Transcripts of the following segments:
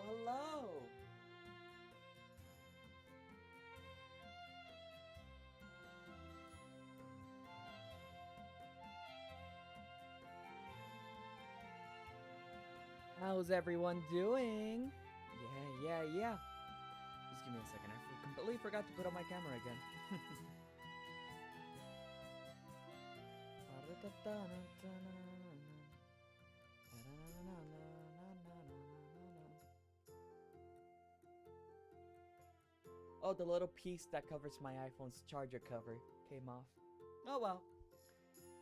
hello. How's everyone doing? Yeah. Just give me a second. I completely forgot to put on my camera again. Oh, the little piece that covers my iPhone's charger cover came off. Oh well.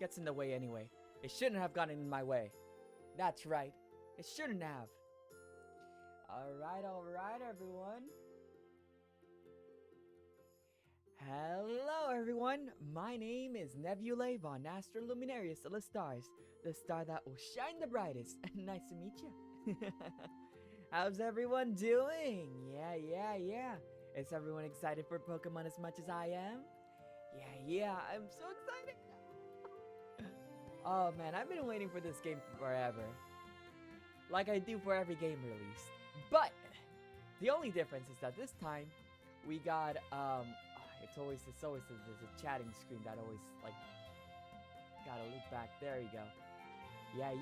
Gets in the way anyway. It shouldn't have gotten in my way. That's right. It shouldn't have. Alright, everyone. Hello, everyone. My name is Nebulae von Astro Luminarius of the Stars, the star that will shine the brightest. Nice to meet you. How's everyone doing? Yeah. Is everyone excited for Pokemon as much as I am? Yeah, I'm so excited. Oh man, I've been waiting for this game forever. Like I do for every game released. But the only difference is that this time we got it's always there's a chatting screen that always like gotta loop back. There you go.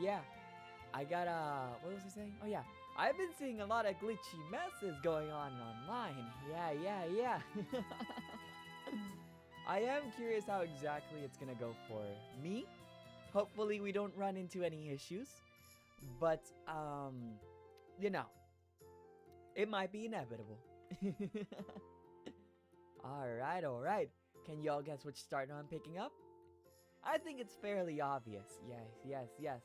Yeah. I got what was I saying? Oh yeah. I've been seeing a lot of glitchy messes going on online. Yeah. I am curious how exactly it's gonna go for me. Hopefully we don't run into any issues. But you know, it might be inevitable. Alright. Can y'all guess which starter I'm picking up? I think it's fairly obvious. Yes.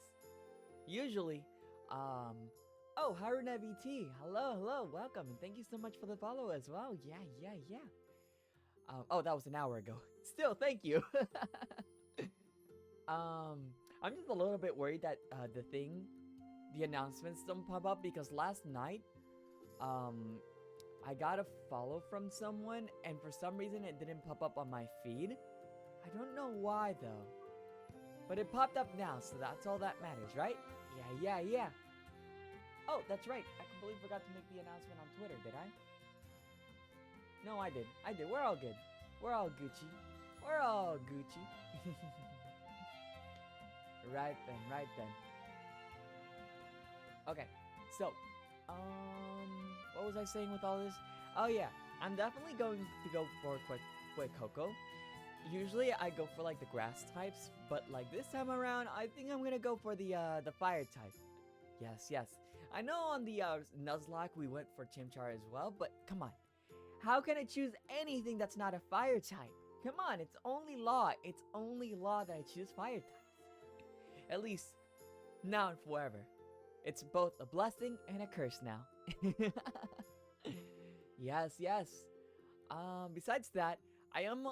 Usually, oh, Haruna VT. Hello, welcome, and thank you so much for the follow as well. Yeah. Oh, that was an hour ago. Still, thank you. I'm just a little bit worried that the announcements don't pop up because last night, I got a follow from someone and for some reason it didn't pop up on my feed. I don't know why though. But it popped up now, so that's all that matters, right? Yeah. Oh, that's right. I completely forgot to make the announcement on Twitter, did I? No, I did. We're all good. We're all Gucci. Right then. Okay, so, what was I saying with all this? Oh yeah, I'm definitely going to go for quick Coco. Usually I go for like the grass types, but like this time around, I think I'm gonna go for the fire type. Yes. I know on the Nuzlocke we went for Chimchar as well, but come on. How can I choose anything that's not a fire type? Come on, it's only law that I choose fire types. At least, now and forever. It's both a blessing and a curse now. Yes. Besides that, I am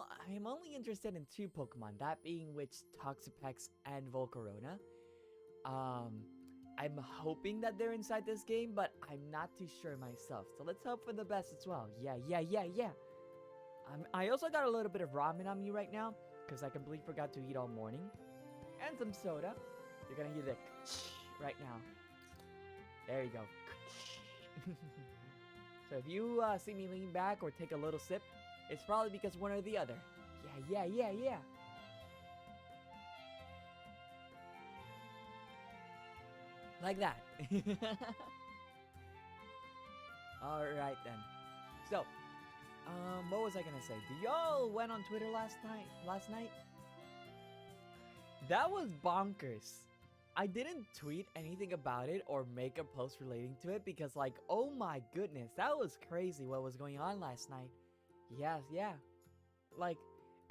only interested in two Pokemon, that being which Toxapex and Volcarona. I'm hoping that they're inside this game, but I'm not too sure myself. So let's hope for the best as well. Yeah. I also got a little bit of ramen on me right now, because I completely forgot to eat all morning. And some soda. You're gonna hear the right now. There you go. So if you see me lean back or take a little sip, it's probably because one or the other. Yeah. Like that. Alright then. So, what was I gonna say? Did y'all went on Twitter last night? That was bonkers. I didn't tweet anything about it or make a post relating to it because like, oh my goodness, that was crazy what was going on last night. Yeah. Like,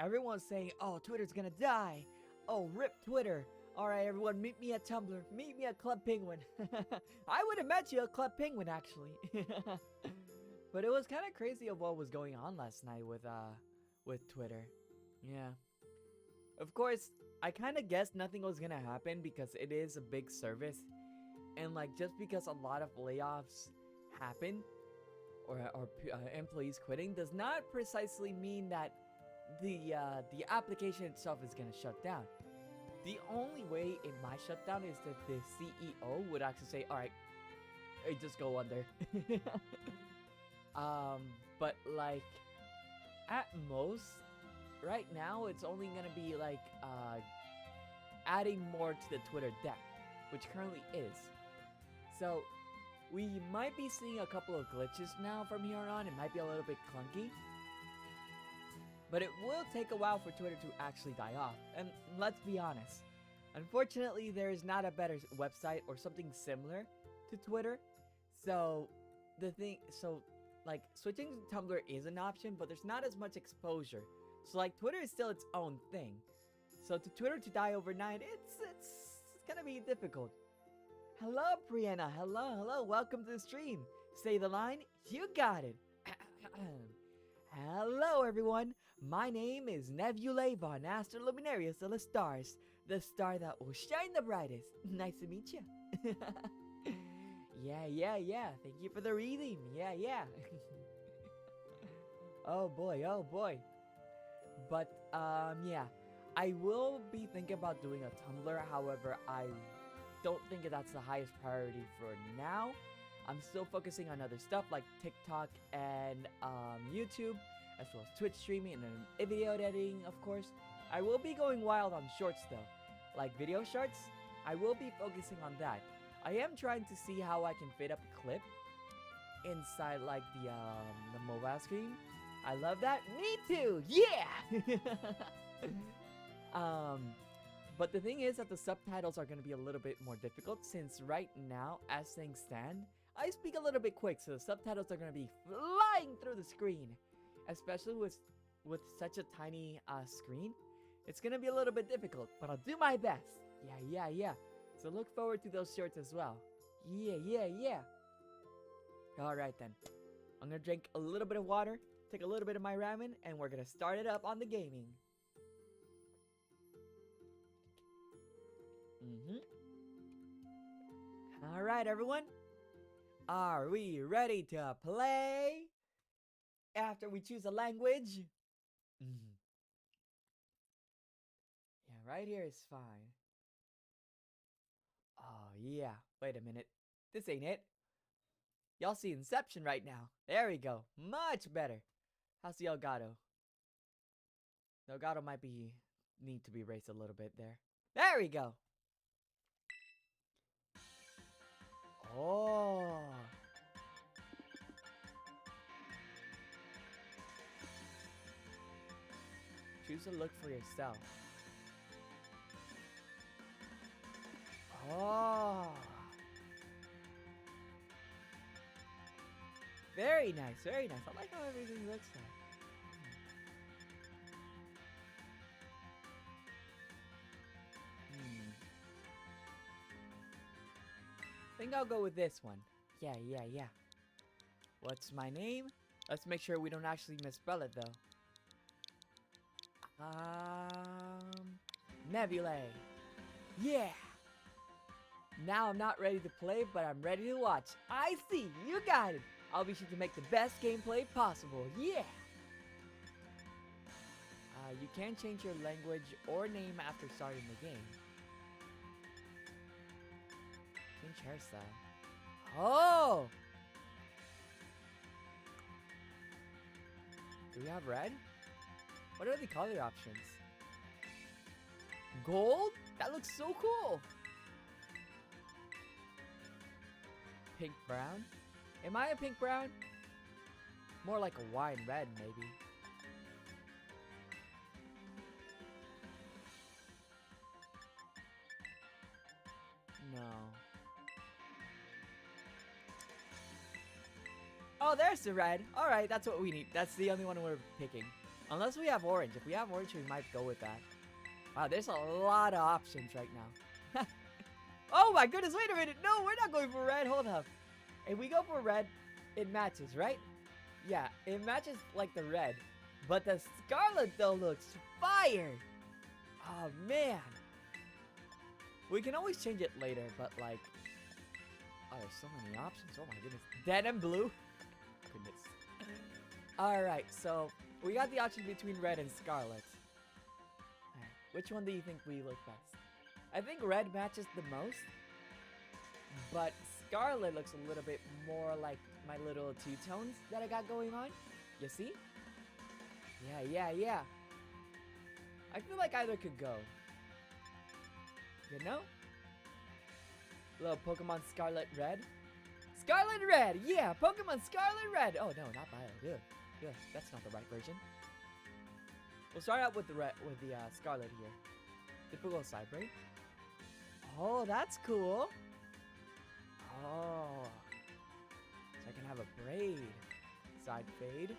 everyone's saying, oh, Twitter's gonna die. Oh, rip Twitter. Alright, everyone, meet me at Tumblr. Meet me at Club Penguin. I would have met you at Club Penguin, actually. But it was kind of crazy of what was going on last night with Twitter. Yeah. Of course, I kind of guessed nothing was gonna happen because it is a big service. And like, just because a lot of layoffs happen, or employees quitting, does not precisely mean that the application itself is gonna shut down. The only way it might shut down is that the CEO would actually say, alright, it just go under. But like at most, right now it's only gonna be like adding more to the Twitter deck, which currently is. So we might be seeing a couple of glitches now from here on. It might be a little bit clunky, but it will take a while for Twitter to actually die off. And let's be honest, unfortunately, there is not a better website or something similar to Twitter. So like switching to Tumblr is an option, but there's not as much exposure. So like Twitter is still its own thing. So to Twitter to die overnight, it's gonna be difficult. Hello, Brianna. Hello. Welcome to the stream. Say the line. You got it. Hello, everyone. My name is Nebulae von Astro Luminarius of the Stars, the star that will shine the brightest. Nice to meet you. Yeah. Thank you for the reading. Yeah. Oh boy. But yeah, I will be thinking about doing a Tumblr. However, I don't think that's the highest priority for now. I'm still focusing on other stuff like TikTok and YouTube, as well as Twitch streaming and video editing, of course. I will be going wild on shorts though, like video shorts. I will be focusing on that. I am trying to see how I can fit up a clip inside like the mobile screen. I love that. Me too. Yeah. But the thing is that the subtitles are going to be a little bit more difficult, since right now, as things stand, I speak a little bit quick, so the subtitles are going to be flying through the screen, especially with such a tiny screen. It's going to be a little bit difficult, but I'll do my best. Yeah. So look forward to those shorts as well. Yeah. Alright then. I'm going to drink a little bit of water, take a little bit of my ramen, and we're going to start it up on the gaming. Alright, everyone. Are we ready to play? After we choose a language? Yeah, right here is fine. Oh, yeah. Wait a minute. This ain't it. Y'all see Inception right now. There we go. Much better. How's the Elgato? The Elgato might need to be raised a little bit there. There we go. Oh. Choose a look for yourself. Oh. Very nice, very nice. I like how everything looks like. I think I'll go with this one. Yeah. What's my name? Let's make sure we don't actually misspell it though. Nebulae. Yeah. Now I'm not ready to play, but I'm ready to watch. I see. You got it. I'll be sure to make the best gameplay possible. Yeah. You can change your language or name after starting the game. Change hairstyle. Oh! Do we have red? What are the color options? Gold? That looks so cool! Pink brown? Am I a pink brown? More like a wine red, maybe. No. Oh, there's the red. Alright, that's what we need. That's the only one we're picking. Unless we have orange. If we have orange, we might go with that. Wow, there's a lot of options right now. Oh my goodness, wait a minute. No, we're not going for red. Hold up. If we go for red, it matches, right? Yeah, it matches like the red. But the Scarlet, though, looks fire. Oh, man. We can always change it later, but like... Oh, there's so many options. Oh my goodness. Dead and blue? Goodness. Alright, so we got the option between red and Scarlet. Right, which one do you think we look best? I think red matches the most, but Scarlet looks a little bit more like my little two-tones that I got going on. You see? Yeah. I feel like either could go. You know? Little Pokemon Scarlet Red. Scarlet Red! Yeah! Pokemon Scarlet Red! Oh no, not Violet. Ugh, that's not the right version. We'll start out with the Scarlet here. Typical Cybraid. Oh, that's cool. Oh. So I can have a braid. Side fade.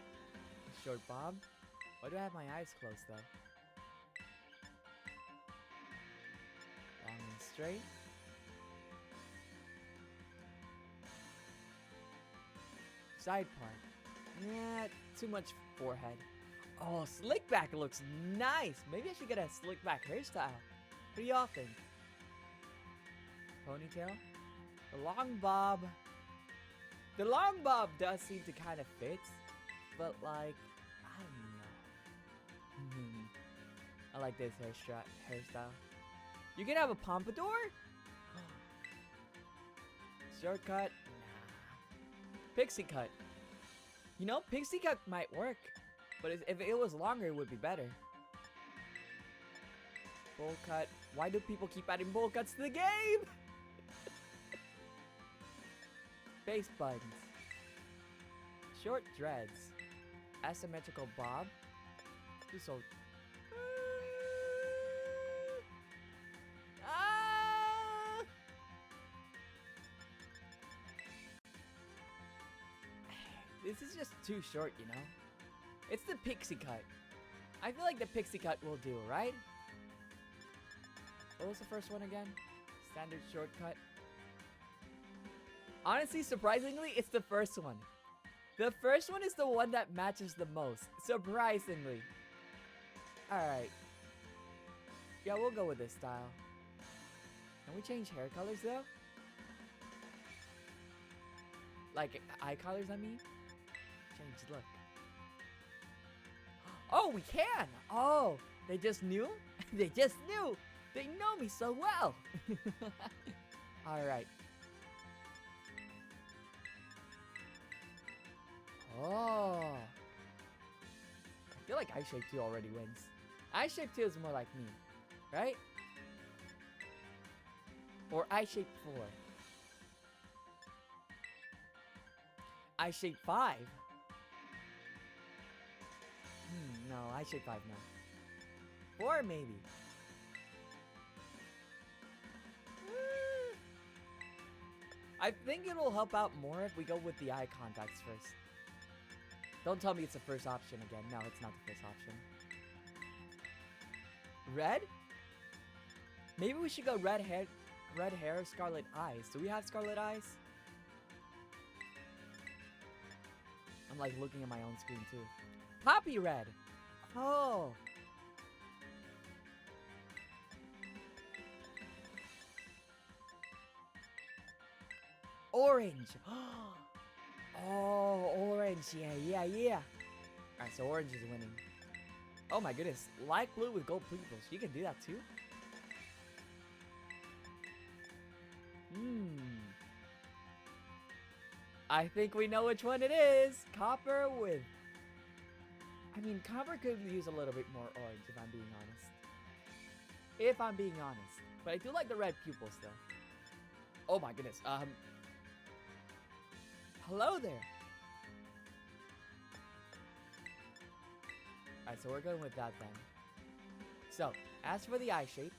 Short bob. Why do I have my eyes closed though? Long and straight. Side part. Yeah, too much forehead. Oh, slick back looks nice. Maybe I should get a slick back hairstyle. What do y'all think? Ponytail? The long bob. The long bob does seem to kind of fit, but like, I don't know. I like this hairstyle. You can have a pompadour? Shortcut? Nah. Pixie cut. You know, pixie cut might work, but if it was longer, it would be better. Bowl cut. Why do people keep adding bowl cuts to the game? Face buttons. Short dreads. Asymmetrical bob. Too so. This is just too short, you know? It's the pixie cut. I feel like the pixie cut will do, right? What was the first one again? Standard shortcut. Honestly, surprisingly, it's the first one. The first one is the one that matches the most. Surprisingly. Alright. Yeah, we'll go with this style. Can we change hair colors though? Like eye colors, I mean? Change look. Oh, we can! Oh, they just knew? They just knew! They know me so well! Alright. Oh. I feel like Eye Shape 2 already wins. Eye Shape 2 is more like me, right? Or Eye Shape 4. Eye Shape 5. No, Eye Shape 5 no. 4 maybe. I think it'll help out more if we go with the eye contacts first. Don't tell me it's the first option again. No, it's not the first option. Red? Maybe we should go red hair, scarlet eyes. Do we have scarlet eyes? I'm like looking at my own screen too. Poppy red. Oh. Orange. Oh, orange. Yeah. Alright, so orange is winning. Oh my goodness. Light blue with gold pupils. You can do that too? I think we know which one it is. Copper with... I mean, copper could use a little bit more orange if I'm being honest. If I'm being honest. But I do like the red pupils though. Oh my goodness. Hello there. Alright, so we're going with that then. So, as for the eye shape.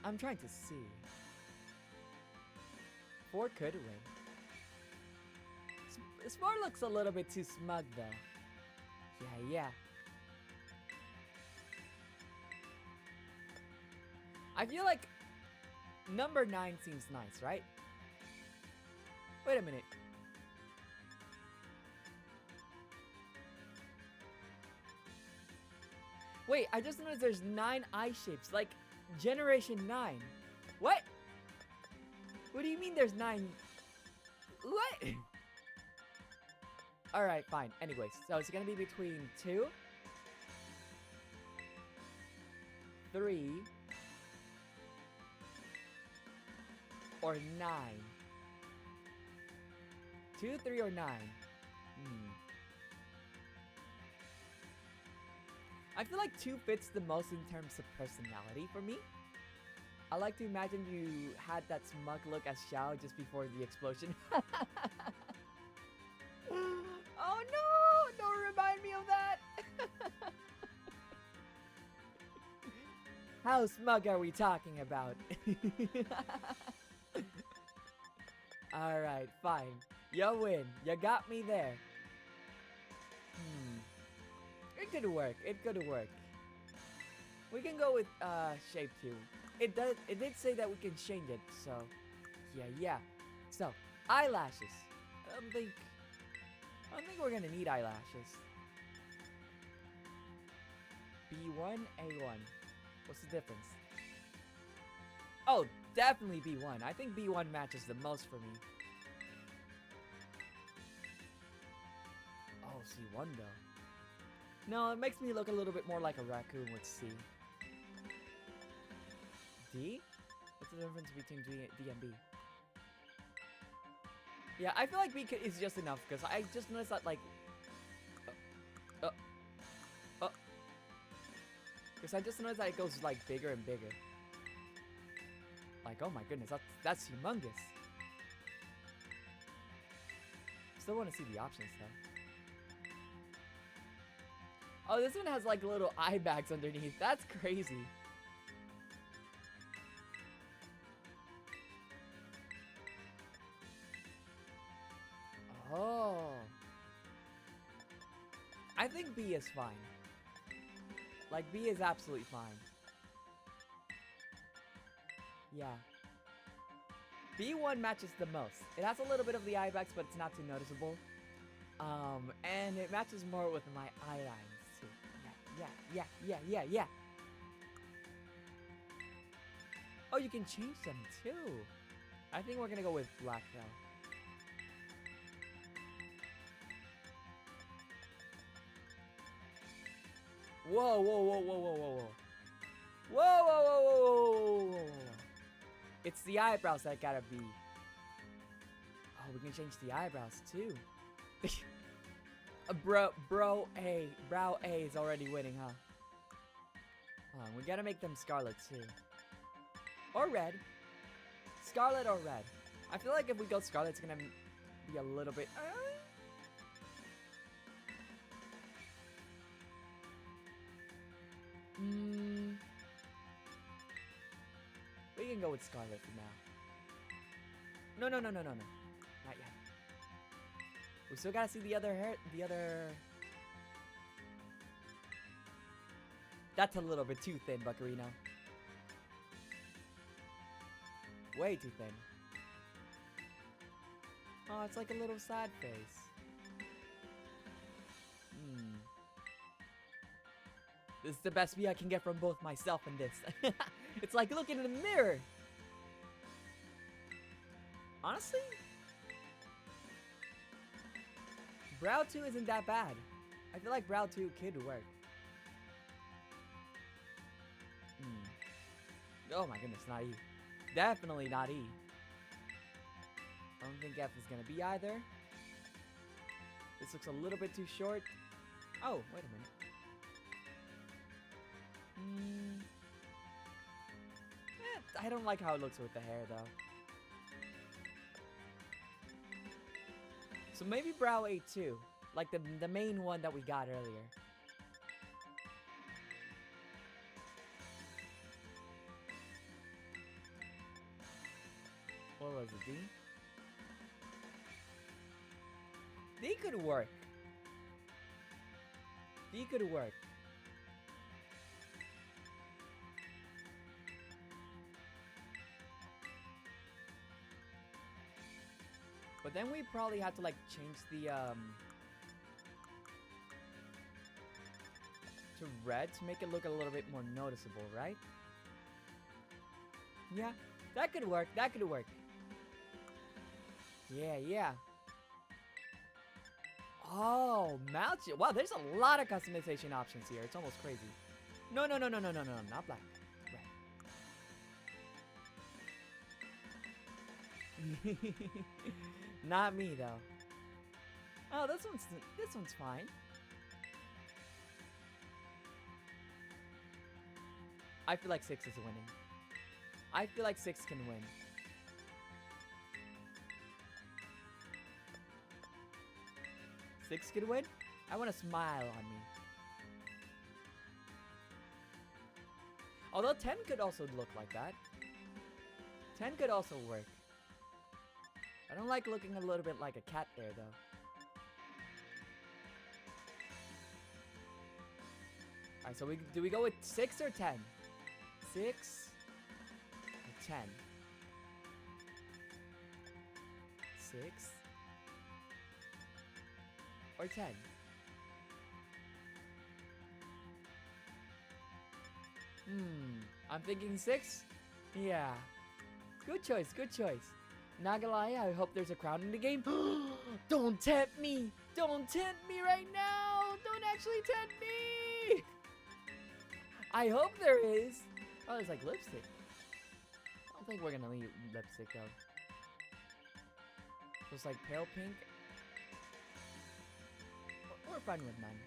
I'm trying to see. 4 could win. Spore looks a little bit too smug though. Yeah. I feel like number 9 seems nice, right? Wait a minute. Wait, I just noticed there's 9 eye shapes, like Generation 9. What? What do you mean there's 9? What? Alright, fine. Anyways, so it's gonna be between 2 3 or 9. 2, 3, or 9. I feel like 2 fits the most in terms of personality for me. I like to imagine you had that smug look as Xiao just before the explosion. Oh no! Don't remind me of that! How smug are we talking about? Alright, fine. You win. You got me there. It could work. It could work. We can go with shape 2. It did say that we can change it, so yeah. So, eyelashes. I don't think we're gonna need eyelashes. B1, A1. What's the difference? Oh, definitely B1. I think B1 matches the most for me. Oh, C1 though. No, it makes me look a little bit more like a raccoon with C. D? What's the difference between D and B? Yeah, I feel like B is just enough because I just noticed that like... Because I just noticed that it goes like bigger and bigger. Like, oh my goodness, that's humongous. Still want to see the options though. Oh, this one has like little eye bags underneath. That's crazy. Oh. I think B is fine. Like, B is absolutely fine. Yeah. B1 matches the most. It has a little bit of the eye bags, but it's not too noticeable. And it matches more with my eye lines too. Yeah. Oh, you can change them too. I think we're gonna go with black though. Whoa. It's the eyebrows that gotta be. Oh, we can change the eyebrows too. Brow A is already winning, huh? Hold on, we gotta make them Scarlet too. Or red. Scarlet or red. I feel like if we go Scarlet, it's gonna be a little bit... We can go with Scarlet for now. No. Not yet. We still gotta see the other hair. That's a little bit too thin, Buccarino. Way too thin. Oh, it's like a little sad face. This is the best view I can get from both myself and this. It's like looking in the mirror. Honestly, Brow 2 isn't that bad. I feel like Brow 2 could work. Oh my goodness, not E. Definitely not E. I don't think F is gonna be either. This looks a little bit too short. Oh, wait a minute. I don't like how it looks with the hair though. So maybe Brow A2, like the main one that we got earlier. What was it, D? D could work. D could work. But then we probably have to like change the to red to make it look a little bit more noticeable, right? Yeah, that could work. That could work. Yeah. Oh, mount it. Wow, there's a lot of customization options here. It's almost crazy. No, not black. Not me though. Oh, this one's fine. I feel like 6 is winning. I feel like 6 can win. Six could win? I want a smile on me. Although 10 could also look like that. 10 could also work. I don't like looking a little bit like a cat there though. Alright, so do we go with 6 or 10? 6 or 10? 6 or 10? I'm thinking 6? Yeah. Good choice, good choice. Not gonna lie, I hope there's a crowd in the game. Don't tempt me! Don't tempt me right now! Don't actually tempt me! I hope there is. Oh, there's like lipstick. I don't think we're gonna need lipstick though. So it's like pale pink. We're fine with none.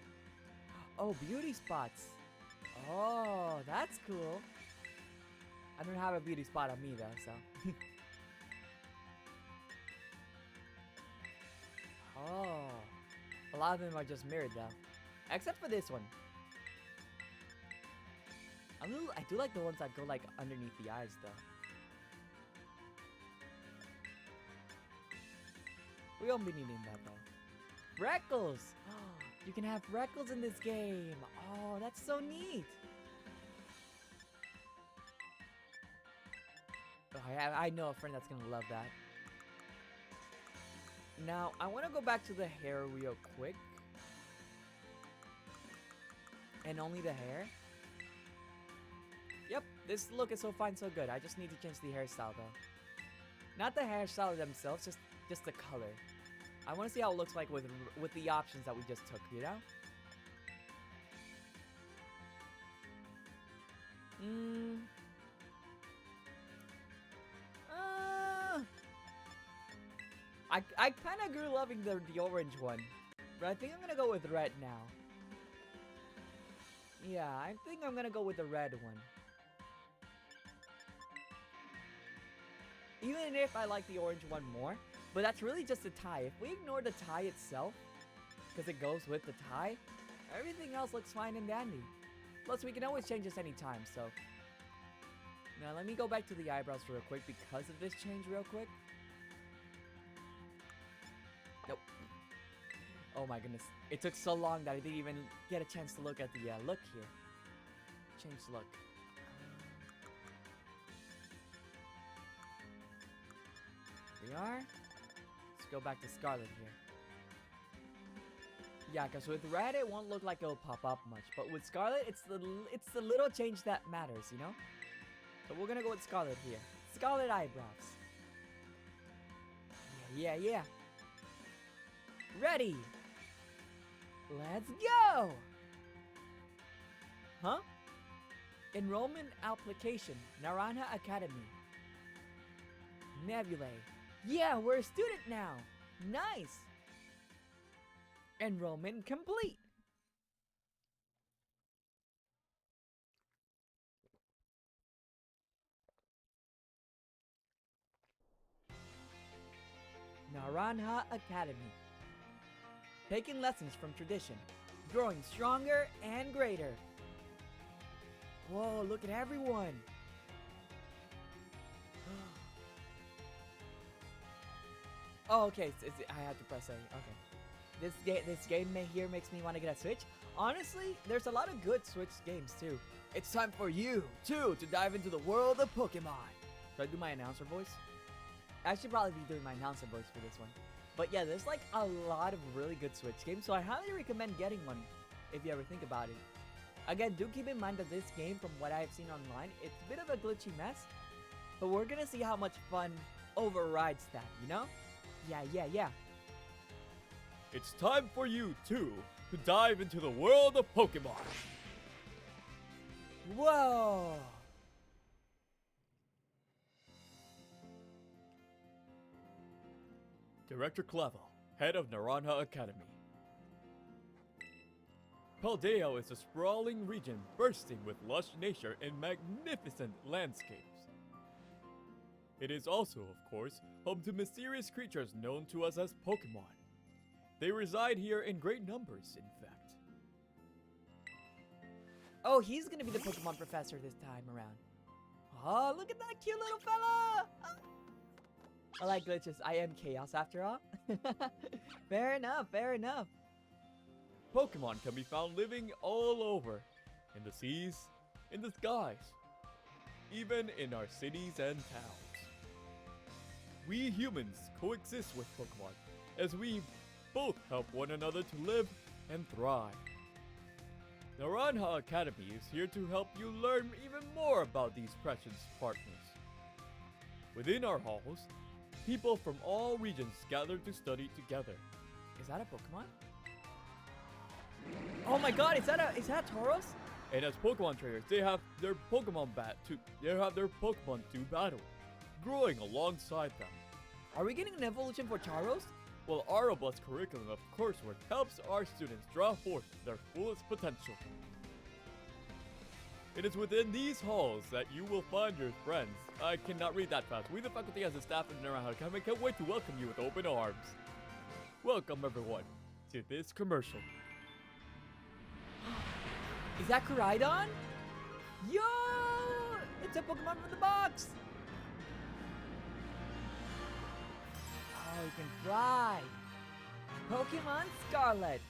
Oh, beauty spots. Oh, that's cool. I don't have a beauty spot on me though, so. Oh, a lot of them are just mirrored though, except for this one. I do like the ones that go like underneath the eyes though. We won't be needing that though. Freckles! You can have freckles in this game. Oh, that's so neat. Oh, I know a friend that's gonna love that. Now, I want to go back to the hair real quick. And only the hair. Yep, this look is so fine, so good. I just need to change the hairstyle though. Not the hairstyle themselves, just the color. I want to see how it looks like with the options that we just took, you know? I kind of grew loving the orange one, but I think I'm gonna go with red now. Yeah, I think I'm gonna go with the red one. Even if I like the orange one more, but that's really just a tie. If we ignore the tie itself, because it goes with the tie, everything else looks fine and dandy. Plus, we can always change this anytime, so. Now, let me go back to the eyebrows real quick because of this change real quick. Nope. Oh my goodness. It took so long that I didn't even get a chance to look at the look here. Change look. Here we are. Let's go back to Scarlet here. Yeah, because with red, it won't look like it'll pop up much. But with Scarlet, it's the little change that matters, you know? So we're gonna go with Scarlet here. Scarlet eyebrows. Yeah. Ready. Let's go! Huh? Enrollment application. Naranja Academy. Nebulae. Yeah, we're a student now. Nice. Enrollment complete. Naranja Academy. Taking lessons from tradition, growing stronger and greater. Whoa, look at everyone. Oh, okay, I have to press A, okay. This game here makes me want to get a Switch. Honestly, there's a lot of good Switch games too. It's time for you, too, to dive into the world of Pokemon. Should I do my announcer voice? I should probably be doing my announcer voice for this one. But yeah, there's like a lot of really good Switch games, so I highly recommend getting one if you ever think about it. Again, do keep in mind that this game, from what I've seen online, it's a bit of a glitchy mess, but we're gonna see how much fun overrides that, you know? Yeah. It's time for you, too, to dive into the world of Pokemon. Whoa! Director Clavel, head of Naranja Academy. Paldea is a sprawling region bursting with lush nature and magnificent landscapes. It is also, of course, home to mysterious creatures known to us as Pokémon. They reside here in great numbers, in fact. Oh, he's gonna be the Pokemon professor this time around. Oh, look at that cute little fella! I like glitches. I am chaos after all. Fair enough, fair enough. Pokemon can be found living all over, in the seas, in the skies, even in our cities and towns. We humans coexist with Pokemon, as we both help one another to live and thrive. Naranja Academy is here to help you learn even more about these precious partners. Within our halls, people from all regions gather to study together. Is that a Pokemon? Oh my god, is that Tauros? And as Pokemon trainers, they have their Pokemon to battle, growing alongside them. Are we getting an evolution for Tauros? Well, our robust curriculum of coursework helps our students draw forth their fullest potential. It is within these halls that you will find your friends. I cannot read that fast. We, the faculty, as the staff of Naranja Academy, can't wait to welcome you with open arms. Welcome, everyone, to this commercial. Is that Koraidon? Yo! It's a Pokemon from the box! Oh, you can fly! Pokemon Scarlet!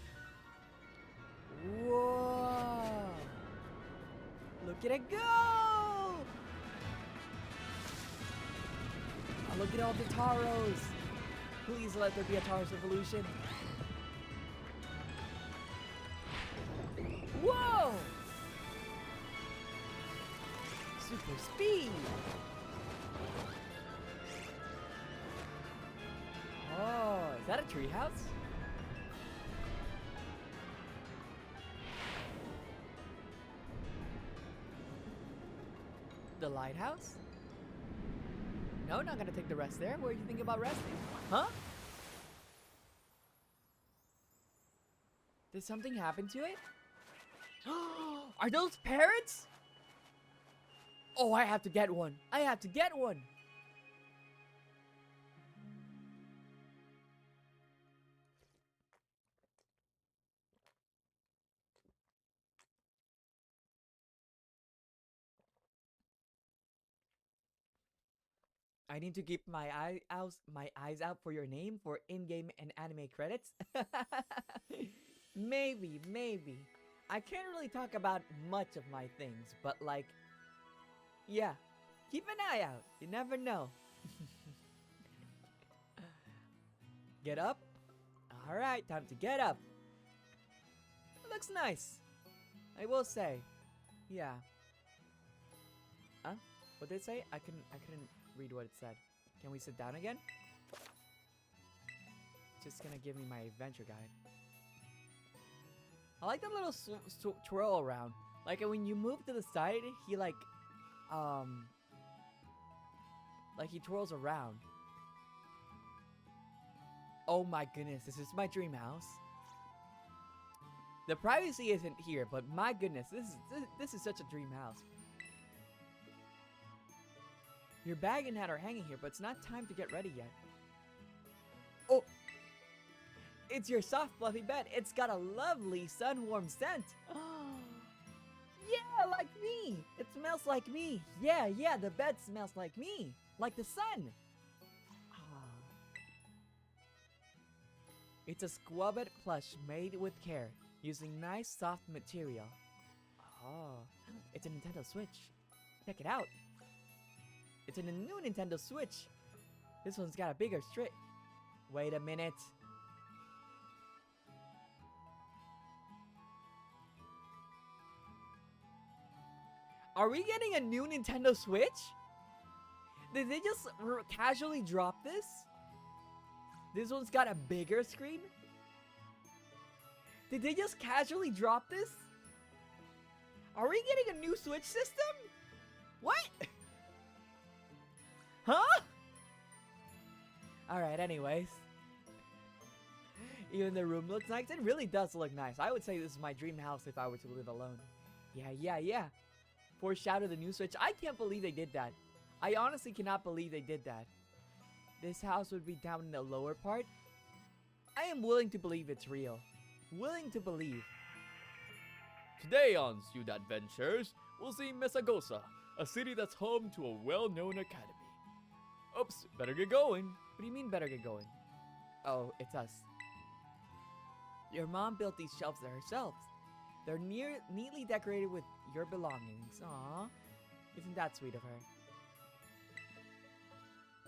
Whoa! Look at it go! Oh, look at all the Tauros! Please let there be a Tauros evolution. Whoa! Super speed! Oh, is that a treehouse? The lighthouse? No, not gonna take the rest there. What do you think about resting? Huh? Did something happen to it? Are those parrots? Oh, I have to get one. I have to get one. I need to keep my eyes out for your name for in-game and anime credits. Maybe. I can't really talk about much of my things, but like, yeah, keep an eye out. You never know. Get up? Alright, time to get up. It looks nice. I will say. Yeah. Huh? What did it say? I couldn't read what it said. Can we sit down again? Just gonna give me my adventure guide. I like that little twirl around. Like when you move to the side, he like he twirls around. Oh my goodness, this is my dream house. The privacy isn't here, but my goodness, this is such a dream house. Your bag and hat are hanging here, but it's not time to get ready yet. Oh! It's your soft, fluffy bed. It's got a lovely, sun-warm scent. Yeah, like me. It smells like me. Yeah, the bed smells like me. Like the sun. It's a Squabbit plush made with care, using nice, soft material. Oh, it's a Nintendo Switch. Check it out. It's in a new Nintendo Switch. This one's got a bigger strip. Wait a minute. Are we getting a new Nintendo Switch? Did they just casually drop this? This one's got a bigger screen? Did they just casually drop this? Are we getting a new Switch system? What? Huh? Alright, anyways. Even the room looks nice. It really does look nice. I would say this is my dream house if I were to live alone. Yeah. Foreshadow the new Switch. I can't believe they did that. I honestly cannot believe they did that. This house would be down in the lower part. I am willing to believe it's real. Willing to believe. Today on Ciudad Adventures, we'll see Mesagosa, a city that's home to a well-known academy. Oops, better get going. What do you mean better get going? Oh, it's us. Your mom built these shelves herself. They're neatly decorated with your belongings. Aww. Isn't that sweet of her?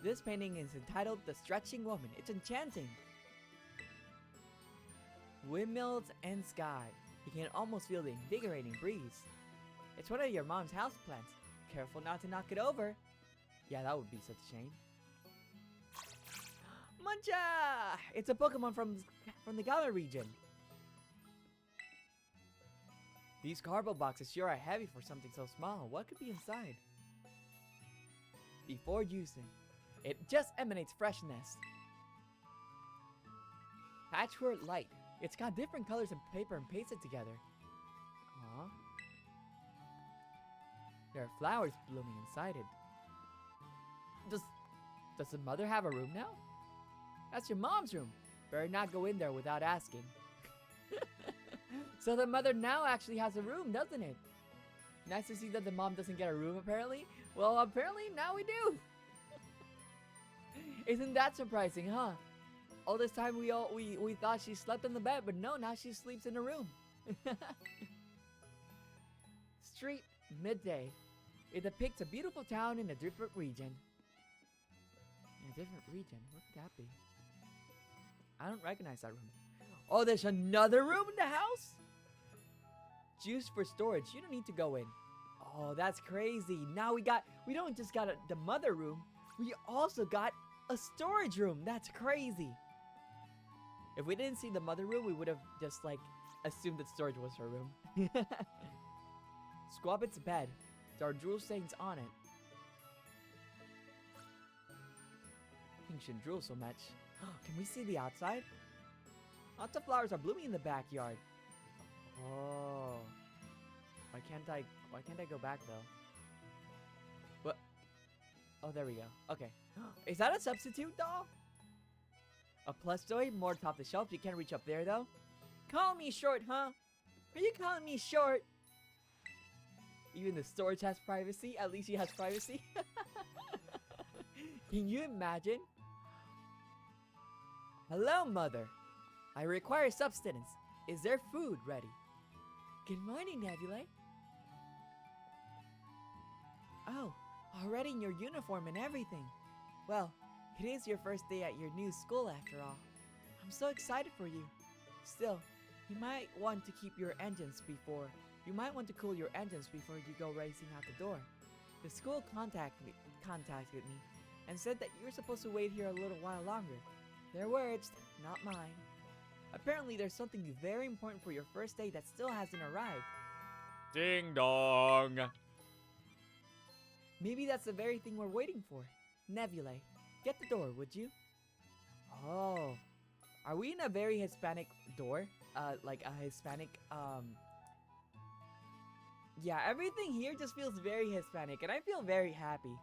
This painting is entitled The Stretching Woman. It's enchanting. Windmills and sky. You can almost feel the invigorating breeze. It's one of your mom's houseplants. Careful not to knock it over. Yeah, that would be such a shame. Muncha! It's a Pokemon from the Galar region. These cardboard boxes sure are heavy for something so small. What could be inside? Before using, it just emanates freshness. Patchwork light. It's got different colors of paper and pasted together. Aww. There are flowers blooming inside it. Does the mother have a room now? That's your mom's room. Better not go in there without asking. So the mother now actually has a room, doesn't it? Nice to see that the mom doesn't get a room apparently. Well, apparently now we do. Isn't that surprising, huh? All this time we thought she slept in the bed, but no, now she sleeps in a room. Street midday. It depicts a beautiful town in a different region. In a different region? What could that be? I don't recognize that room. Oh, there's another room in the house? Juice for storage. You don't need to go in. Oh, that's crazy. Now we don't just got the mother room. We also got a storage room. That's crazy. If we didn't see the mother room, we would have just like assumed that storage was her room. Squabbit's bed. There are drool stains on it. I think shouldn't drool so much. Can we see the outside? Lots of flowers are blooming in the backyard. Oh. Why can't I go back though? What? Oh, there we go. Okay. Is that a substitute doll? A plush toy, more top the shelf. You can't reach up there though. Call me short, huh? Are you calling me short? Even the storage has privacy. At least she has privacy. Can you imagine? Hello, mother. I require substance. Is there food ready? Good morning, Nebula. Oh, already in your uniform and everything. Well, it is your first day at your new school after all. I'm so excited for you. Still, you might want to keep your engines before. You might want to cool your engines before you go racing out the door. The school contacted me and said that you're supposed to wait here a little while longer. Their words, not mine. Apparently there's something very important for your first day that still hasn't arrived. Ding dong! Maybe that's the very thing we're waiting for. Nebula, get the door, would you? Oh. Are we in a very Hispanic door? Like a Hispanic, Yeah, everything here just feels very Hispanic, and I feel very happy.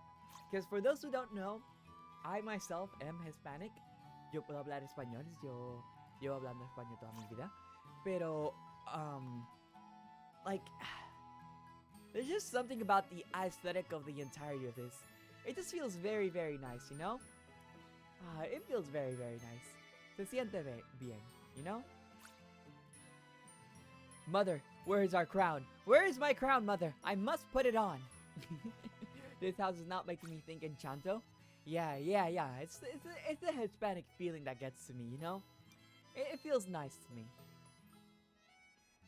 Because for those who don't know, I myself am Hispanic. Yo puedo hablar español, yo hablando español toda mi vida. Pero, like, there's just something about the aesthetic of the entirety of this. It just feels very, very nice, you know? It feels very, very nice. Se siente bien, you know? Mother, where is our crown? Where is my crown, Mother? I must put it on. This house is not making me think Enchanto. Yeah. It's the Hispanic feeling that gets to me, you know? It feels nice to me.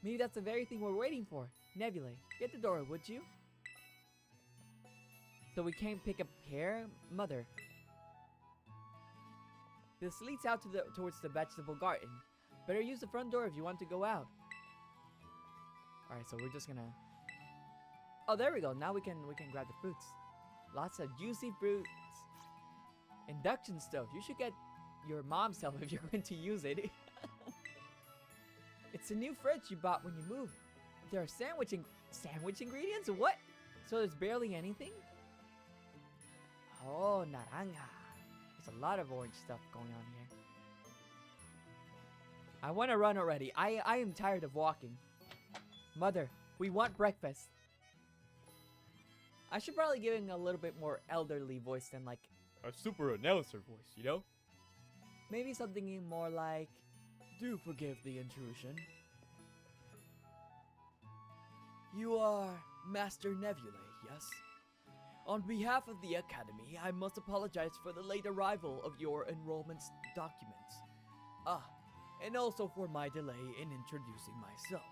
Maybe that's the very thing we're waiting for. Nebula, get the door, would you? So we can't pick up here, Mother. This leads out towards the vegetable garden. Better use the front door if you want to go out. Alright, so we're just gonna... Oh, there we go. Now we can grab the fruits. Lots of juicy fruits. Induction stove. You should get your mom's help if you're going to use it. It's a new fridge you bought when you moved. There are sandwich ingredients? What? So there's barely anything? Oh, naranja. There's a lot of orange stuff going on here. I want to run already. I am tired of walking. Mother, we want breakfast. I should probably give him a little bit more elderly voice than like... A super announcer voice, you know? Maybe something more like... Do forgive the intrusion. You are Master Nebulae, yes? On behalf of the Academy, I must apologize for the late arrival of your enrollment documents. And also for my delay in introducing myself.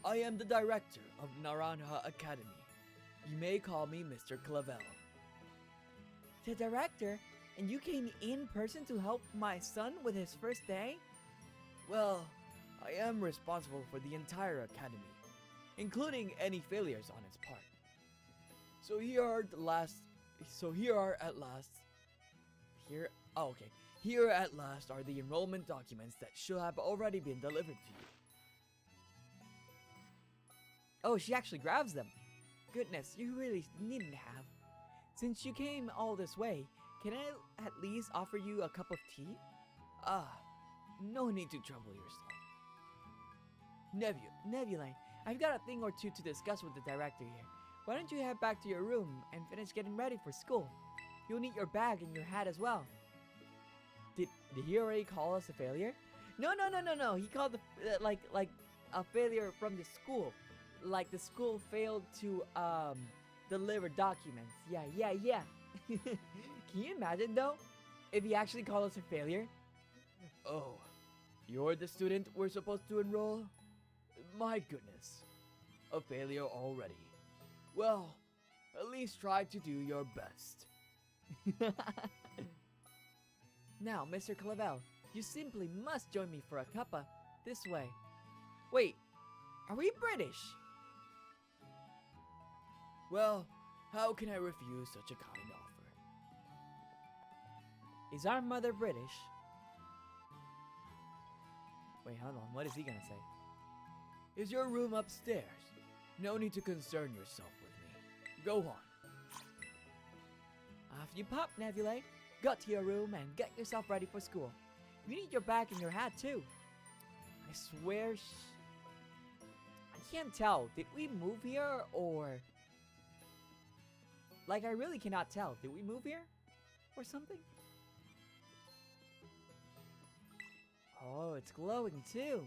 I am the director of Naranja Academy. You may call me Mr. Clavel. The director? And you came in person to help my son with his first day? Well, I am responsible for the entire academy, including any failures on its part. Here at last are the enrollment documents that should have already been delivered to you. Oh, she actually grabs them. Goodness, you really needn't have. Since you came all this way, can I at least offer you a cup of tea? No need to trouble yourself. Nebulae, I've got a thing or two to discuss with the director here. Why don't you head back to your room and finish getting ready for school? You'll need your bag and your hat as well. Did he already call us a failure? No. He called like a failure from the school. Like the school failed to deliver documents. Yeah. Can you imagine though? If he actually called us a failure? Oh, you're the student we're supposed to enroll? My goodness. A failure already. Well, at least try to do your best. Now, Mr. Clavel, you simply must join me for a cuppa this way. Wait, are we British? Well, how can I refuse such a kind offer? Is our mother British? Wait, hold on. What is he gonna say? Is your room upstairs? No need to concern yourself with me. Go on. Off you pop, Nebulae. Go to your room and get yourself ready for school. You need your bag and your hat too. I swear I can't tell. Did we move here or... Like, I really cannot tell. Did we move here? Or something? Oh, it's glowing too.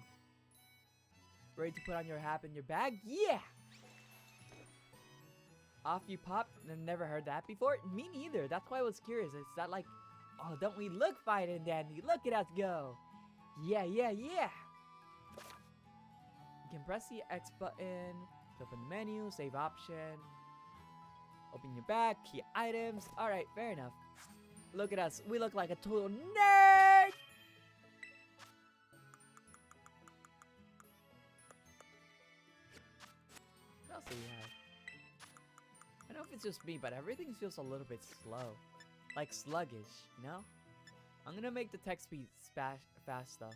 Ready to put on your hat and your bag? Yeah! Off you pop. Never heard that before. Me neither. That's why I was curious. It's that like, oh, don't we look fine and dandy? Look at us go. Yeah. You can press the X button to open the menu, save option. Open your bag, key items. Alright, fair enough. Look at us. We look like a total nerd! What else do we have? I don't know if it's just me, but everything feels a little bit slow. Like sluggish, you know? I'm gonna make the text speed fast though.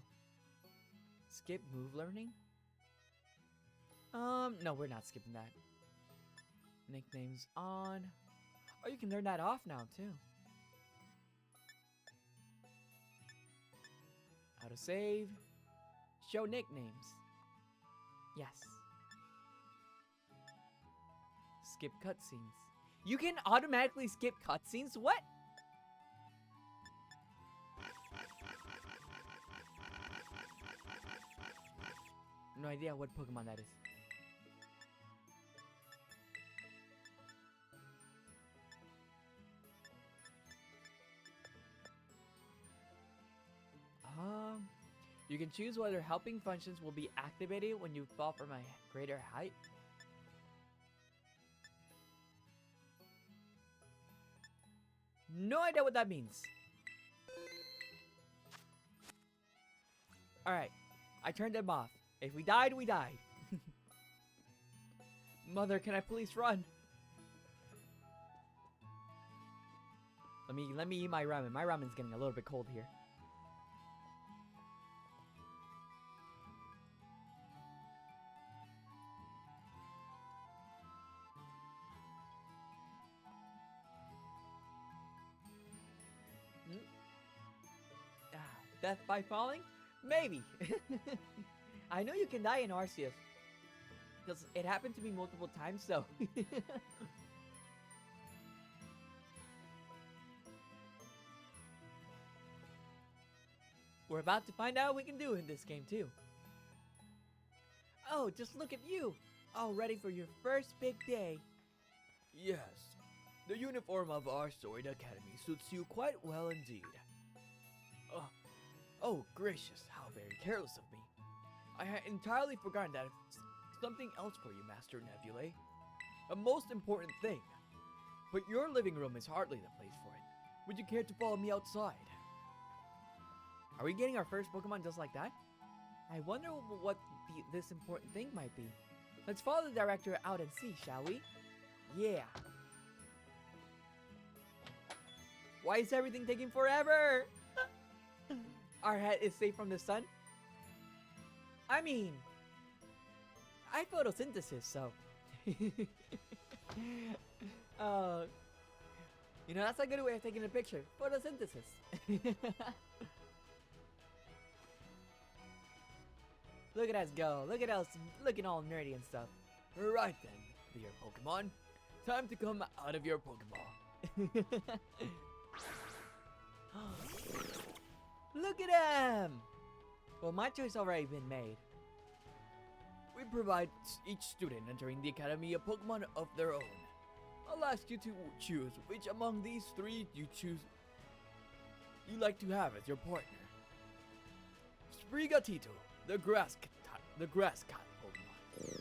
Skip move learning? No, we're not skipping that. Nicknames on. Oh, you can learn that off now too. How to save. Show nicknames. Yes. Skip cutscenes. You can automatically skip cutscenes? What? No idea what Pokemon that is. You can choose whether helping functions will be activated when you fall from a greater height. No idea what that means. Alright, I turned them off. If we died, we died. Mother, can I please run? Let me eat my ramen. My ramen's getting a little bit cold here. Death by falling? Maybe. I know you can die in Arceus. Because it happened to me multiple times, so. We're about to find out what we can do in this game, too. Oh, just look at you. All ready for your first big day. Yes, the uniform of our Sword Academy suits you quite well indeed. Oh, gracious, how very careless of me. I had entirely forgotten that it's something else for you, Master Nebulae. A most important thing. But your living room is hardly the place for it. Would you care to follow me outside? Are we getting our first Pokemon just like that? I wonder what this important thing might be. Let's follow the director out and see, shall we? Yeah. Why is everything taking forever? Our head is safe from the sun? I mean, I photosynthesis, so. You know, that's a good way of taking a picture. Photosynthesis. Look at us go. Look at us looking all nerdy and stuff. Right then, dear Pokemon. Time to come out of your Pokeball. Look at him! Well, my choice already been made. We provide each student entering the academy a Pokemon of their own. I'll ask you to choose which among these three you like to have as your partner. Sprigatito, the grass cat Pokemon.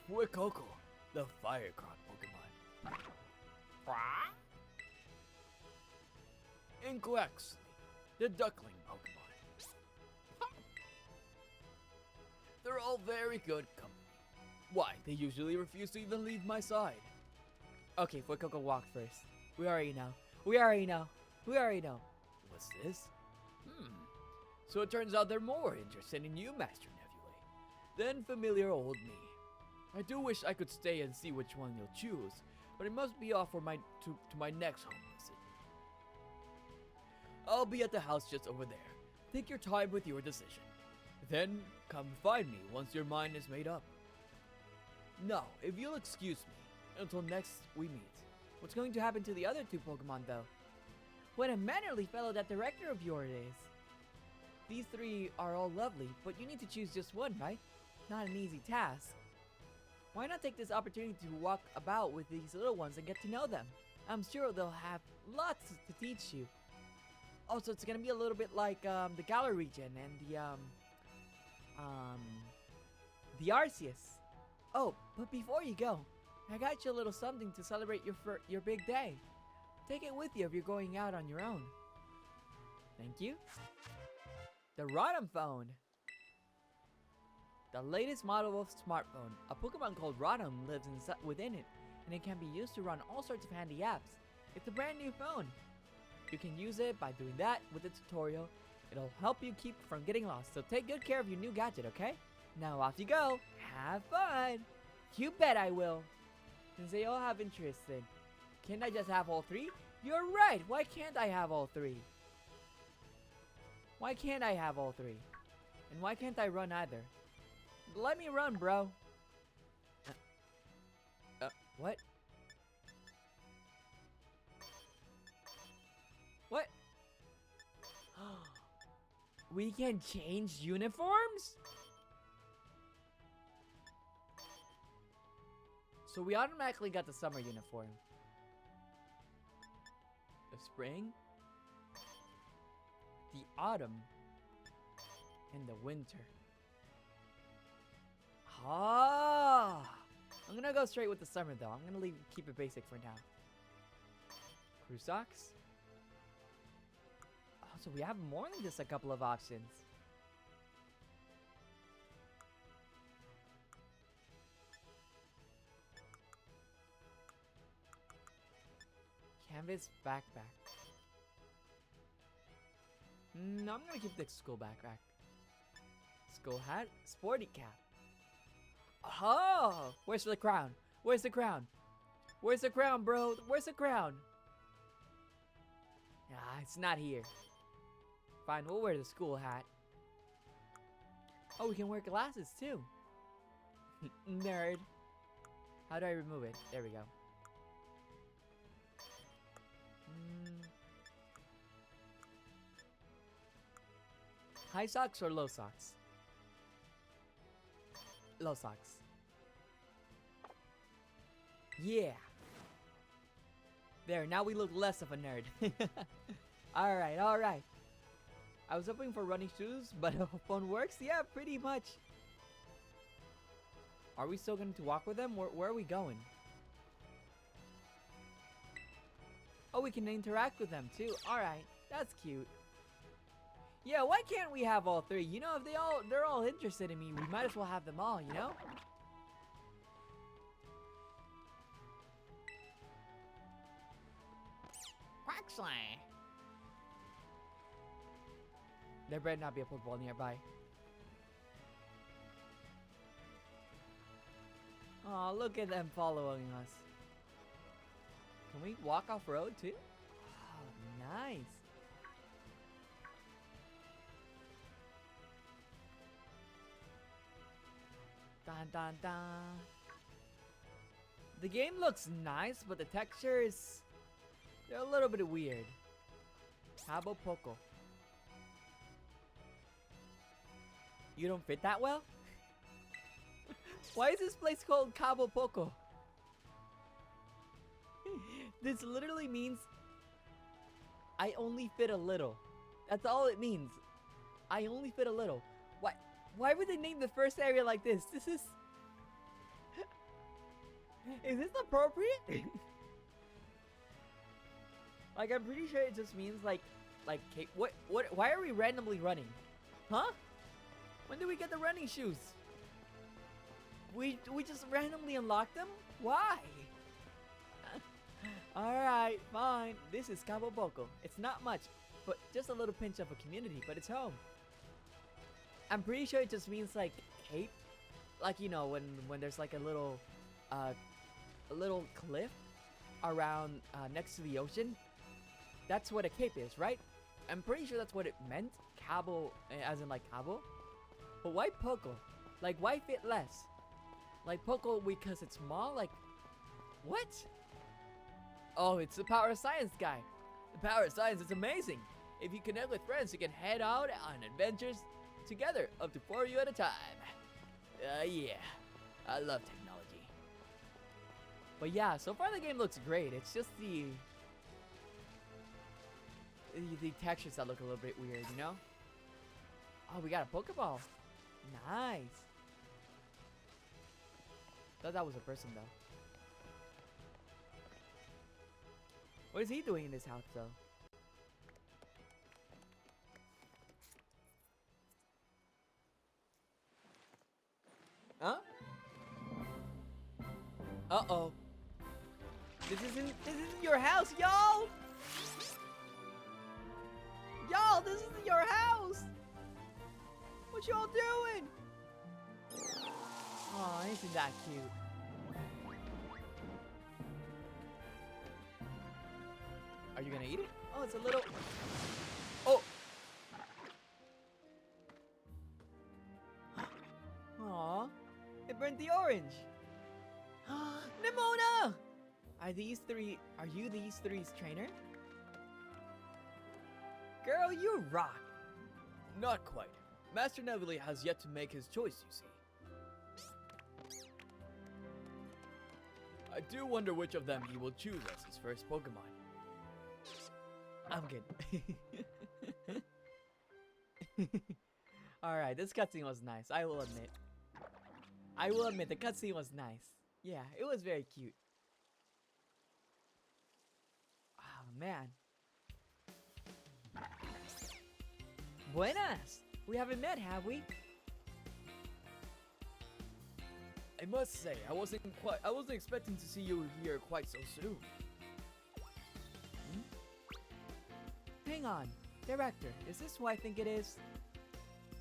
Fuecoco, the fire crop Pokemon. Inquex, the duckling Pokemon. They're all very good company. Why, they usually refuse to even leave my side. Okay, Fuecoco walked first. We already know. We already know. We already know. What's this? So it turns out they're more interested in you, Master Nebulae, than familiar old me. I do wish I could stay and see which one you'll choose, but I must be off for to my next home visit. I'll be at the house just over there. Take your time with your decision. Then come find me once your mind is made up. Now, if you'll excuse me, until next we meet. What's going to happen to the other two Pokemon, though? What a mannerly fellow that director of yours is. These three are all lovely, but you need to choose just one, right? Not an easy task. Why not take this opportunity to walk about with these little ones and get to know them? I'm sure they'll have lots to teach you. Also, it's gonna be a little bit like the Galar region and the Arceus. Oh, but before you go, I got you a little something to celebrate your big day. Take it with you if you're going out on your own. Thank you. The Rotom phone. The latest model of smartphone. A Pokemon called Rotom lives within it, and it can be used to run all sorts of handy apps. It's a brand new phone. You can use it by doing that with the tutorial. It'll help you keep from getting lost, so take good care of your new gadget, okay? Now off you go. Have fun. You bet I will. Since they all have interest in. Can't I just have all three? You're right. Why can't I have all three? Why can't I have all three? And why can't I run either? Let me run, bro. What? What? We can change uniforms? So we automatically got the summer uniform. The spring, the autumn, and the winter. Ah! I'm gonna go straight with the summer though. I'm gonna keep it basic for now. Crew socks. Oh, so we have more than just a couple of options. Canvas backpack. No, I'm gonna keep the school backpack. School hat, sporty cap. Oh, where's the crown? Where's the crown? Where's the crown, bro? Where's the crown? Ah, it's not here. Fine, we'll wear the school hat. Oh, we can wear glasses too. Nerd. How do I remove it? There we go. High socks or low socks? Low socks. Yeah. There, now we look less of a nerd. Alright, alright. I was hoping for running shoes, but if phone works, yeah, pretty much. Are we still going to walk with them? Where are we going? Oh, we can interact with them too. Alright, that's cute. Yeah, why can't we have all three? You know, if they're all interested in me, we might as well have them all, you know? Quaxley. There better not be a Pokeball nearby. Oh, look at them following us. Can we walk off road too? Oh, nice. Dun dun dun. The game looks nice, but the textures, they're a little bit weird. Cabo Poco. You don't fit that well? Why is this place called Cabo Poco? This literally means I only fit a little. That's all it means. I only fit a little. Why would they name the first area like this? This is... Is this appropriate? Like, I'm pretty sure it just means like, why are we randomly running? Huh? When did we get the running shoes? We just randomly unlocked them? Why? Alright, fine. This is Cabo Poco. It's not much, but just a little pinch of a community, but it's home. I'm pretty sure it just means like cape. Like, you know, when there's like a little cliff around next to the ocean. That's what a cape is, right? I'm pretty sure that's what it meant. Cabo, as in like Cabo. But why Poco? Like, why fit less? Like Poco because it's small? Like, what? Oh, it's the Power of Science guy. The Power of Science is amazing. If you connect with friends, you can head out on adventures together, up to 4 of you at a time. Yeah, I love technology. But yeah, so far the game looks great. It's just the textures that look a little bit weird, you know? Oh, we got a Pokeball. Nice. Thought that was a person though. What is he doing in this house though? Huh? Uh-oh. This isn't your house, y'all! Y'all, this isn't your house! What y'all doing? Oh, isn't that cute? Are you gonna eat it? Oh, it's a little... Oh! Aw, it burnt the orange. Nimona! Are you these three's trainer? Girl, you rock. Not quite. Master Nebula has yet to make his choice, you see. I do wonder which of them he will choose as his first Pokemon. I'm good. Alright, this cutscene was nice, I will admit. I will admit, the cutscene was nice. Yeah, it was very cute. Oh, man. Buenas! We haven't met, have we? I must say, I wasn't expecting to see you here quite so soon. Hang on. Director, is this who I think it is?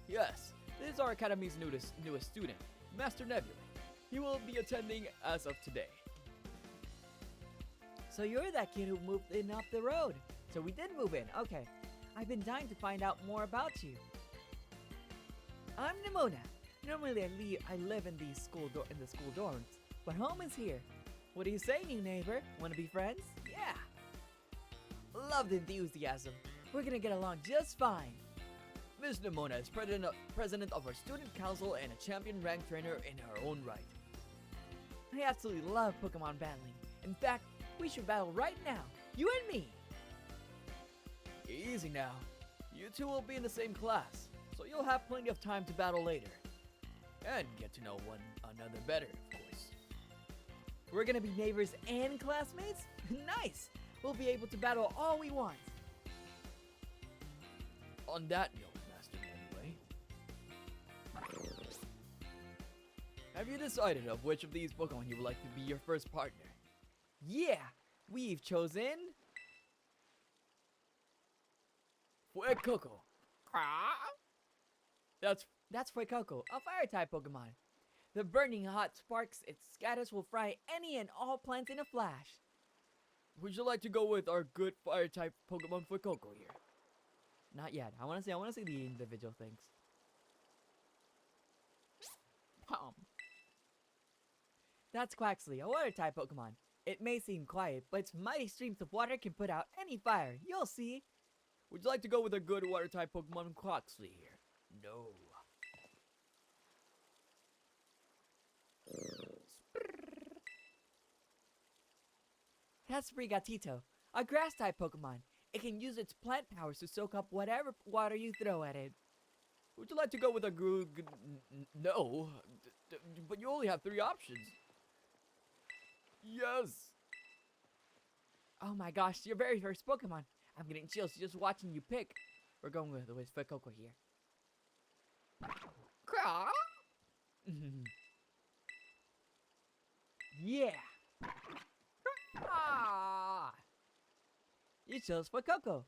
Yes, this is our Academy's newest student, Master Nebula. He will be attending as of today. So you're that kid who moved in up the road. So we did move in. Okay. I've been dying to find out more about you. I'm Nimona. Normally I live in the school dorms, but home is here. What do you say, new neighbor? Wanna be friends? Yeah. Love the enthusiasm. We're gonna get along just fine. Miss Nimona is president of our student council and a champion ranked trainer in her own right. I absolutely love Pokemon battling. In fact, we should battle right now. You and me. Easy now. You two will be in the same class, so you'll have plenty of time to battle later. And get to know one another better, of course. We're gonna be neighbors and classmates? Nice! We'll be able to battle all we want. On that note, Master Nebula, have you decided of which of these Pokemon you would like to be your first partner? Yeah! We've chosen... Fuecoco. That's Fuecoco, a fire-type Pokemon. The burning hot sparks its status will fry any and all plants in a flash. Would you like to go with our good fire-type Pokemon Fuecoco here? Not yet. I want to see the individual things. That's Quaxley, a water-type Pokemon. It may seem quiet, but its mighty streams of water can put out any fire. You'll see. Would you like to go with a good water-type Pokemon Quaxley here? No. That's Sprigatito, a grass-type Pokemon. It can use its plant powers to soak up whatever water you throw at it. Would you like to go with a no, but you only have 3 options. Yes. Oh my gosh, your very first Pokemon. I'm getting chills just watching you pick. We're going with Fuecoco here. Yeah. You chose Fuecoco.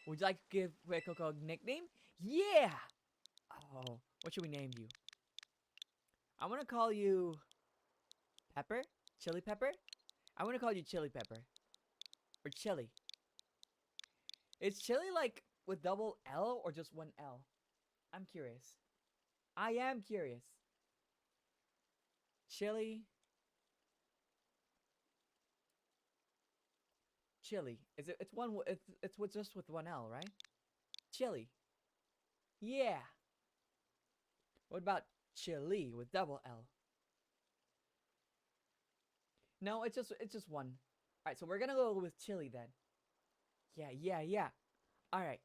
Would you like to give Fuecoco a nickname? Yeah. Oh, what should we name you? I want to call you Pepper? Chili Pepper? I want to call you Chili Pepper. Or Chili. Is Chili like with double L or just one L? I'm curious. I am curious. Chili. Chili. Is it? It's one. It's with just with one L, right? Chili. Yeah. What about Chili with double L? No, it's just one. All right, so we're gonna go with Chili then. Yeah. All right,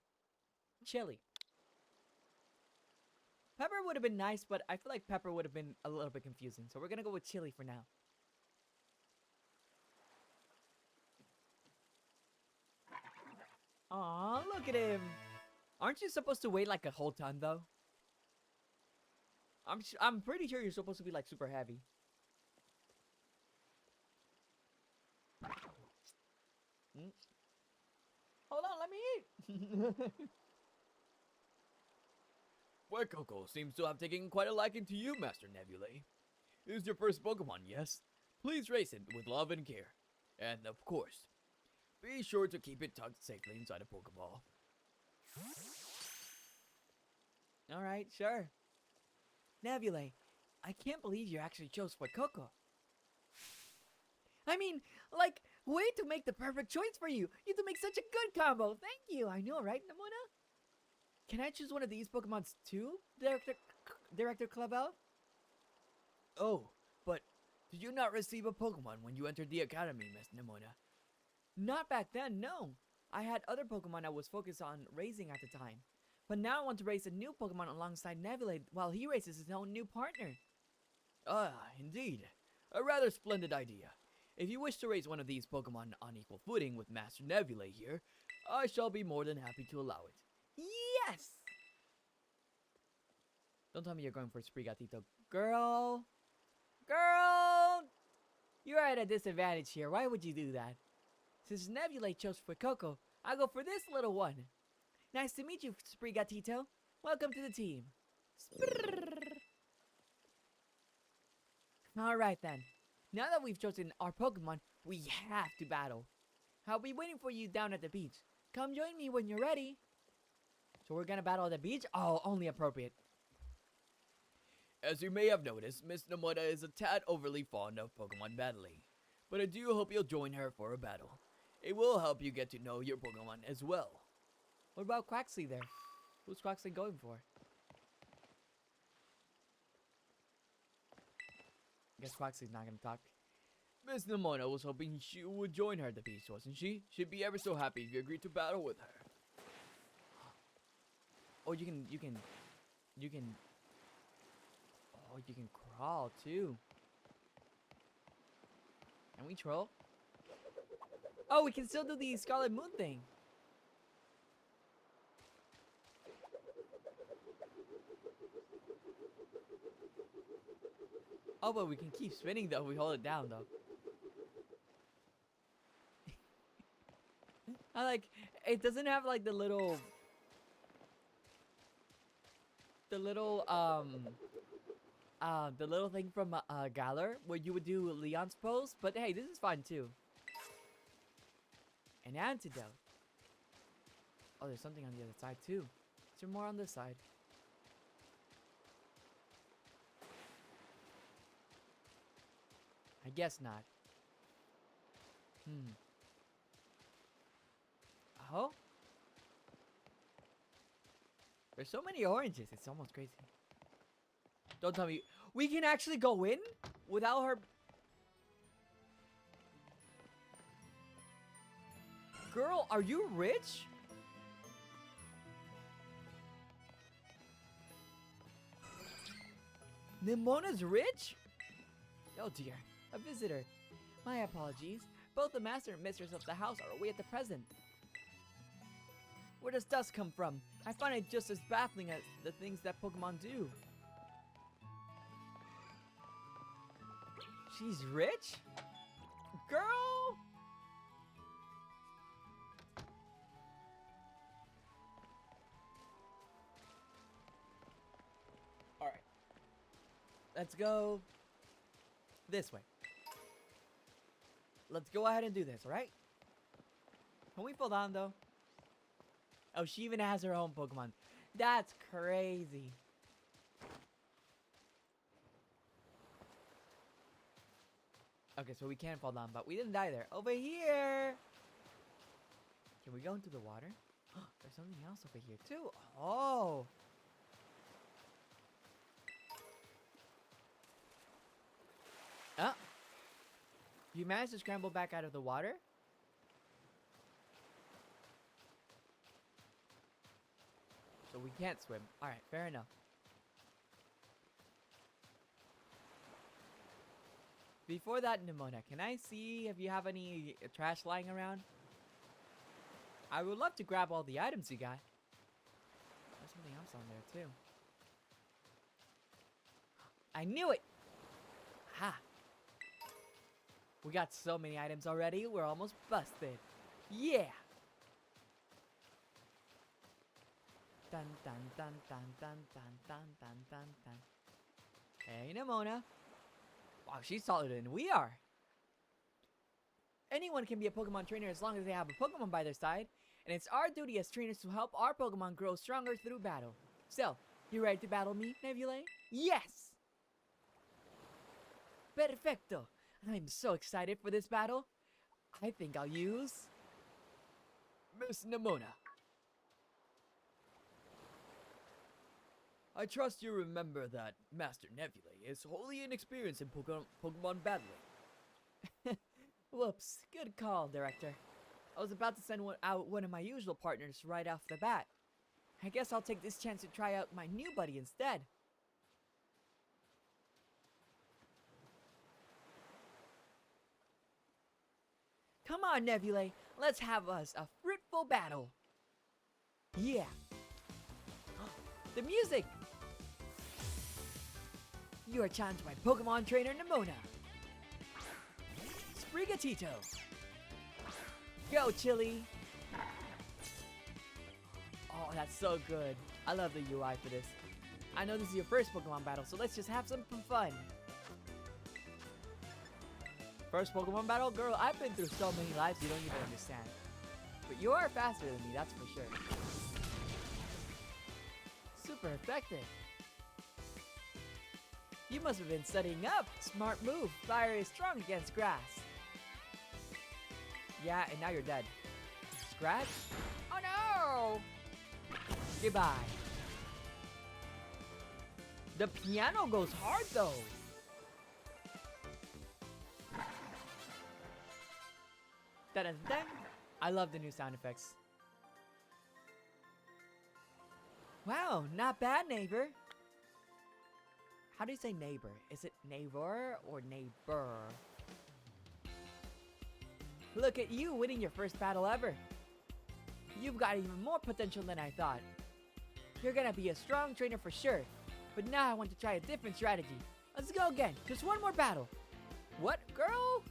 Chili. Pepper would have been nice, but I feel like Pepper would have been a little bit confusing. So we're gonna go with Chili for now. Aw, look at him. Aren't you supposed to wait like a whole ton though? I'm pretty sure you're supposed to be like super heavy. Hold on, let me eat. Fuecoco seems to have taken quite a liking to you, Master Nebulae. It is your first Pokemon, yes? Please raise it with love and care. And of course, be sure to keep it tucked safely inside a Pokeball. Alright, sure. Nebulae, I can't believe you actually chose Fuecoco. I mean, like, way to make the perfect choice for you. You to make such a good combo. Thank you. I know, right, Nimona? Can I choose one of these Pokemons too, Director Clavel? Oh, but did you not receive a Pokemon when you entered the academy, Miss Nimona? Not back then, no. I had other Pokemon I was focused on raising at the time. But now I want to raise a new Pokemon alongside Nebulae while he raises his own new partner. Ah, indeed. A rather splendid idea. If you wish to raise one of these Pokemon on equal footing with Master Nebulae here, I shall be more than happy to allow it. Yes! Don't tell me you're going for Sprigatito. Girl! You're at a disadvantage here. Why would you do that? Since Nebulae chose Fuecoco, I'll go for this little one. Nice to meet you, Sprigatito. Welcome to the team. Alright then. Now that we've chosen our Pokemon, we have to battle. I'll be waiting for you down at the beach. Come join me when you're ready. So we're gonna battle at the beach? Oh, only appropriate. As you may have noticed, Miss Nomura is a tad overly fond of Pokemon battling. But I do hope you'll join her for a battle. It will help you get to know your Pokemon as well. What about Quaxley there? Who's Quaxley going for? I guess Quaxley's not gonna talk. Miss Nomura was hoping she would join her at the beach, wasn't she? She'd be ever so happy if you agreed to battle with her. Oh, you can. Oh, you can crawl too. Can we troll? Oh, we can still do the Scarlet Moon thing. Oh, but we can keep spinning though if we hold it down though. I like, it doesn't have like the little thing from Galar where you would do Leon's pose, but hey, this is fine too. An antidote. Oh, there's something on the other side too. Is there more on this side? I guess not. Oh? There's so many oranges, it's almost crazy. Don't tell me we can actually go in without her. Girl, are you rich? Nimona's rich? Oh dear, a visitor. My apologies. Both the master and mistress of the house are away at the present. Where does dust come from? I find it just as baffling as the things that Pokemon do. She's rich? Girl! Alright. Let's go this way. Let's go ahead and do this, alright? Can we fall down though? Oh, she even has her own Pokemon. That's crazy. Okay, so we can fall down, but we didn't die there. Over here! Can we go into the water? There's something else over here too. Oh! Ah! You managed to scramble back out of the water? So we can't swim. Alright, fair enough. Before that, Nimona, can I see if you have any trash lying around? I would love to grab all the items you got. There's something else on there too. I knew it! Ha! We got so many items already, we're almost busted. Yeah! Dun dun dun dun dun dun dun dun dun dun. Hey, Nimona. Wow, she's taller than we are. Anyone can be a Pokemon trainer as long as they have a Pokemon by their side, and it's our duty as trainers to help our Pokemon grow stronger through battle. So, you ready to battle me, Nebulae? Yes! Perfecto! I'm so excited for this battle. I think I'll use Miss Nimona. I trust you remember that Master Nebulae is wholly inexperienced in Pokemon battling. Whoops, good call, Director. I was about to send out one of my usual partners right off the bat. I guess I'll take this chance to try out my new buddy instead. Come on, Nebulae, let's have us a fruitful battle. Yeah. The music! You are challenged by Pokemon Trainer Nimona. Sprigatito. Go, Chili. Oh, that's so good. I love the UI for this. I know this is your first Pokemon battle, so let's just have some fun. First Pokemon battle? Girl, I've been through so many lives you don't even understand. But you are faster than me, that's for sure. Super effective. You must have been studying up. Smart move. Fire is strong against grass. Yeah, and now you're dead. Scratch? Oh no! Goodbye. The piano goes hard though. Da-da-da. I love the new sound effects. Wow, not bad, neighbor. How do you say neighbor? Is it neighbor or neighbor? Look at you winning your first battle ever. You've got even more potential than I thought. You're gonna be a strong trainer for sure. But now I want to try a different strategy. Let's go again. Just one more battle. What, girl?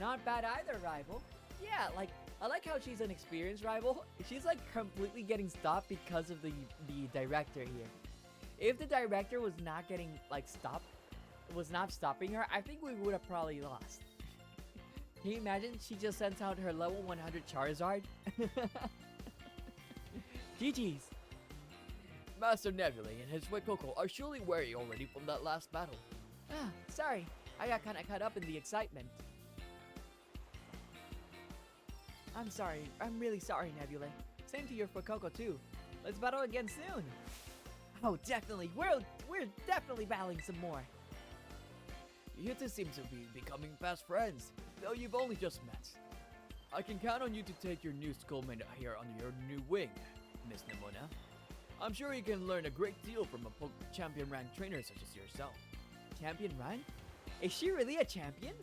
Not bad either, rival. Yeah, like, I like how she's an experienced rival. She's like completely getting stopped because of the director here. If the director was not getting like stopped, was not stopping her, I think we would have probably lost. Can you imagine? She just sends out her level 100 Charizard. GG's. Master Nebula and his Coco are surely weary already from that last battle. Ah, sorry. I got kind of caught up in the excitement. I'm sorry. I'm really sorry, Nebula. Same to your Fuecoco too. Let's battle again soon. Oh, definitely. We're definitely battling some more. You two seem to be becoming fast friends, though you've only just met. I can count on you to take your new schoolmate here under your new wing, Miss Nemona. I'm sure you can learn a great deal from a champion rank trainer such as yourself. Champion rank? Is she really a champion?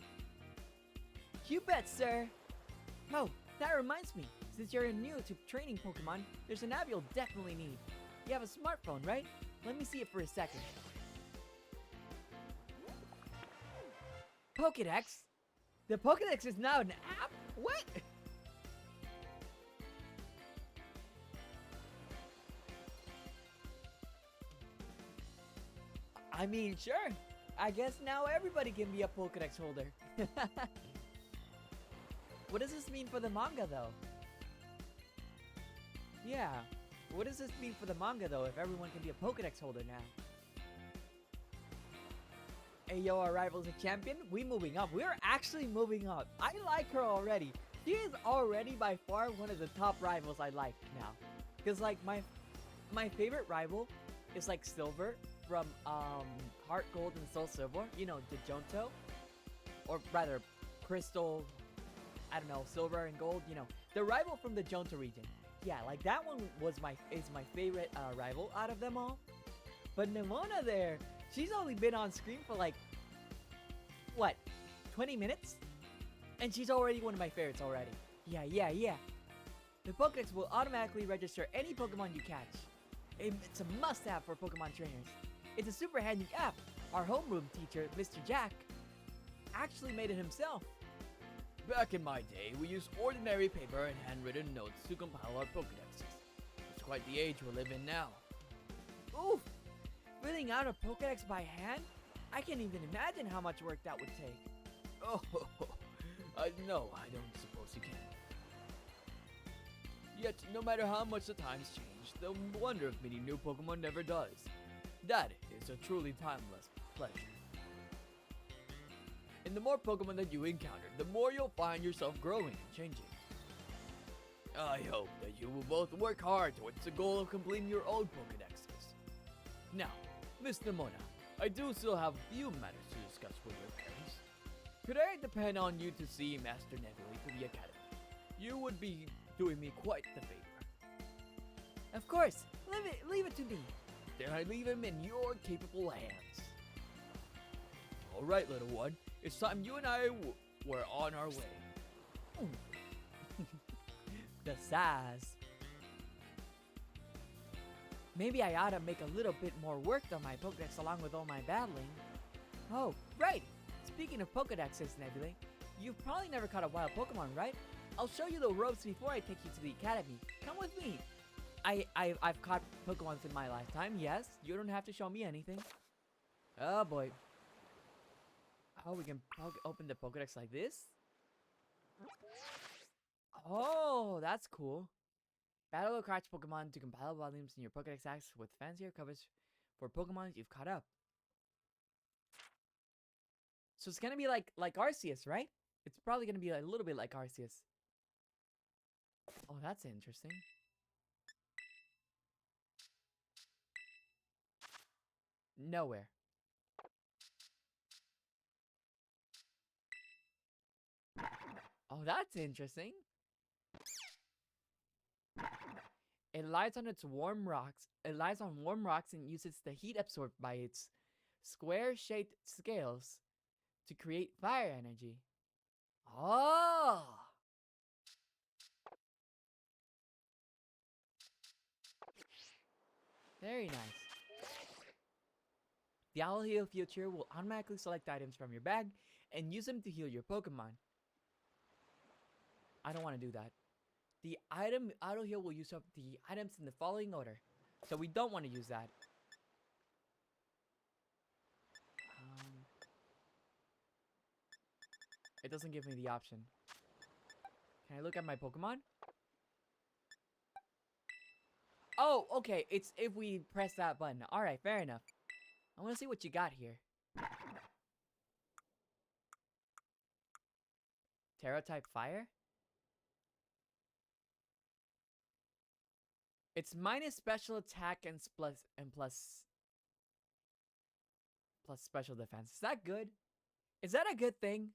You bet, sir. Oh, that reminds me. Since you're new to training Pokemon, there's an app you'll definitely need. You have a smartphone, right? Let me see it for a second. Pokédex? The Pokédex is now an app? What? I mean, sure. I guess now everybody can be a Pokédex holder. What does this mean for the manga, though? Yeah. What does this mean for the manga, though, if everyone can be a Pokédex holder now? Hey, yo, our rival's a champion? We moving up. We're actually moving up. I like her already. She is already by far one of the top rivals I like now. Because, like, my favorite rival is, like, Silver from, Heart Gold and Soul Silver. You know, the Johto. Or, rather, Crystal, I don't know, Silver and Gold. You know, the rival from the Johto region. Yeah, like, that one is my favorite, rival out of them all. But Nemona there, she's only been on screen for, like, what, 20 minutes? And she's already one of my favorites already. Yeah. The Pokédex will automatically register any Pokemon you catch. It's a must-have for Pokemon trainers. It's a super handy app. Our homeroom teacher, Mr. Jack, actually made it himself. Back in my day, we used ordinary paper and handwritten notes to compile our Pokédexes. It's quite the age we live in now. Oof! Filling out a Pokédex by hand? I can't even imagine how much work that would take. Oh, no, I don't suppose you can. Yet, no matter how much the times change, the wonder of meeting new Pokemon never does. That is a truly timeless pleasure. And the more Pokemon that you encounter, the more you'll find yourself growing and changing. I hope that you will both work hard towards the goal of completing your own Pokédexes. Now, Miss Nemona, I do still have a few matters to discuss with your parents. Could I depend on you to see Master Nebula to the Academy? You would be doing me quite the favor. Of course, leave it to me. Then I leave him in your capable hands. Alright, little one, it's time you and I were on our way. The sass. Maybe I ought to make a little bit more work on my Pokédex along with all my battling. Oh, right! Speaking of Pokédexes, Nebula, you've probably never caught a wild Pokemon, right? I'll show you the ropes before I take you to the academy. Come with me. I've caught Pokemons in my lifetime, yes. You don't have to show me anything. Oh boy. Oh, we can open the Pokédex like this? Oh, that's cool. Battle or catch Pokemon to compile volumes in your Pokedex acts with fancier covers for Pokemon you've caught up. So it's gonna be like Arceus, right? It's probably gonna be a little bit like Arceus. Oh, that's interesting. Nowhere. Oh, that's interesting. It lies on its warm rocks. It lies on warm rocks and uses the heat absorbed by its square-shaped scales to create fire energy. Oh! Very nice. The Owl Heal feature will automatically select items from your bag and use them to heal your Pokemon. I don't want to do that. The item auto heal will use up the items in the following order. So we don't want to use that. It doesn't give me the option. Can I look at my Pokemon? Oh, okay. It's if we press that button. Alright, fair enough. I want to see what you got here. Terra type fire? It's minus special attack and plus special defense. Is that good? Is that a good thing?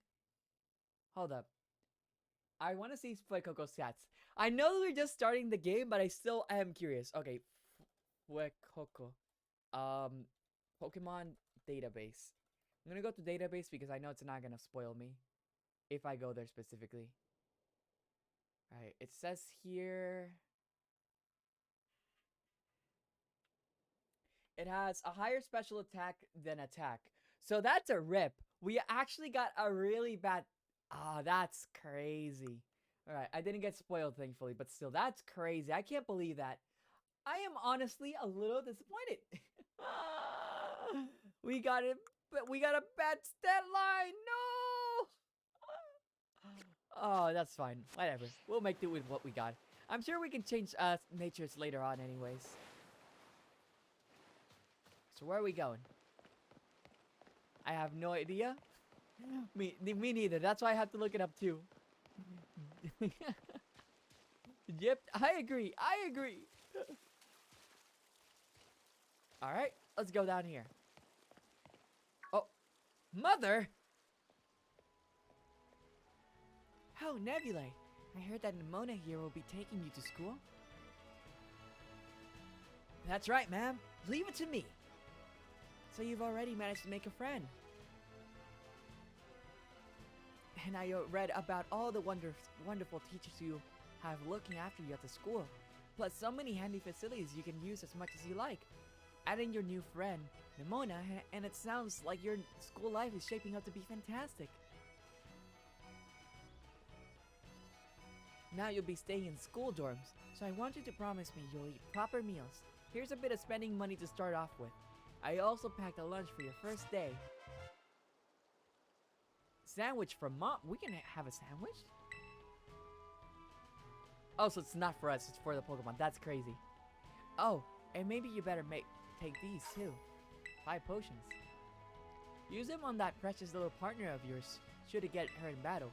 Hold up. I want to see Fuecoco stats. I know we're just starting the game, but I still am curious. Okay, Fuecoco. Pokemon database. I'm gonna go to database because I know it's not gonna spoil me if I go there specifically. Alright, it says here it has a higher special attack than attack. So that's a rip. We actually got a really bad... Ah, that's crazy. Alright, I didn't get spoiled, thankfully, but still, that's crazy. I can't believe that. I am honestly a little disappointed. We got it, but we got a bad stat line. No! Oh, that's fine. Whatever. We'll make do with what we got. I'm sure we can change natures later on anyways. So where are we going? I have no idea. Me neither. That's why I have to look it up too. Yep, I agree. I agree. Alright, let's go down here. Oh, Mother! Oh, Nebula. I heard that Nimona here will be taking you to school. That's right, ma'am. Leave it to me. So you've already managed to make a friend. And I read about all the wonderful teachers you have looking after you at the school. Plus so many handy facilities you can use as much as you like. Add in your new friend, Nimona, and it sounds like your school life is shaping up to be fantastic. Now you'll be staying in school dorms, so I want you to promise me you'll eat proper meals. Here's a bit of spending money to start off with. I also packed a lunch for your first day. Sandwich from Mom. We can have a sandwich? Oh, so it's not for us, it's for the Pokemon. That's crazy. Oh, and maybe you better take these too. 5 potions. Use them on that precious little partner of yours, should it get hurt in battle.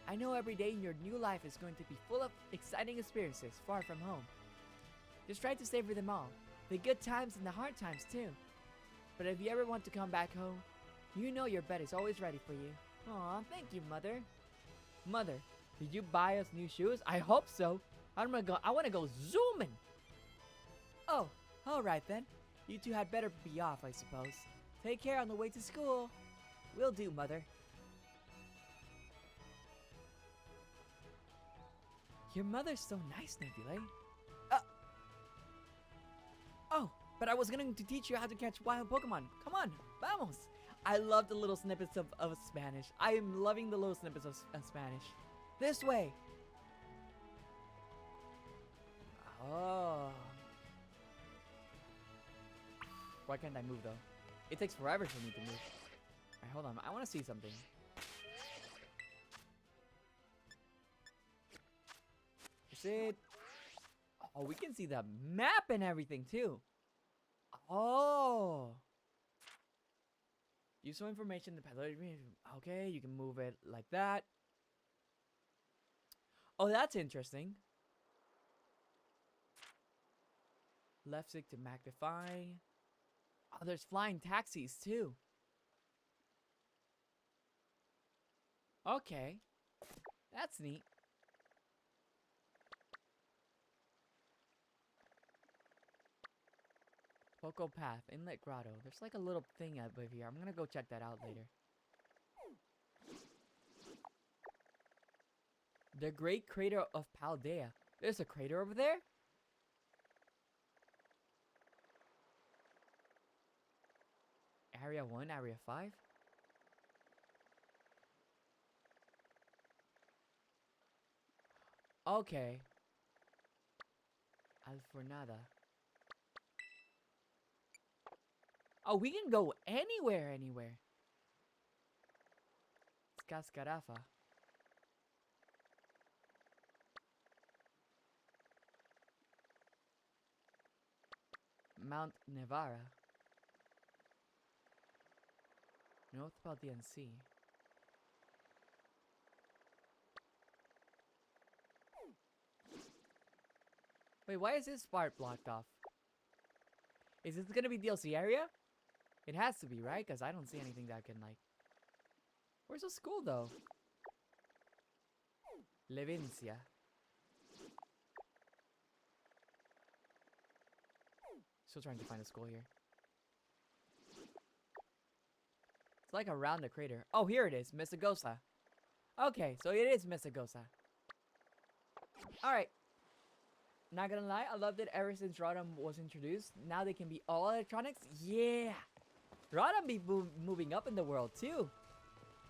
I know every day in your new life is going to be full of exciting experiences far from home. Just try to savor them all. The good times and the hard times too. But if you ever want to come back home, you know your bed is always ready for you. Aw, thank you, Mother. Mother, did you buy us new shoes? I hope so. I want to go zooming. Oh, alright then. You two had better be off, I suppose. Take care on the way to school. Will do, Mother. Your mother's so nice, Nebula. Oh, but I was going to teach you how to catch wild Pokemon. Come on, vamos. I love the little snippets of Spanish. I am loving the little snippets of Spanish. This way. Oh. Why can't I move though? It takes forever for me to move. Alright, hold on. I want to see something. it. Oh, we can see the map and everything too. Oh. Useful information. Okay, you can move it like that. Oh, that's interesting. Left stick to magnify. Oh, there's flying taxis too. Okay. That's neat. Poco Path, Inlet Grotto. There's like a little thing over here. I'm gonna go check that out later. The Great Crater of Paldea. There's a crater over there? Area 1, Area 5? Okay. Alfornada. Oh, we can go anywhere. Cascarafa. Mount Nevara. North Paldean Sea. Wait, why is this part blocked off? Is this gonna be DLC area? It has to be, right? Because I don't see anything that can, like... Where's the school, though? Levincia. Still trying to find a school here. It's like around the crater. Oh, here it is. Misagosa. Okay, so it is Misagosa. Alright. Not gonna lie, I loved it ever since Rotom was introduced. Now they can be all electronics. Yeah! Rotom be moving up in the world too.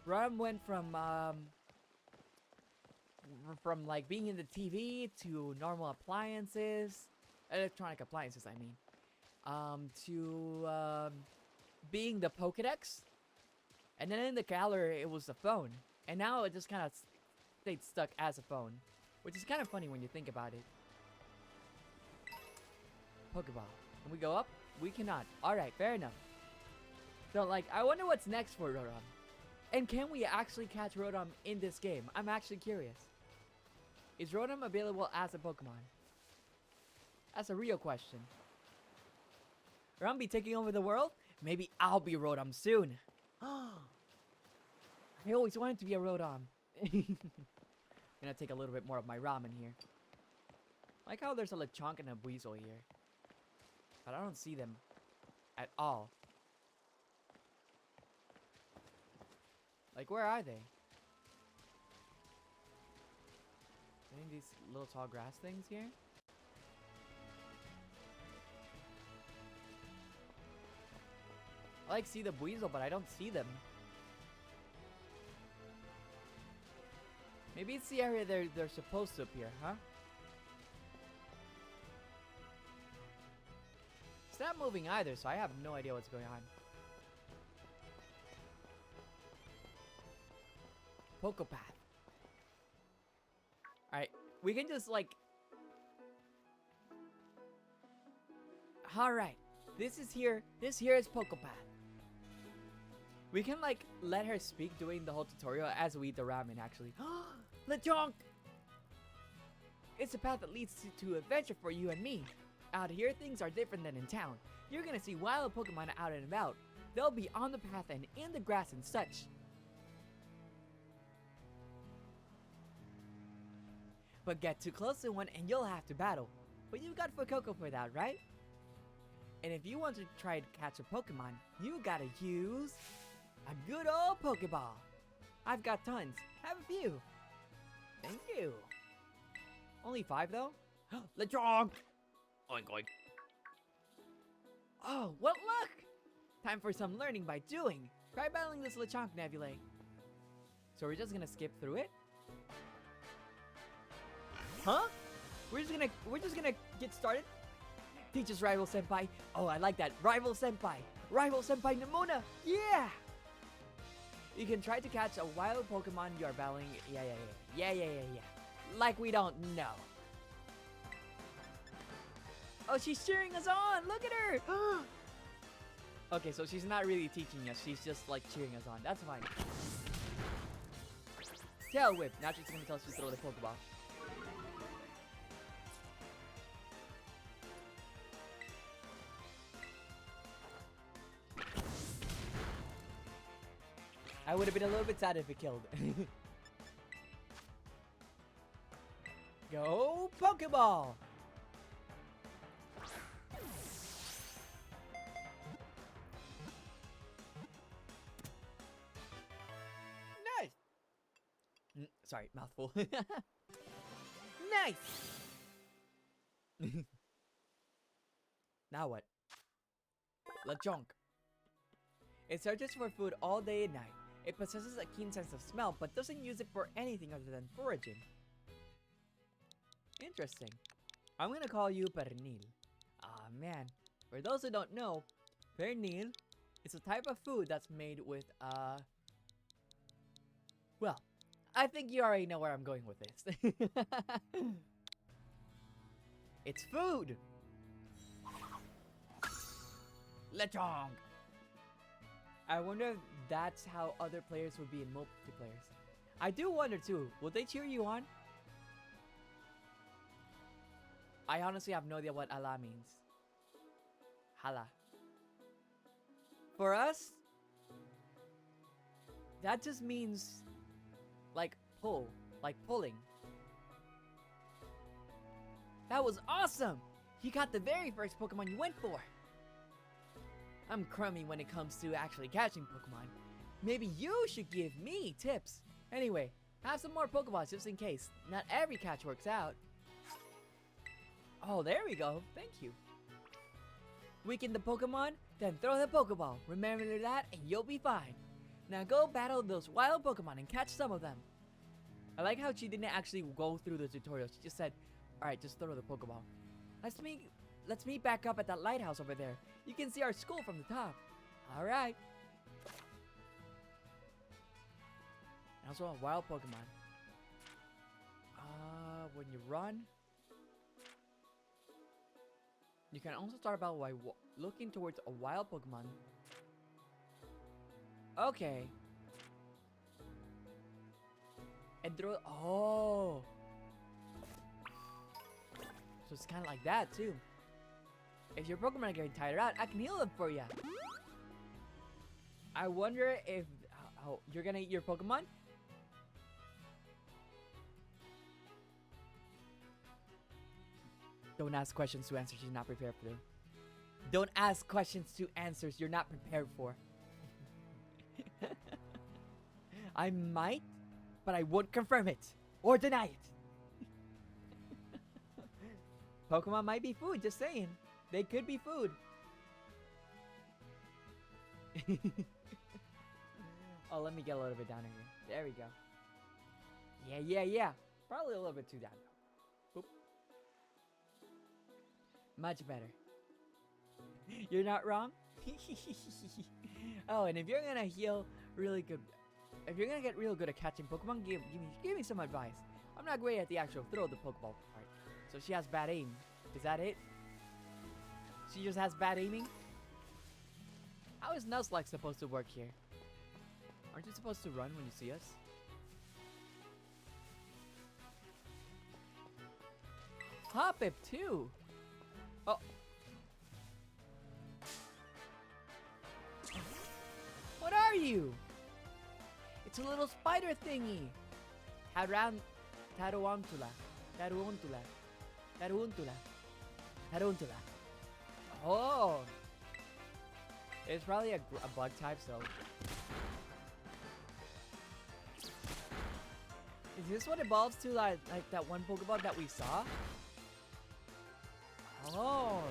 Rotom went from like being in the TV to normal appliances, electronic appliances I mean, to being the Pokédex, and then in the gallery it was the phone, and now it just kind of stayed stuck as a phone, which is kind of funny when you think about it. Pokeball. Can we go up? We cannot. Alright, fair enough. So, like, I wonder what's next for Rotom. And can we actually catch Rotom in this game? I'm actually curious. Is Rotom available as a Pokemon? That's a real question. Rotom be taking over the world? Maybe I'll be Rotom soon. I always wanted to be a Rotom. Gonna take a little bit more of my ramen here. Like how there's a Lechonk and a Weasel here. But I don't see them at all. Like, where are they? Any of these little tall grass things here? I like see the Weasel, but I don't see them. Maybe it's the area they're supposed to appear, huh? It's not moving either, so I have no idea what's going on. Pocopath. Alright, we can just like... Alright, this here is Pocopath. We can like let her speak during the whole tutorial as we eat the ramen actually. Lechonk! It's a path that leads to adventure for you and me. Out here, things are different than in town. You're gonna see wild Pokemon out and about. They'll be on the path and in the grass and such. But get too close to one and you'll have to battle. But you've got Fuecoco for that, right? And if you want to try to catch a Pokemon, you gotta use a good old Pokeball. I've got tons. Have a few. Thank you. Only 5 though? Lechonk! Oink oink. Oh, what luck! Time for some learning by doing. Try battling this Lechonk Nebulae. So we're just gonna skip through it? Huh? We're just gonna get started? Teach us Rival Senpai. Oh, I like that. Rival Senpai. Rival Senpai Nemona. Yeah! You can try to catch a wild Pokemon you are battling. Yeah. Like we don't know. Oh, she's cheering us on. Look at her. Okay, so she's not really teaching us. She's just like cheering us on. That's fine. Tail whip. Now she's gonna tell us to throw the Pokeball. I would have been a little bit sad if it killed. Go Pokeball! Nice! Sorry, mouthful. Nice! Now what? Lechonk. It searches for food all day and night. It possesses a keen sense of smell, but doesn't use it for anything other than foraging. Interesting. I'm gonna call you Pernil. Ah man, for those who don't know, pernil is a type of food that's made with, well, I think you already know where I'm going with this. It's food! Lechonk! I wonder if that's how other players would be in multiplayers. I do wonder too, will they cheer you on? I honestly have no idea what Allah means. Hala. For us, that just means like pull, like pulling. That was awesome! You got the very first Pokemon you went for! I'm crummy when it comes to actually catching Pokemon. Maybe you should give me tips. Anyway, have some more Pokeballs just in case. Not every catch works out. Oh, there we go. Thank you. Weaken the Pokemon, then throw the Pokeball. Remember that and you'll be fine. Now go battle those wild Pokemon and catch some of them. I like how she didn't actually go through the tutorial. She just said, alright, just throw the Pokeball. Let's meet back up at that lighthouse over there. You can see our school from the top. Alright. And also a wild Pokemon. When you run, you can also start about by looking towards a wild Pokemon. Okay. And throw. Oh. So it's kind of like that too. If your Pokemon are getting tired out, I can heal them for you. I wonder if you're gonna eat your Pokemon. Don't ask questions to answers you're not prepared for. Don't ask questions to answers you're not prepared for. I might, but I won't confirm it or deny it. Pokemon might be food, just saying. They could be food. Oh, let me get a little bit down here. There we go. Yeah. Probably a little bit too down. Boop. Much better. You're not wrong. Oh, and if you're gonna heal really good, if you're gonna get real good at catching Pokemon, give me some advice. I'm not great at the actual throw the Pokeball part, so she has bad aim. Is that it? She just has bad aiming? How is Nuzlocke supposed to work here? Aren't you supposed to run when you see us? Hoppip too! Oh! What are you? It's a little spider thingy! Tarantula. Oh! It's probably a bug type, so... Is this what evolves to like that one Pokeball that we saw? Oh!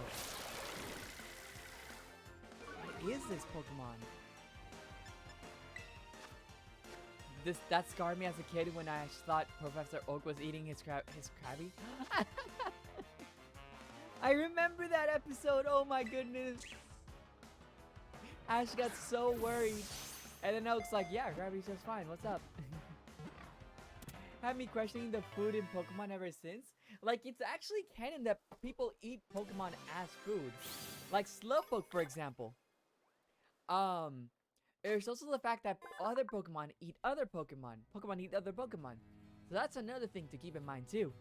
What is this Pokemon? That scarred me as a kid when I thought Professor Oak was eating his Krabby. I remember that episode. Oh my goodness. Ash got so worried. And then Oak's like, yeah, Krabby's just fine. What's up? had me questioning the food in Pokemon ever since. Like, it's actually canon that people eat Pokemon as food. Like Slowpoke, for example. There's also the fact that other Pokemon eat other Pokemon. Pokemon eat other Pokemon. So that's another thing to keep in mind too.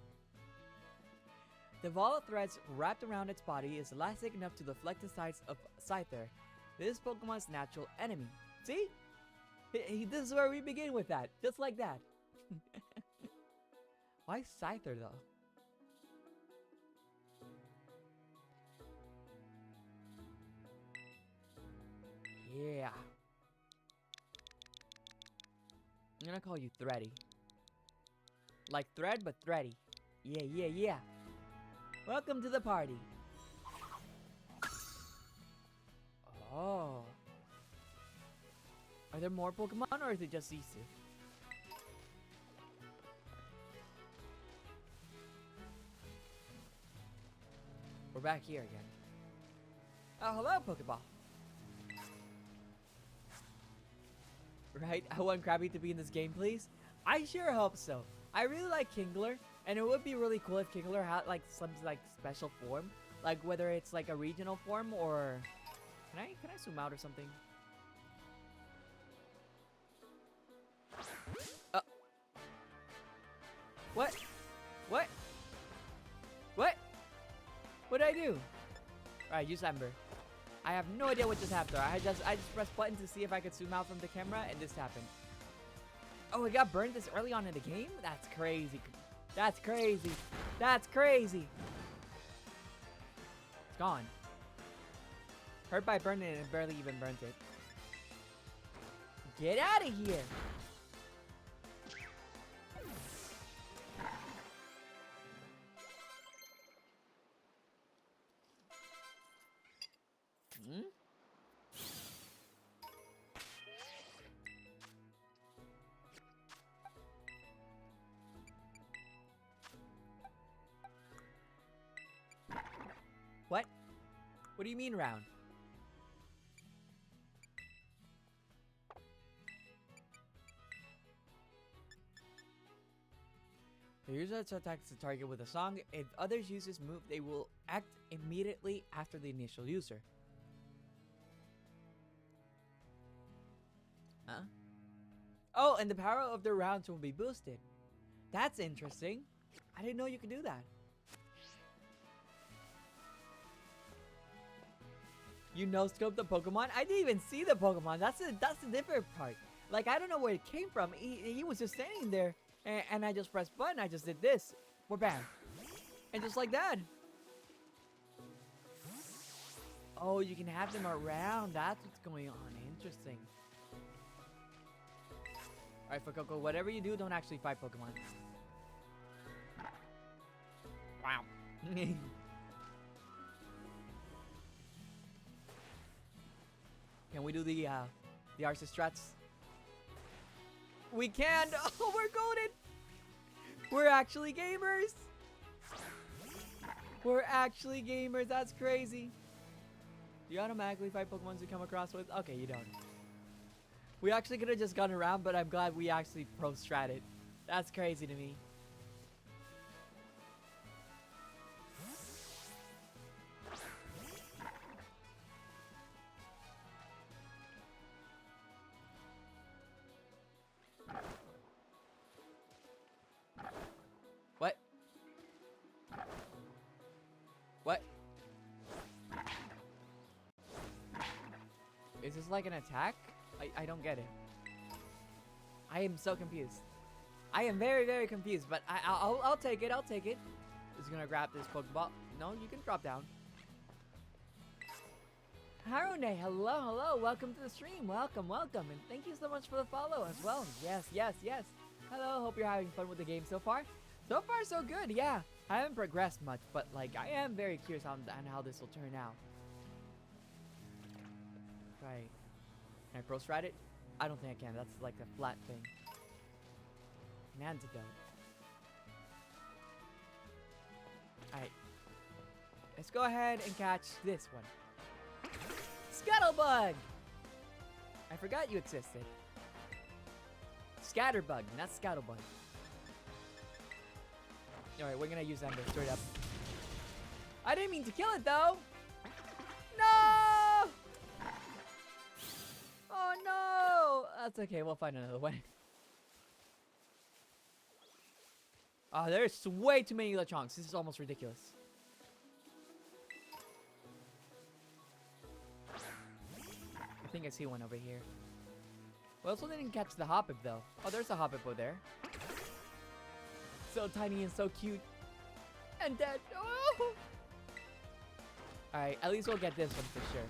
The ball of threads wrapped around its body is elastic enough to deflect the sides of Scyther, this Pokemon's natural enemy. See? This is where we begin with that. Just like that. Why Scyther though? Yeah. I'm gonna call you Thready. Like Thread, but Thready. Yeah, yeah, yeah. Welcome to the party. Oh. Are there more Pokemon or is it just these two? We're back here again. Oh, hello, Pokeball. Right? I want Krabby to be in this game, please. I sure hope so. I really like Kingler, and it would be really cool if Kingler had like some like special form, like whether it's like a regional form or can I zoom out or something? What? What? What? What did I do? Alright, use Ember. I have no idea what just happened there. I just pressed button to see if I could zoom out from the camera, and this happened. Oh, it got burned this early on in the game? That's crazy. That's crazy. That's crazy. It's gone. Hurt by burning it and barely even burnt it. Get out of here. Hmm? What? What do you mean round? The user attacks the target with a song. If others use this move, they will act immediately after the initial user. Huh? Oh, and the power of the rounds will be boosted. That's interesting. I didn't know you could do that. You no-scope the Pokemon? I didn't even see the Pokemon. That's the different part. Like, I don't know where it came from. He was just standing there, and I just pressed button. I just did this. We're bam. And just like that. Oh, you can have them around. That's what's going on. Interesting. Alright, for Coco, whatever you do, don't actually fight Pokemon. Wow. Can we do the Arceus strats? We can! Oh, we're golden! We're actually gamers! We're actually gamers, that's crazy. Do you automatically fight Pokemon you come across with? Okay, you don't. We actually could have just gone around, but I'm glad we actually pro-stratted. That's crazy to me. What? What? Is this like an attack? I don't get it. I am so confused. I am very, very confused, but I'll take it. I'll take it. Just gonna grab this Pokeball. No, you can drop down. Harune, hello, hello. Welcome to the stream. Welcome, welcome. And thank you so much for the follow as well. Yes, yes, yes. Hello, hope you're having fun with the game so far. So far, so good, yeah. I haven't progressed much, but like, I am very curious on how this will turn out. Right. Can I pro-strat it? I don't think I can. That's like a flat thing. An antidote. Alright. Let's go ahead and catch this one. Scuttlebug! I forgot you existed. Scatterbug, not Scuttlebug. Alright, we're gonna use Ember straight up. I didn't mean to kill it though! No! Oh no! That's okay, we'll find another one. Oh, there's way too many Lechonks. This is almost ridiculous. I think I see one over here. We also didn't catch the Hoppip though. Oh, there's a Hoppip over there. So tiny and so cute. And dead. Oh! Alright, at least we'll get this one for sure.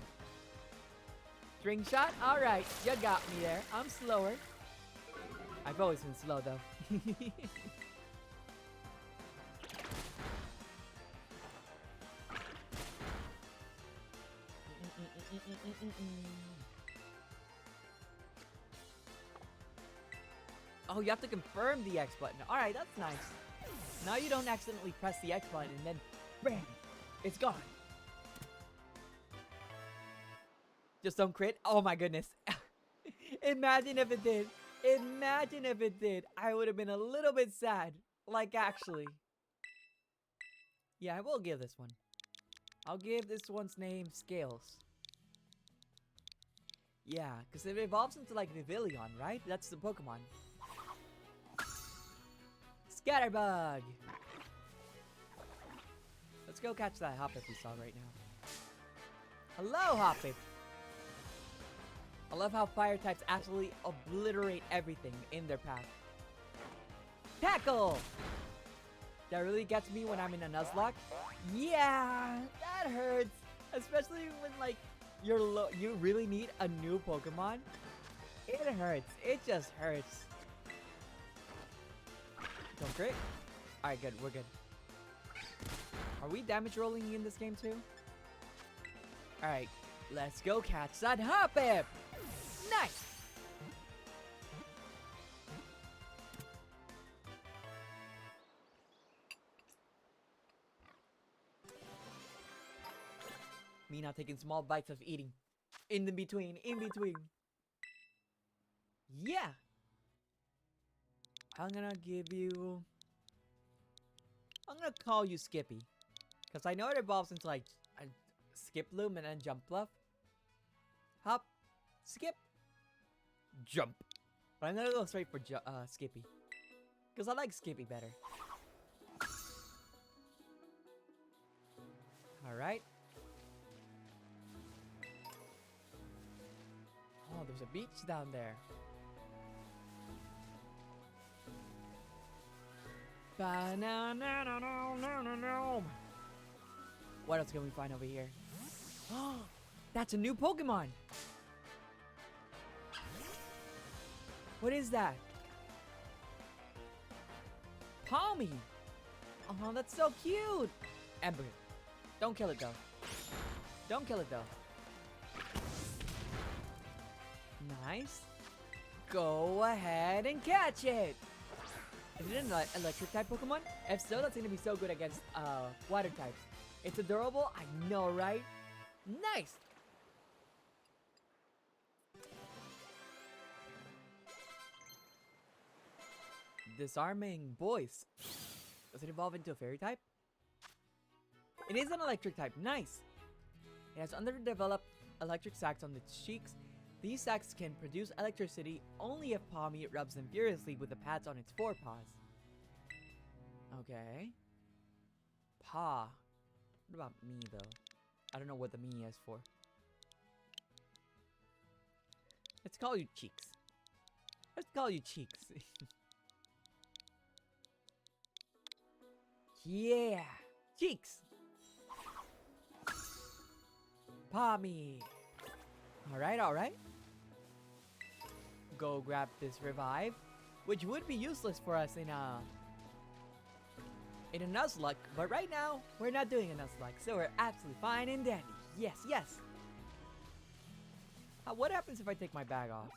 String shot? Alright, you got me there. I'm slower. I've always been slow though. Oh, you have to confirm the X button. Alright, that's nice. Now you don't accidentally press the X button and then bam! It's gone. Just don't crit. Oh my goodness. Imagine if it did. Imagine if it did. I would have been a little bit sad. Like, actually. Yeah, I will give this one. I'll give this one's name Scales. Yeah, because it evolves into like Vivillon, right? That's the Pokemon. Scatterbug! Let's go catch that Hoppip we saw right now. Hello, Hoppip! I love how fire types absolutely obliterate everything in their path. Tackle! That really gets me when I'm in a Nuzlocke. Yeah, that hurts. Especially when like you really need a new Pokemon. It hurts. It just hurts. Don't crit. Alright, good. We're good. Are we damage rolling in this game too? Alright, let's go catch that Hoppip! Nice! Me not taking small bites of eating. In between. Yeah! I'm gonna call you Skippy. Because I know it evolves into like a Skip Loom and then Jump Bluff. Hop. Skip. Jump. But I'm gonna go straight for Skippy. Because I like Skippy better. Alright. Oh, there's a beach down there. What else can we find over here? Oh, that's a new Pokemon. What is that? Palmy. Oh, that's so cute. Ember. Don't kill it though. Don't kill it though. Nice. Go ahead and catch it. Is it an electric type Pokemon? If so, that's gonna be so good against water types. It's adorable, I know, right? Nice! Disarming voice. Does it evolve into a fairy type? It is an electric type, nice! It has underdeveloped electric sacs on its cheeks. These sacs can produce electricity only if Palmy rubs them furiously with the pads on its forepaws. Okay. Paw. What about me, though? I don't know what the me is for. Let's call you Cheeks. Let's call you Cheeks. Yeah! Cheeks! Palmy! Alright, alright. Go grab this revive, which would be useless for us in a Nuzlocke, but right now we're not doing a Nuzlocke, so we're absolutely fine and dandy. Yes, yes. What happens if I take my bag off?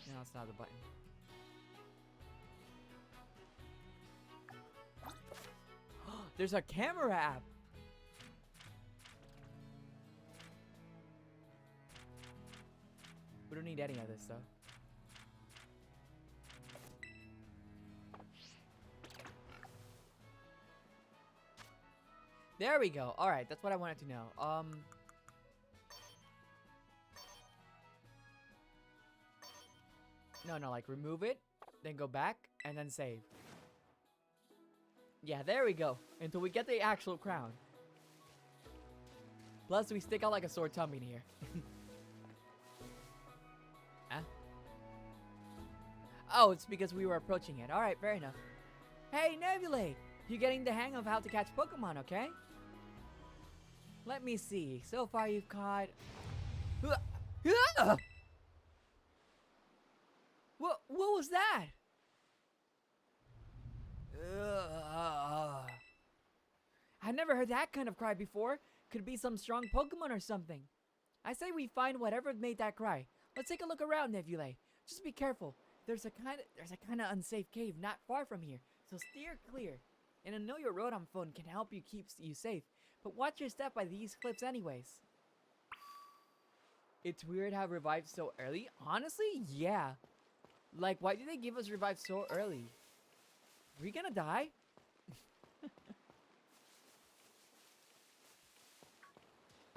No, it's not the button. There's a camera app. We don't need any of this though. There we go. All right, that's what I wanted to know. No, like remove it, then go back, and then save. Yeah, there we go. Until we get the actual crown. Plus, we stick out like a sore tummy in here. Huh? Oh, it's because we were approaching it. Alright, fair enough. Hey, Nebulae! You're getting the hang of how to catch Pokemon, okay? Let me see. So far, you've caught... What was that? I've never heard that kind of cry before. Could be some strong Pokemon or something. I say we find whatever made that cry. Let's take a look around, Nebulae. Just be careful. There's a kind of unsafe cave not far from here, so steer clear. And a Know Your Road on phone can help you keep you safe, but watch your step by these cliffs anyways. It's weird how revived so early. Honestly, yeah. Like, why did they give us revived so early? Are we gonna die?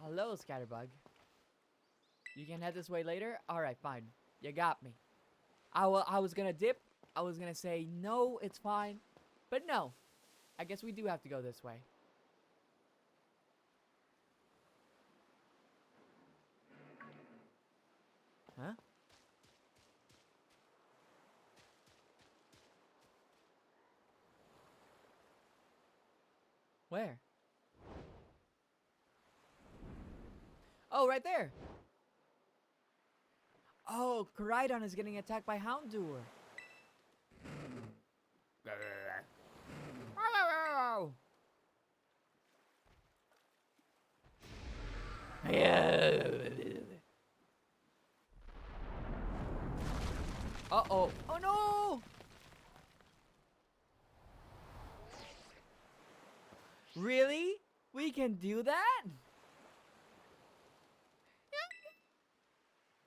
Hello, Scatterbug. You can head this way later? Alright, fine. You got me. I was gonna dip. I was gonna say, no, it's fine. But no. I guess we do have to go this way. Huh? Where? Oh, right there. Oh, Koraidon is getting attacked by Houndour. Uh-oh. Oh, no! Really? We can do that?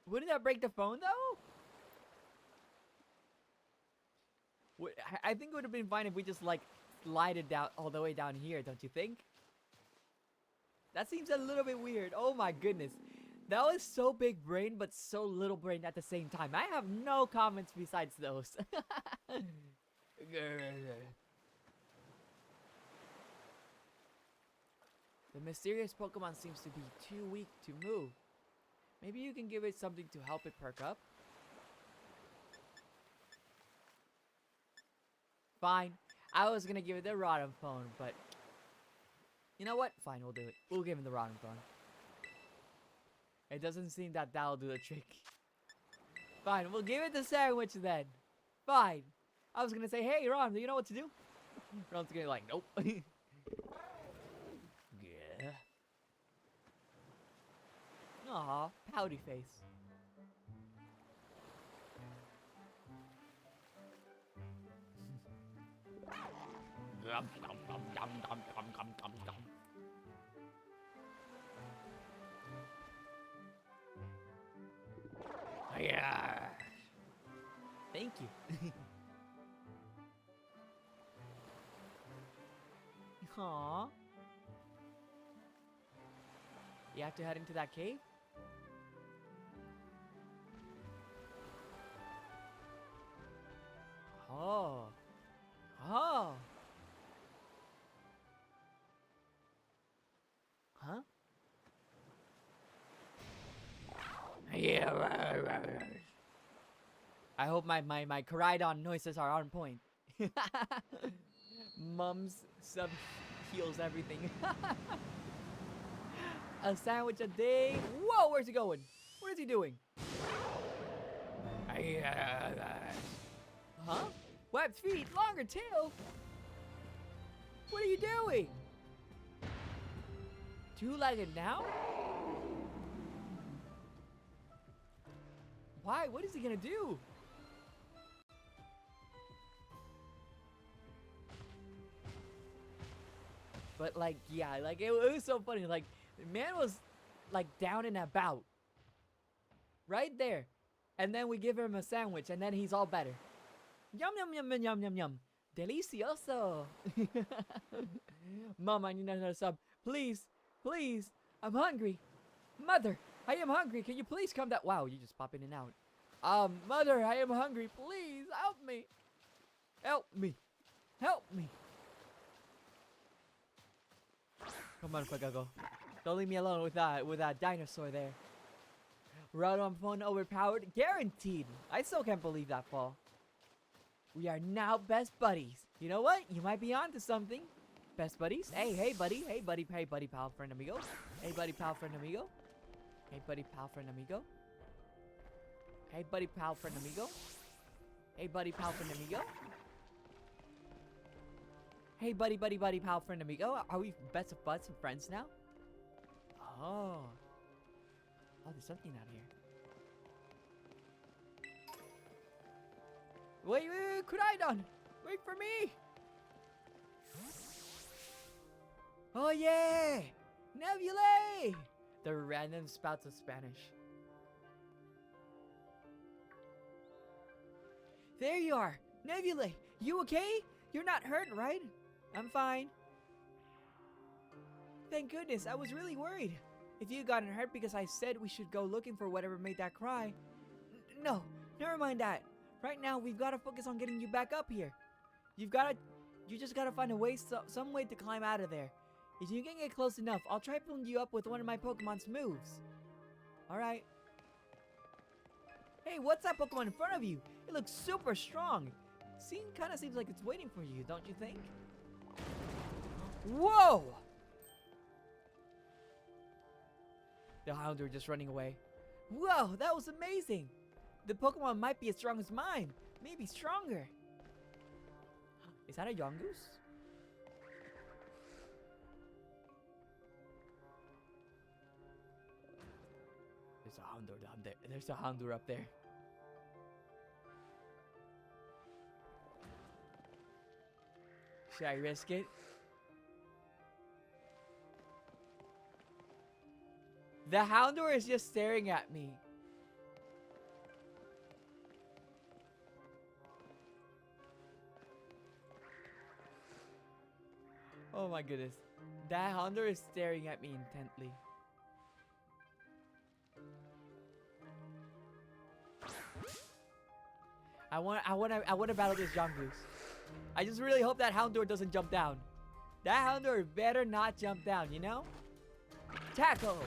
Wouldn't that break the phone, though? I think it would have been fine if we just, like, slided down all the way down here, don't you think? That seems a little bit weird. Oh my goodness. That was so big brain, but so little brain at the same time. I have no comments besides those. The mysterious Pokemon seems to be too weak to move. Maybe you can give it something to help it perk up? Fine. I was gonna give it the Rotom phone, but... You know what? Fine, we'll do it. We'll give him the Rotom phone. It doesn't seem that that'll do the trick. Fine, we'll give it the sandwich then. Fine. I was gonna say, hey, Ron, do you know what to do? Ron's gonna be like, nope. Yeah. Aw, pouty face. Yeah. Thank you. Aww. You have to head into that cave? Oh. Oh. Huh? Yeah. I hope my Koraidon noises are on point. Mums sub heals everything. A sandwich a day. Whoa, where's he going? What is he doing? Huh? Webbed feet, longer tail? What are you doing? Two-legged now? Why? What is he gonna do? But like, yeah, like it was so funny. Like, the man was like down and about. Right there. And then we give him a sandwich and then he's all better. Yum, yum, yum, yum, yum, yum. Delicioso. Mom, I need another sub. Please, please. I'm hungry. Mother, I am hungry. Can you please come down? Wow, you just pop in and out. Mother, I am hungry. Please help me. Help me. Help me. Come on, Pagago. Don't leave me alone with that dinosaur there. Route on phone overpowered. Guaranteed. I still can't believe that fall. We are now best buddies. You know what? You might be onto something. Best buddies. Hey, buddy. Hey, buddy, pal, friend, amigo. Hey, buddy, pal, friend, amigo. Hey, buddy, pal, friend, amigo. Hey, buddy, pal, friend, amigo. Hey, buddy, pal, friend, amigo. Hey, buddy, pal, friend, amigo. Are we best of buds and friends now? Oh. Oh, there's something out here. Wait, Kuraidon! Wait for me! Oh yeah! Nebulae! The random spouts of Spanish. There you are! Nebulae! You okay? You're not hurt, right? I'm fine. Thank goodness, I was really worried. If you gotten hurt because I said we should go looking for whatever made that cry. No, never mind that. Right now, we've got to focus on getting you back up here. You just gotta find a way, some way to climb out of there. If you can get close enough, I'll try pulling you up with one of my Pokemon's moves. Alright. Hey, what's that Pokemon in front of you? It looks super strong. Kinda seems like it's waiting for you, don't you think? Whoa! The Houndour just running away. Whoa, that was amazing! The Pokemon might be as strong as mine. Maybe stronger. Is that a Yongoose? There's a Houndour down there. There's a Houndour up there. Should I risk it? The Houndour is just staring at me. Oh my goodness. That Houndour is staring at me intently. I want to battle this Yongoose. I just really hope that Houndour doesn't jump down. That Houndour better not jump down, you know? Tackle!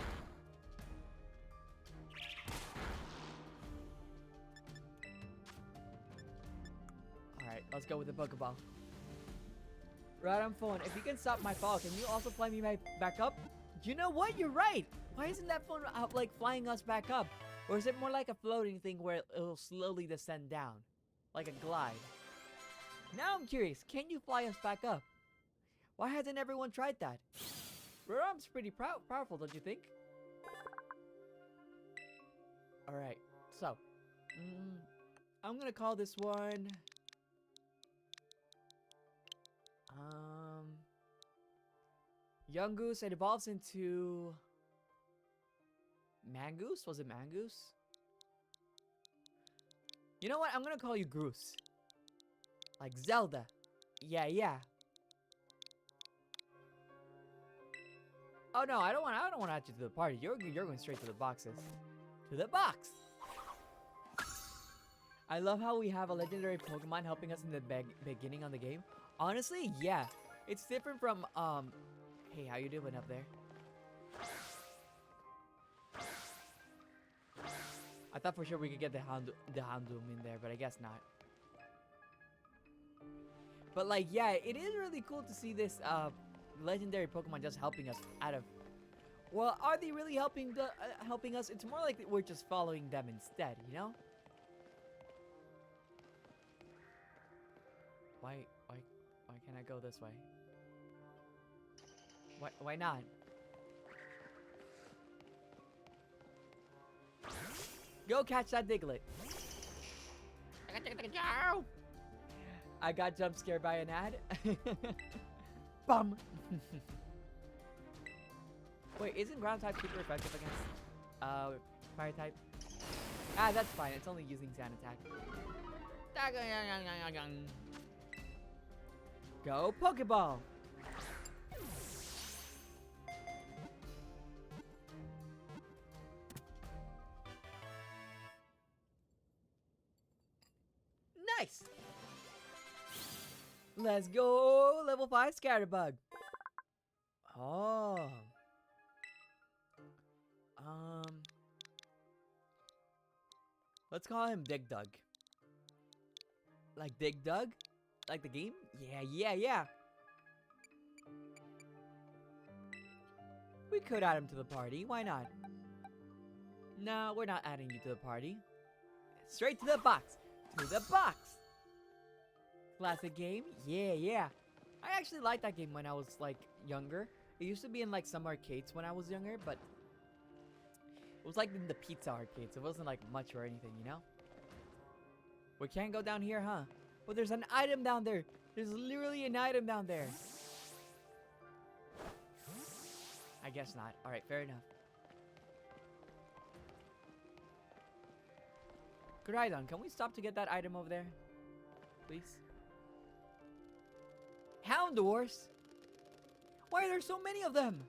Alright, let's go with the Pokeball. Right on phone. If you can stop my fall, can you also fly me back up? You know what? You're right. Why isn't that phone like flying us back up? Or is it more like a floating thing where it'll slowly descend down? Like a glide. Now I'm curious. Can you fly us back up? Why hasn't everyone tried that? Roarum's pretty powerful, don't you think? Alright. So. I'm gonna call this one... Yongoose. It evolves into Mangoose? Was it Mangoose? You know what? I'm gonna call you Groose. Like Zelda. Yeah. Oh no, I don't want to add you to the party. You're going straight to the boxes. To the box. I love how we have a legendary Pokemon helping us in the beginning of the game. Honestly, yeah. It's different from, hey, how you doing up there? I thought for sure we could get the Houndoom in there, but I guess not. But like, yeah, it is really cool to see this, legendary Pokemon just helping us out of... Well, are they really helping us? It's more like we're just following them instead, you know? Why can't I go this way? Why not? Go catch that Diglett. I got jump scared by an ad. Bum. Wait, isn't ground type super effective against fire type? Ah, that's fine. It's only using sand attack. Go Pokeball! Nice! Let's go! Level 5 Scatterbug. Oh. Let's call him Dig Dug. Like Dig Dug? Like the game? Yeah. We could add him to the party. Why not? No, we're not adding you to the party. Straight to the box. To the box. Classic game? Yeah. I actually liked that game when I was like younger. It used to be in like some arcades when I was younger, but it was like in the pizza arcades. It wasn't like much or anything, you know? We can't go down here, huh? Well, there's an item down there. There's literally an item down there. I guess not. Alright, fair enough. Groudon, can we stop to get that item over there? Please? Houndours? Why are there so many of them?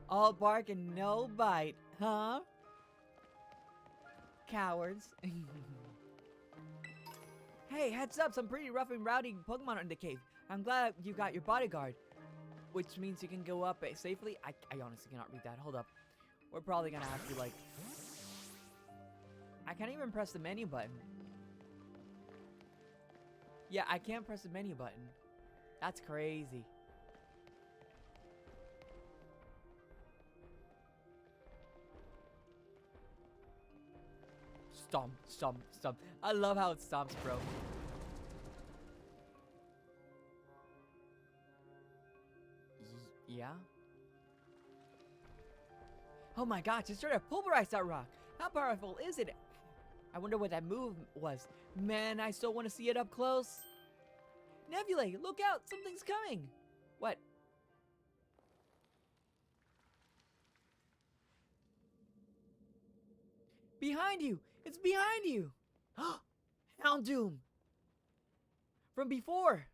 All bark and no bite, huh? Cowards. Hey, heads up, some pretty rough and rowdy Pokemon are in the cave. I'm glad you got your bodyguard. Which means you can go up safely. I honestly cannot read that. Hold up. We're probably gonna have to like... I can't even press the menu button. Yeah, I can't press the menu button. That's crazy. Stomp. I love how it stomps, bro. Yeah? Oh my gosh, it started to pulverize that rock. How powerful is it? I wonder what that move was. Man, I still want to see it up close. Nebulae, look out! Something's coming! What? Behind you! It's behind you! Houndoom! From before!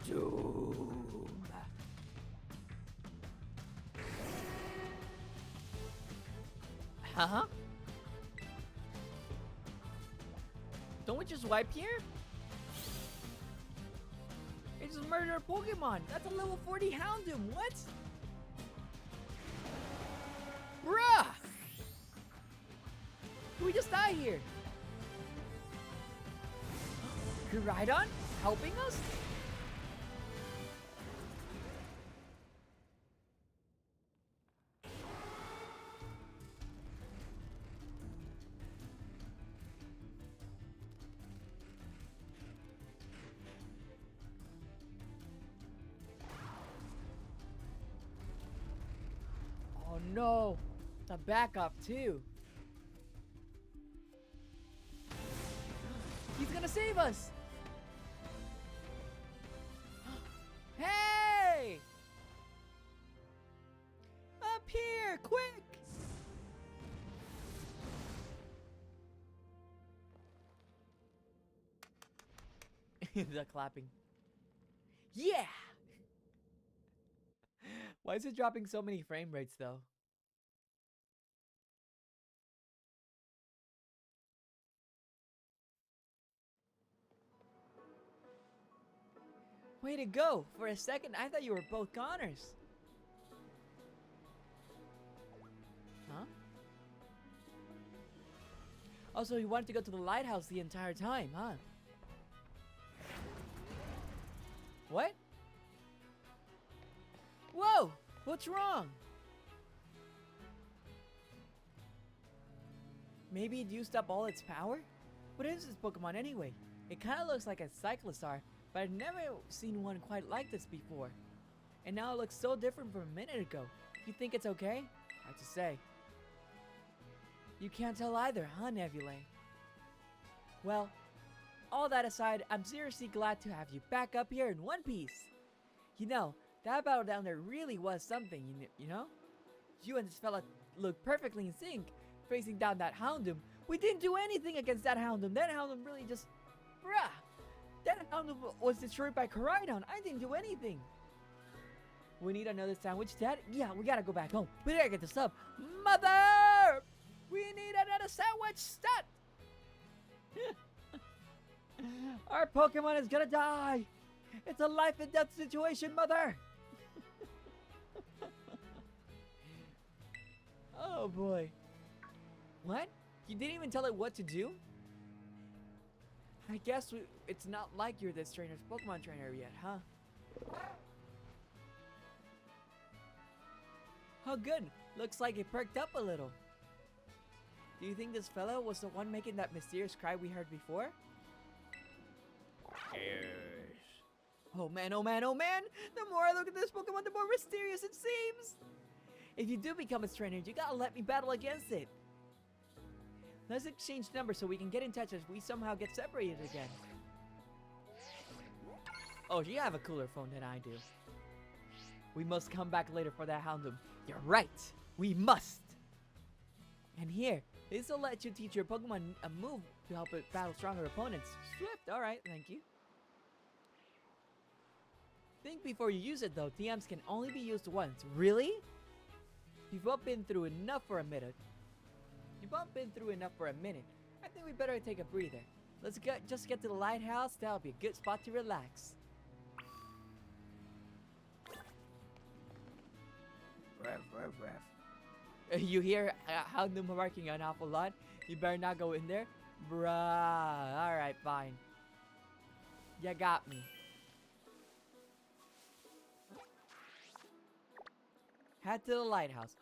Doom! Huh? Don't we just wipe here? It just murdered a Pokemon! That's a level 40 Houndoom! What? Bruh! Did we just die here? Groudon? Helping us? Oh no! The backup too! He's gonna save us! Hey! Up here, quick! The clapping. Yeah! Why is it dropping so many frame rates though? Way to go! For a second, I thought you were both goners. Huh? Also, you wanted to go to the lighthouse the entire time, huh? What? Whoa! What's wrong? Maybe it used up all its power? What is this Pokemon anyway? It kinda looks like a Cyclosar, but I've never seen one quite like this before. And now it looks so different from a minute ago. You think it's okay? Hard to say. You can't tell either, huh, Nebulae? Well, all that aside, I'm seriously glad to have you back up here in one piece. You know, That battle down there really was something, you know? You and this fella look perfectly in sync, facing down that Houndoom. We didn't do anything against that Houndoom. That Houndoom really just... Bruh! That Houndoom was destroyed by Koraidon. I didn't do anything. We need another sandwich, Dad? Yeah, we gotta go back home. We gotta get the sub. Mother! We need another sandwich, stat! Our Pokemon is gonna die! It's a life and death situation, Mother! Oh boy. What? You didn't even tell it what to do? I guess it's not like you're this trainer's Pokemon trainer yet, huh? Oh good, looks like it perked up a little. Do you think this fella was the one making that mysterious cry we heard before? Yes. Oh man, oh man, oh man! The more I look at this Pokemon, the more mysterious it seems! If you do become its trainer, you gotta let me battle against it. Let's exchange numbers so we can get in touch if we somehow get separated again. Oh, you have a cooler phone than I do. We must come back later for that Houndoom. You're right! We must! And here, this will let you teach your Pokemon a move to help it battle stronger opponents. Swift, alright, thank you. Think before you use it though, TMs can only be used once. Really? You've all been through enough for a minute. I think we better take a breather. Let's just get to the lighthouse. That'll be a good spot to relax. Ruff, ruff, ruff. You hear Houndoom barking an awful lot? You better not go in there. Bruh. Alright, fine. You got me. Head to the lighthouse.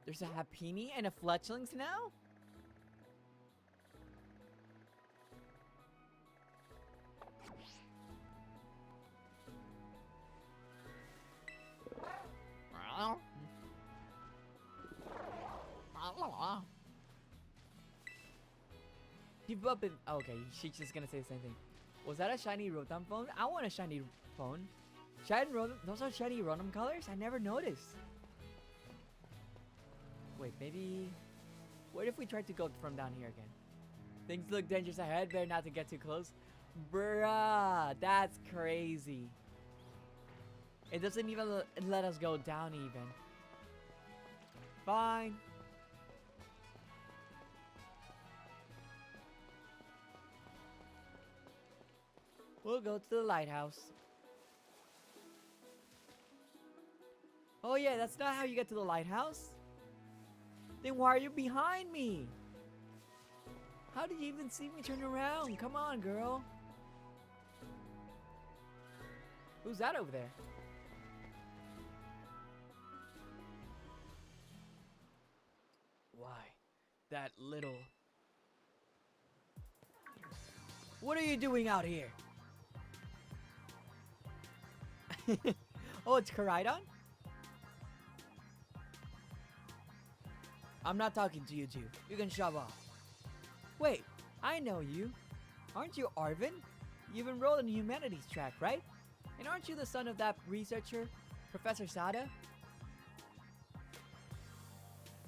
There's a Happiny and a Fletchlings now? Keep up in... Okay, she's just gonna say the same thing. Was that a shiny Rotom phone? I want a shiny phone. Shiny Rotom... Those are shiny Rotom colors? I never noticed. Wait, maybe... What if we tried to go from down here again? Things look dangerous ahead. Better not to get too close. Bruh, that's crazy. It doesn't even let us go down even. Fine. We'll go to the lighthouse. Oh yeah, that's not how you get to the lighthouse. Then why are you behind me? How did you even see me turn around? Come on, girl. Who's that over there? Why? That little... What are you doing out here? Oh, it's Koraidon? I'm not talking to you two. You can shove off. Wait, I know you. Aren't you Arvin? You've enrolled in the humanities track, right? And aren't you the son of that researcher, Professor Sada?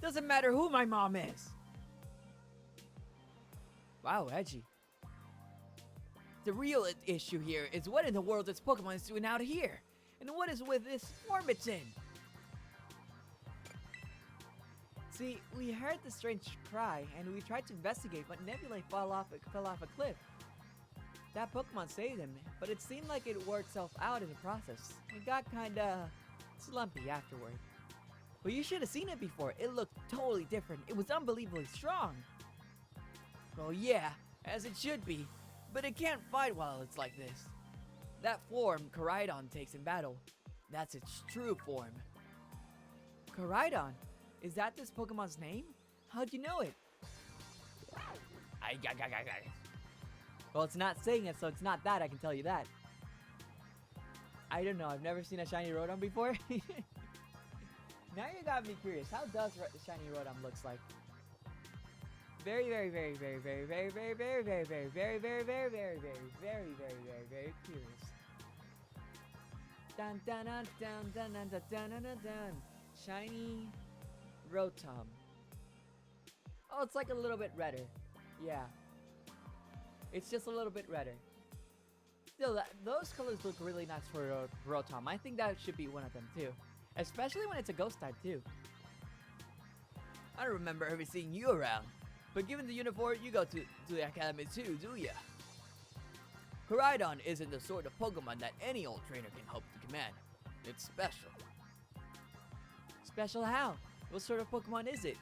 Doesn't matter who my mom is. Wow, edgy. The real issue here is what in the world this Pokemon is doing out here? And what is with this form it's in? See, we heard the strange cry and we tried to investigate, but Nebula fell off a cliff. That Pokemon saved him, but it seemed like it wore itself out in the process. It got kinda slumpy afterward. But you should have seen it before. It looked totally different. It was unbelievably strong. Well, yeah, as it should be, but it can't fight while it's like this. That form Koraidon takes in battle, that's its true form. Koraidon? Is that this Pokemon's name? How'd you know it? Well, it's not saying it, so it's not that, I can tell you that. I don't know, I've never seen a shiny Rotom before. Now you got me curious. How does the shiny Rotom looks like? Very, very, very, very, very, very, very, very, very, very, very, very, very, very, very, very, very, very, very curious. Dun dun dun dun dun dun dun dun dun dun. Shiny Rotom. Oh, it's like a little bit redder. Yeah. It's just a little bit redder. Still, those colors look really nice for Rotom. I think that should be one of them too. Especially when it's a ghost type too. I don't remember ever seeing you around. But given the uniform, you go to the academy too, do ya? Koraidon isn't the sort of Pokemon that any old trainer can hope to command. It's special. Special how? What sort of Pokemon is it?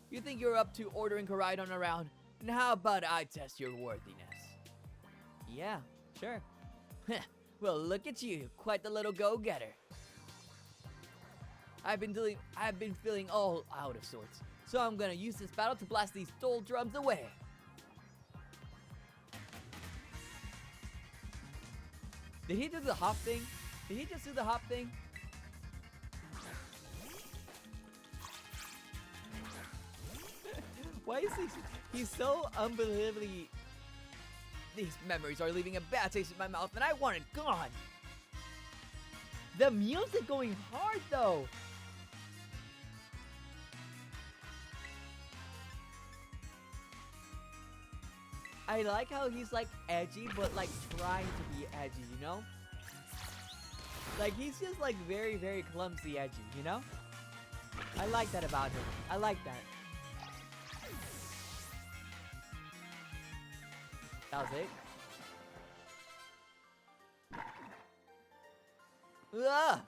You think you're up to ordering Koraidon around? And how about I test your worthiness? Yeah, sure. Well, look at you, quite the little go-getter. I've been feeling all out of sorts, so I'm gonna use this battle to blast these doldrums away. Did he do the hop thing? Did he just do the hop thing? Why is he's so unbelievably... These memories are leaving a bad taste in my mouth and I want it gone. The music going hard though. I like how he's like edgy, but like trying to be edgy, you know? Like he's just like very, very clumsy edgy, you know? I like that about him. I like that. That was it. Ah!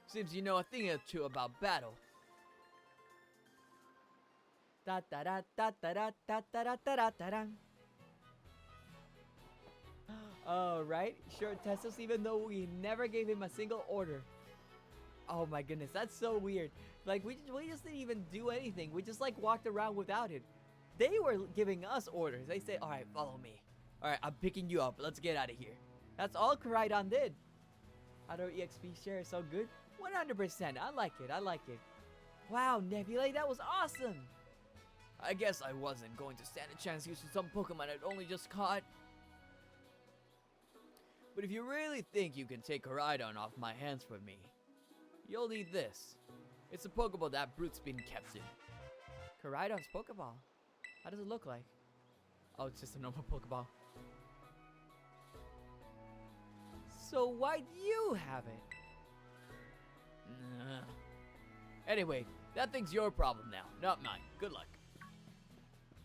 Seems you know a thing or two about battle. Da da da da da da da da da da da da. Oh, right? Sure, test us even though we never gave him a single order. Oh my goodness, that's so weird. Like, we just didn't even do anything. We just, like, walked around without it. They were giving us orders. They said, alright, follow me. Alright, I'm picking you up. Let's get out of here. That's all Koraidon did. Auto EXP share is so good. 100%. I like it. I like it. Wow, Nebula, that was awesome. I guess I wasn't going to stand a chance using some Pokemon I'd only just caught. But if you really think you can take Koraidon off my hands for me, you'll need this. It's a Pokeball that Brute's been kept in. Koraidon's Pokeball? How does it look like? Oh, it's just a normal Pokeball. So why do you have it? Anyway, that thing's your problem now, not mine. Good luck.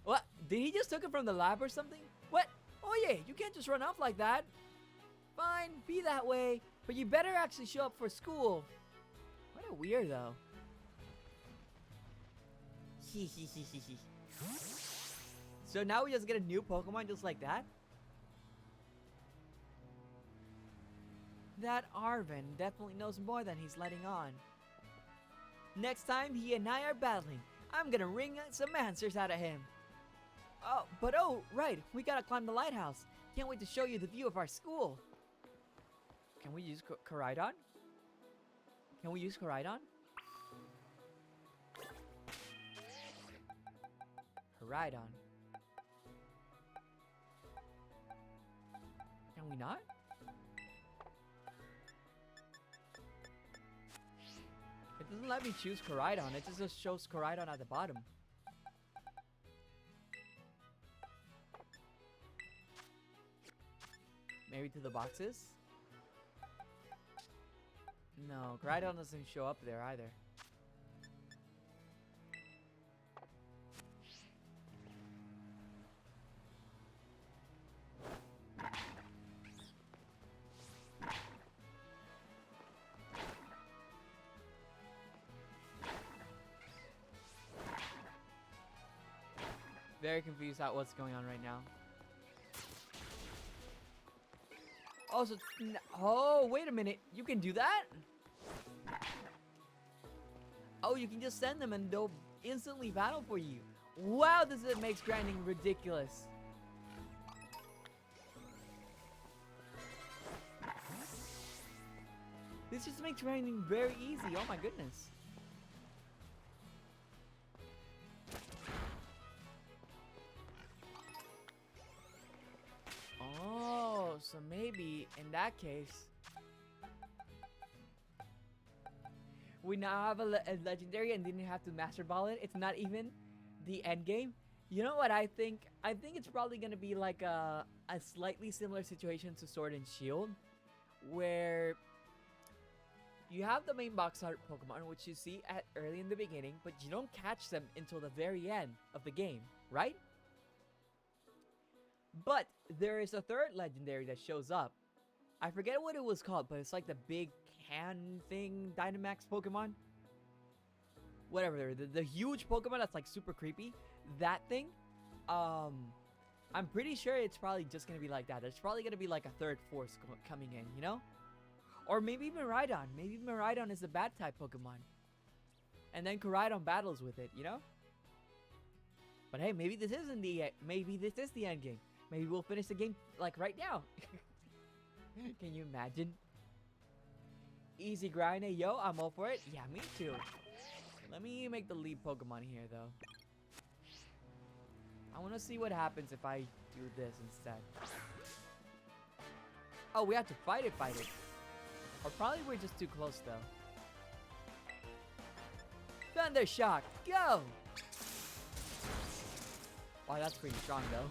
What? Did he just took it from the lab or something? What? Oh yeah, you can't just run off like that. Fine, be that way, but you better actually show up for school. What a weirdo. So now we just get a new Pokemon just like that? That Arven definitely knows more than he's letting on. Next time he and I are battling, I'm gonna wring some answers out of him. Oh, right, we gotta climb the lighthouse. Can't wait to show you the view of our school. Can we use Koraidon? Can we use Koraidon? Koraidon. Can we not? It doesn't let me choose Koraidon. It just shows Koraidon at the bottom. Maybe to the boxes? No, Koraidon doesn't show up there either. Very confused at what's going on right now. Also, oh, wait a minute. You can do that? Oh, you can just send them and they'll instantly battle for you. Wow, this makes grinding ridiculous. This just makes grinding very easy. Oh my goodness. that case, we now have a legendary and didn't have to Master Ball it. It's not even the end game. You know what I think? I think it's probably gonna be like a slightly similar situation to Sword and Shield, where you have the main box art Pokemon, which you see at early in the beginning, but you don't catch them until the very end of the game, right? But there is a third legendary that shows up. I forget what it was called, but it's like the big can thing, Dynamax Pokemon. Whatever, the huge Pokemon that's like super creepy. That thing, I'm pretty sure it's probably just gonna be like that. There's probably gonna be like a third force coming in, you know? Or maybe Miraidon. Maybe Miraidon is a bad type Pokemon. And then Koraidon battles with it, you know? But hey, maybe this isn't maybe this is the end game. Maybe we'll finish the game like right now. Can you imagine? Easy grind, yo, I'm all for it. Yeah, me too. Let me make the lead Pokemon here though. I want to see what happens if I do this instead. Oh, we have to fight it. Or probably we're just too close though. Thunder Shock, go! Oh, that's pretty strong though.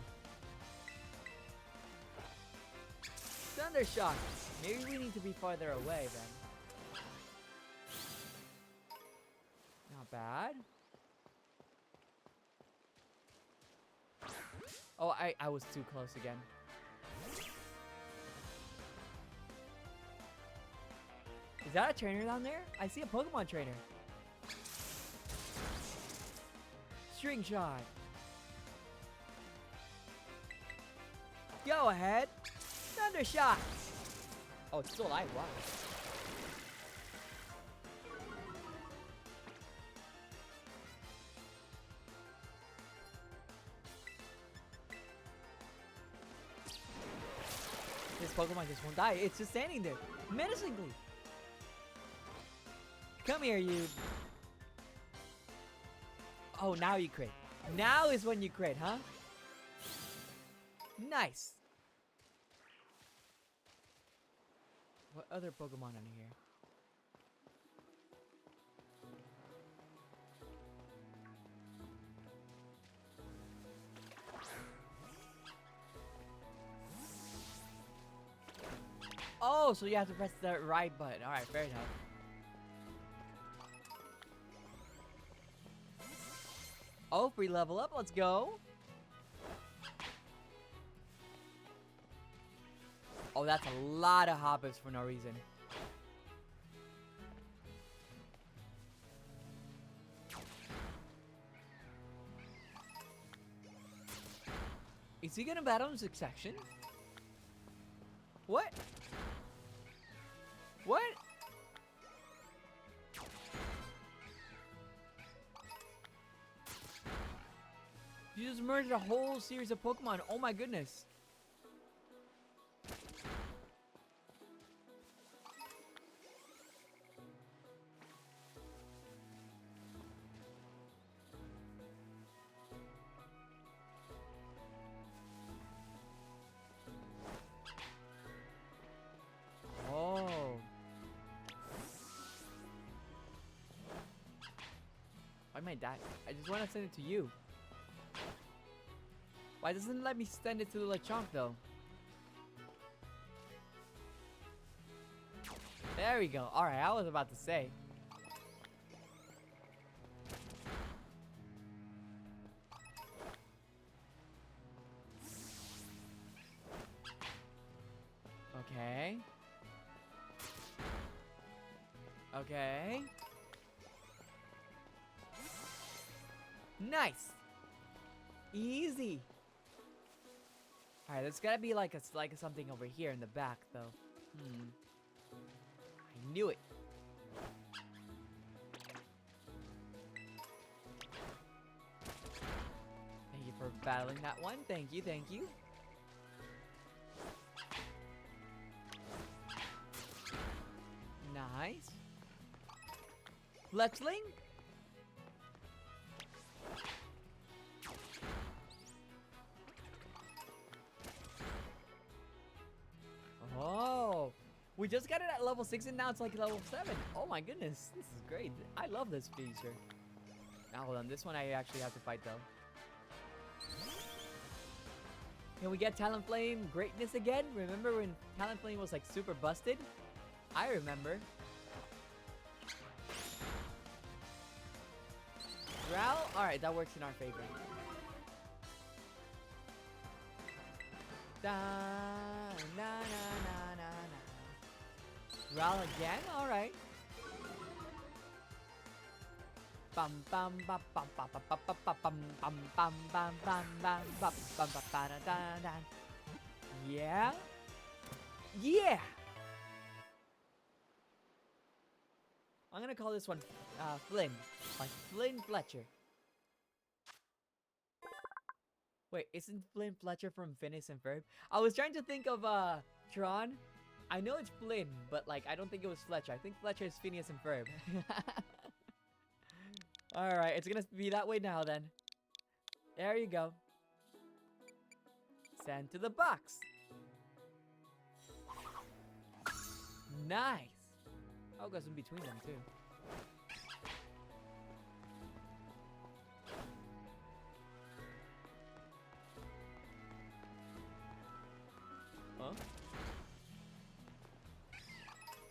Thunder Shock. Maybe we need to be farther away then. Not bad. Oh, I was too close again. Is that a trainer down there? I see a Pokemon trainer. String Shot. Go ahead. Thunder Shot. Oh, it's still alive. Wow. This Pokemon just won't die. It's just standing there, menacingly. Come here, you. Oh, now you crit. Now is when you crit, huh? Nice. What other Pokemon on here? Oh, so you have to press the right button. Alright, fair enough. Oh, free level up. Let's go. Oh, that's a lot of hoppers for no reason. Is he gonna battle in succession? What? What? You just murdered a whole series of Pokemon. Oh my goodness. Oh. Why am I dying? I just want to send it to you. Why doesn't it let me send it to the Lechonk though? There we go. Alright, I was about to say. Okay. Okay. Nice. Easy. Alright, there's gotta be like something over here in the back though. I knew it. Thank you for battling that one. Thank you, thank you. Nice. Fletchling? Oh. We just got it at level 6 and now it's like level 7. Oh my goodness. This is great. I love this feature. Now hold on. This one I actually have to fight though. Can we get Talonflame greatness again? Remember when Talonflame was like super busted? I remember. Growl? Alright, that works in our favor. Da, na, na, na, na, na. Growl again? Alright. Bum bum bum bum bum bum bum bum bum bum bum bum bum bum bum bum bum da da. Yeah? Yeah! I'm gonna call this one Flynn. Like Flynn Fletcher. Wait, isn't Flynn Fletcher from Phineas and Ferb? I was trying to think of Tron. I know it's Flynn, but like I don't think it was Fletcher. I think Fletcher is Phineas and Ferb. Alright, it's gonna be that way now then. There you go. Send to the box. Nice. Oh, goes in between them too. Huh?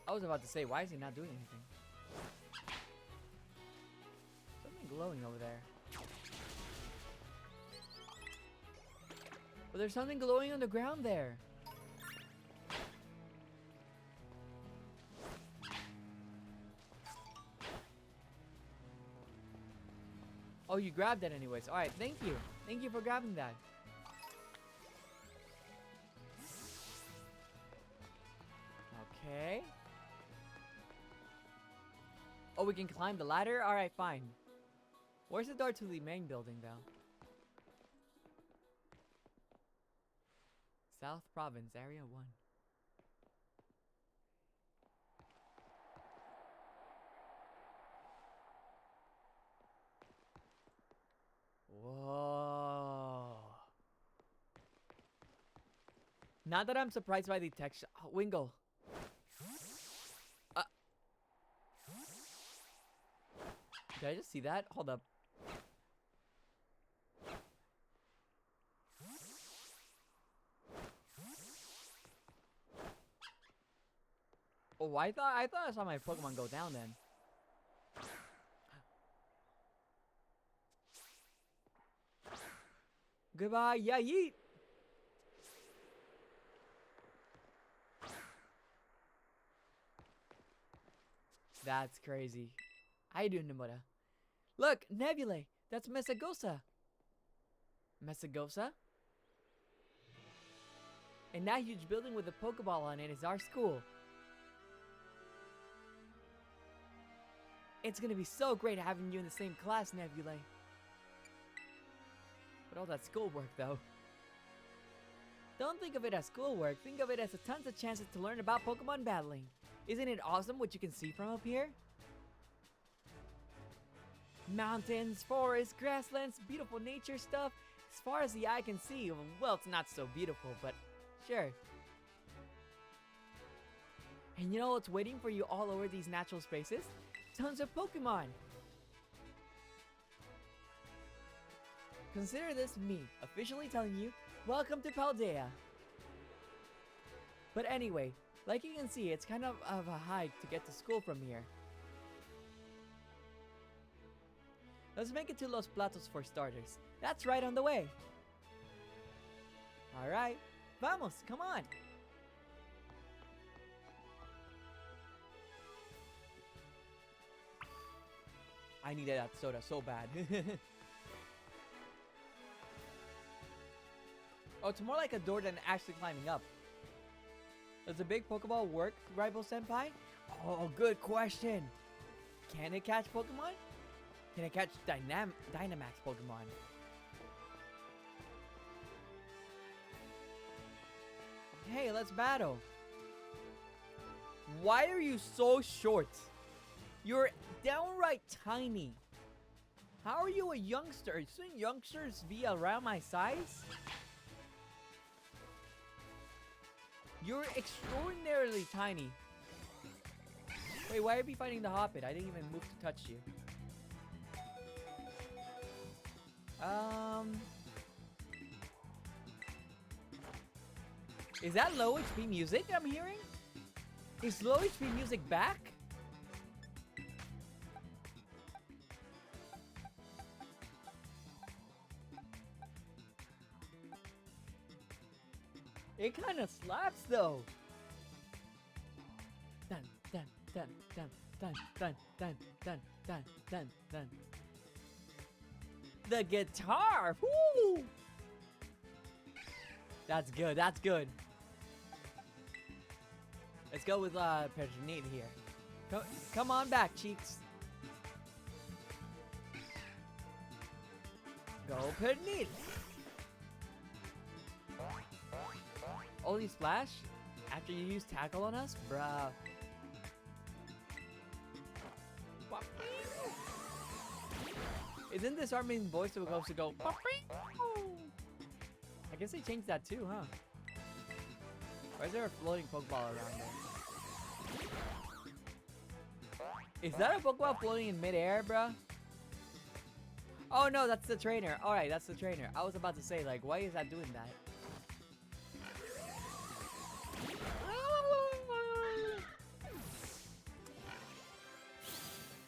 I was about to say, why is he not doing anything? Something glowing over there. Well, there's something glowing on the ground there. Oh, you grabbed that anyways. Alright, thank you. Thank you for grabbing that. Okay. Oh, we can climb the ladder? Alright, fine. Where's the door to the main building, though? South Province, Area 1. Whoa. Not that I'm surprised by the texture. Oh, Wingle. Did I just see that? Hold up. Oh, I thought I saw my Pokemon go down then. Goodbye, yeah, yeet. That's crazy. I do Namura. Look, Nebulae. That's Mesagosa. Mesagosa? And that huge building with a Pokeball on it is our school. It's gonna be so great having you in the same class, Nebulae. But all that schoolwork, though. Don't think of it as schoolwork. Think of it as a tons of chances to learn about Pokemon battling. Isn't it awesome what you can see from up here? Mountains, forests, grasslands, beautiful nature stuff. As far as the eye can see, well, it's not so beautiful, but sure. And you know what's waiting for you all over these natural spaces? Tons of Pokemon! Consider this me, officially telling you, welcome to Paldea! But anyway, like you can see, it's kind of a hike to get to school from here. Let's make it to Los Platos for starters. That's right on the way! Alright, vamos, come on! I needed that soda so bad. Oh, it's more like a door than actually climbing up. Does a big Pokeball work, Rival Senpai? Oh, good question. Can it catch Pokemon? Can it catch Dynamax Pokemon? Hey, let's battle. Why are you so short? You're downright tiny. How are you a youngster? Shouldn't youngsters be around my size? You're extraordinarily tiny. Wait, why are we fighting the Hobbit? I didn't even move to touch you. Is that low HP music I'm hearing? Is low HP music back? It kind of slaps though. Dun dun dun dun dun dun dun dun dun dun dun. The guitar. Woo! That's good. That's good. Let's go with Pedronit here. Come on back, cheeks. Go Pedronit. Only splash? After you use tackle on us? Bruh. Isn't this our main voice supposed to go? I guess they changed that too, huh? Why is there a floating Pokeball around there? Is that a Pokeball floating in midair, bruh? Oh no, that's the trainer. Alright, that's the trainer. I was about to say, like, why is that doing that?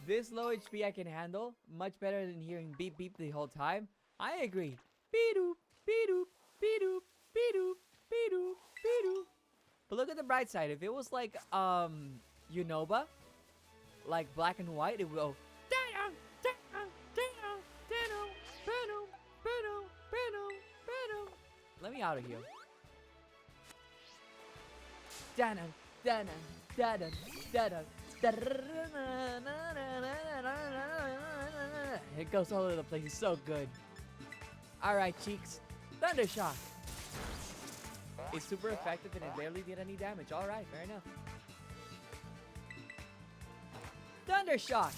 This low HP I can handle much better than hearing beep beep the whole time. I agree. Beep-doop, beep-doop, beep-doop, beep-doop, beep-doop, beep-doop. But look at the bright side. If it was like Unova, like black and white, it would go. Let me out of here. It goes all over the place. It's so good. Alright, cheeks. Thundershock. It's super effective and it barely did any damage. Alright, fair enough. Thundershock.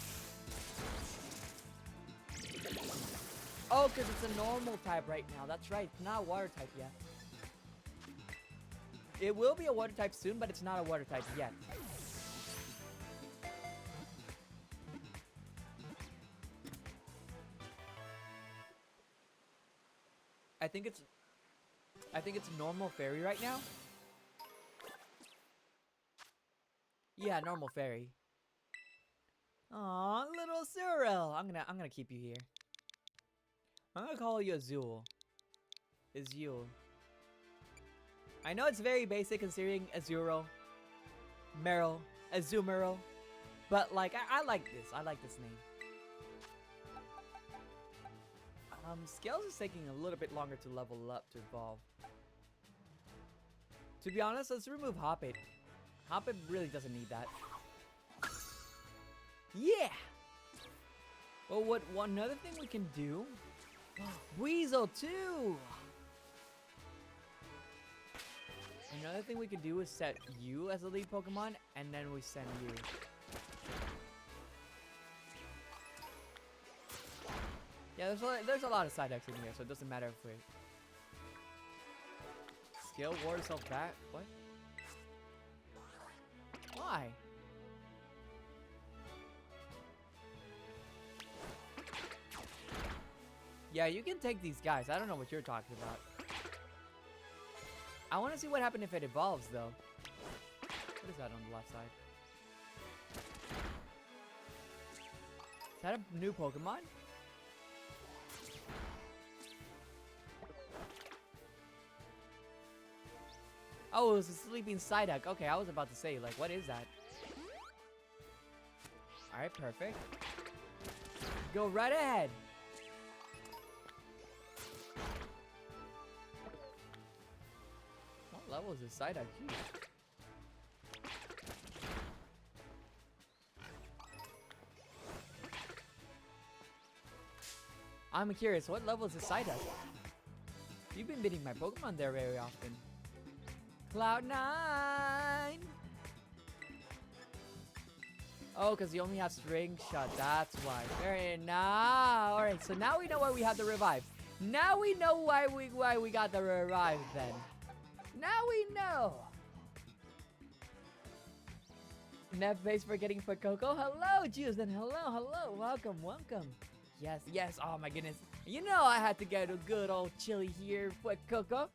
Oh, because it's a normal type right now. That's right. It's not a water type yet. It will be a water type soon, but it's not a water type yet. I think it's normal fairy right now. Yeah, normal fairy. Aw, little Cyril. I'm gonna keep you here. I'm gonna call you Azul. Azul. I know it's very basic considering Azuro, Meryl, Azumero, but like I like this. I like this name. Scales is taking a little bit longer to level up to evolve. To be honest, let's remove Hoppit. Hoppit really doesn't need that. Yeah. Well, another thing we can do? Weasel too. Another thing we can do is set you as a lead Pokemon, and then we send you. Yeah, there's a lot of side decks in here, so it doesn't matter if we skill ward yourself back. What? Why? Yeah, you can take these guys. I don't know what you're talking about. I want to see what happens if it evolves, though. What is that on the left side? Is that a new Pokemon? Oh, it was a sleeping Psyduck. Okay, I was about to say, like, what is that? Alright, perfect. Go right ahead. What level is this Psyduck? Jeez. I'm curious, what level is this Psyduck? You've been beating my Pokemon there very often. Cloud9! Oh, because you only have String Shot, that's why. Very nice. Alright, so now we know why we have the revive. Now we know why we got the revive then. Now we know. Nev face for getting for Coco. Hello, Juice, and hello. Welcome. Yes. Oh my goodness. You know I had to get a good old chili here for Coco.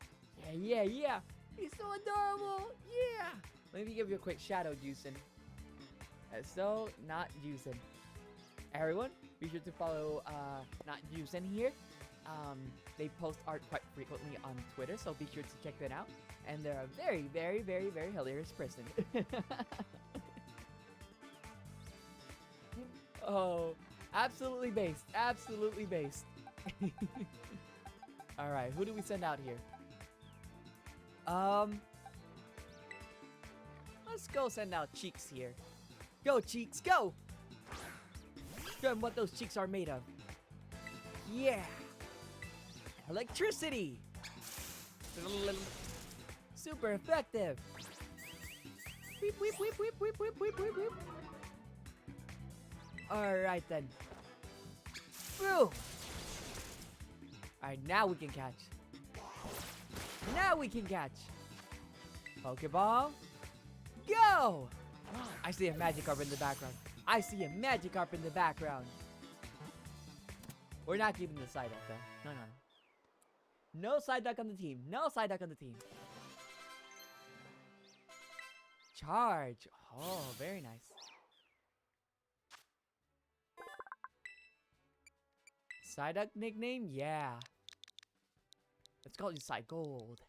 Yeah. He's so adorable. Yeah. Let me give you a quick shadow juicing. So not juicing. Everyone, be sure to follow not juicing here. They post art quite frequently on Twitter, so be sure to check that out. And they're a very hilarious person. Oh, absolutely based. All right, who do we send out here? Let's go send out Cheeks here. Go, Cheeks, go! Show them what those cheeks are made of. Yeah! Electricity! Super effective! Weep. Alright then. Boom! Alright, now we can catch. Pokeball. Go! I see a Magikarp in the background. We're not keeping the Psyduck though. No. No Psyduck on the team. Charge. Oh, very nice. Psyduck nickname? Yeah. Let's call you Psygold.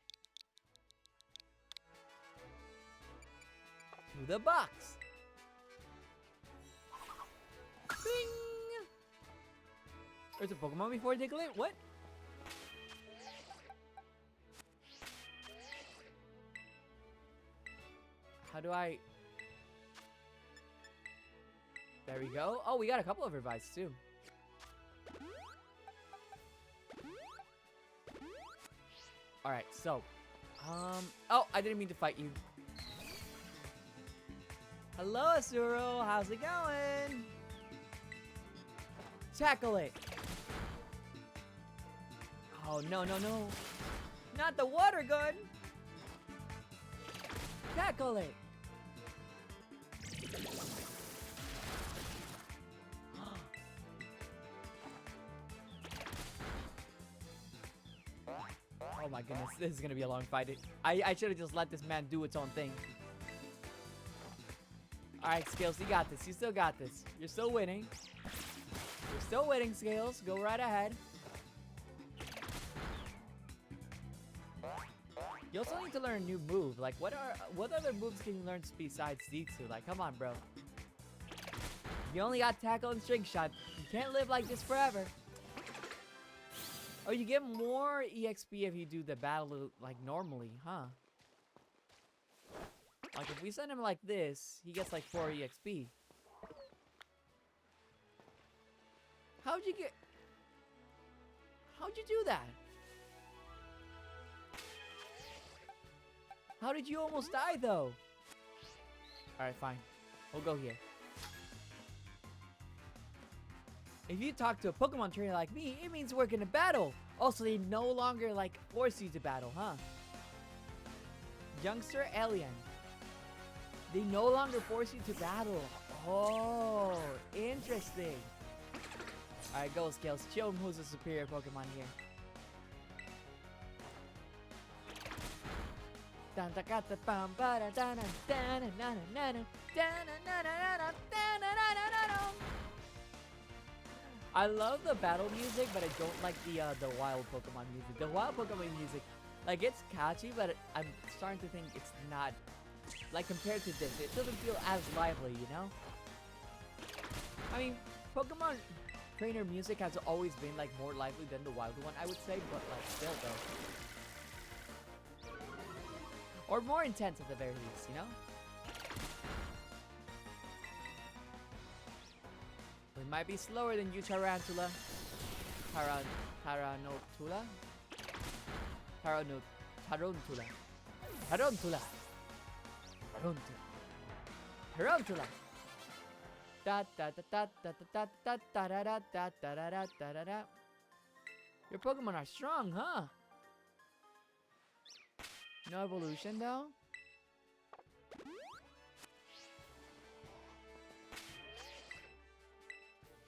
To the box. Bing! There's a Pokemon before Diglett? What? How do I... There we go. Oh, we got a couple of revives too. Alright, so... Oh, I didn't mean to fight you. Hello, Asuro. How's it going? Tackle it. Oh, no. Not the water gun. Tackle it. Oh my goodness, this is gonna be a long fight. I should have just let this man do its own thing. Alright, Scales, you got this. You still got this. You're still winning. Scales. Go right ahead. You also need to learn a new move. Like, what other moves can you learn besides these two? Like, come on, bro. You only got Tackle and String Shot. You can't live like this forever. Oh, you get more EXP if you do the battle, like, normally, huh? Like, if we send him like this, he gets, like, 4 EXP. How'd you do that? How did you almost die, though? Alright, fine. We'll go here. If you talk to a Pokemon trainer like me, it means we're gonna battle. Also, they no longer, like, force you to battle, huh? Youngster Alien. They no longer force you to battle. Oh, interesting. Alright, go, Scales. Show him who's the superior Pokemon here. I love the battle music, but I don't like the wild Pokemon music. The wild Pokemon music, like, it's catchy, but I'm starting to think it's not, like, compared to this, it doesn't feel as lively, you know? I mean, Pokemon trainer music has always been, like, more lively than the wild one, I would say, but, like, still, though. Or more intense at the very least, you know? We might be slower than you, Tarantula. Tarantula? Da da da da da da da da da da da da da da da da. Your Pokemon are strong, huh? No evolution though?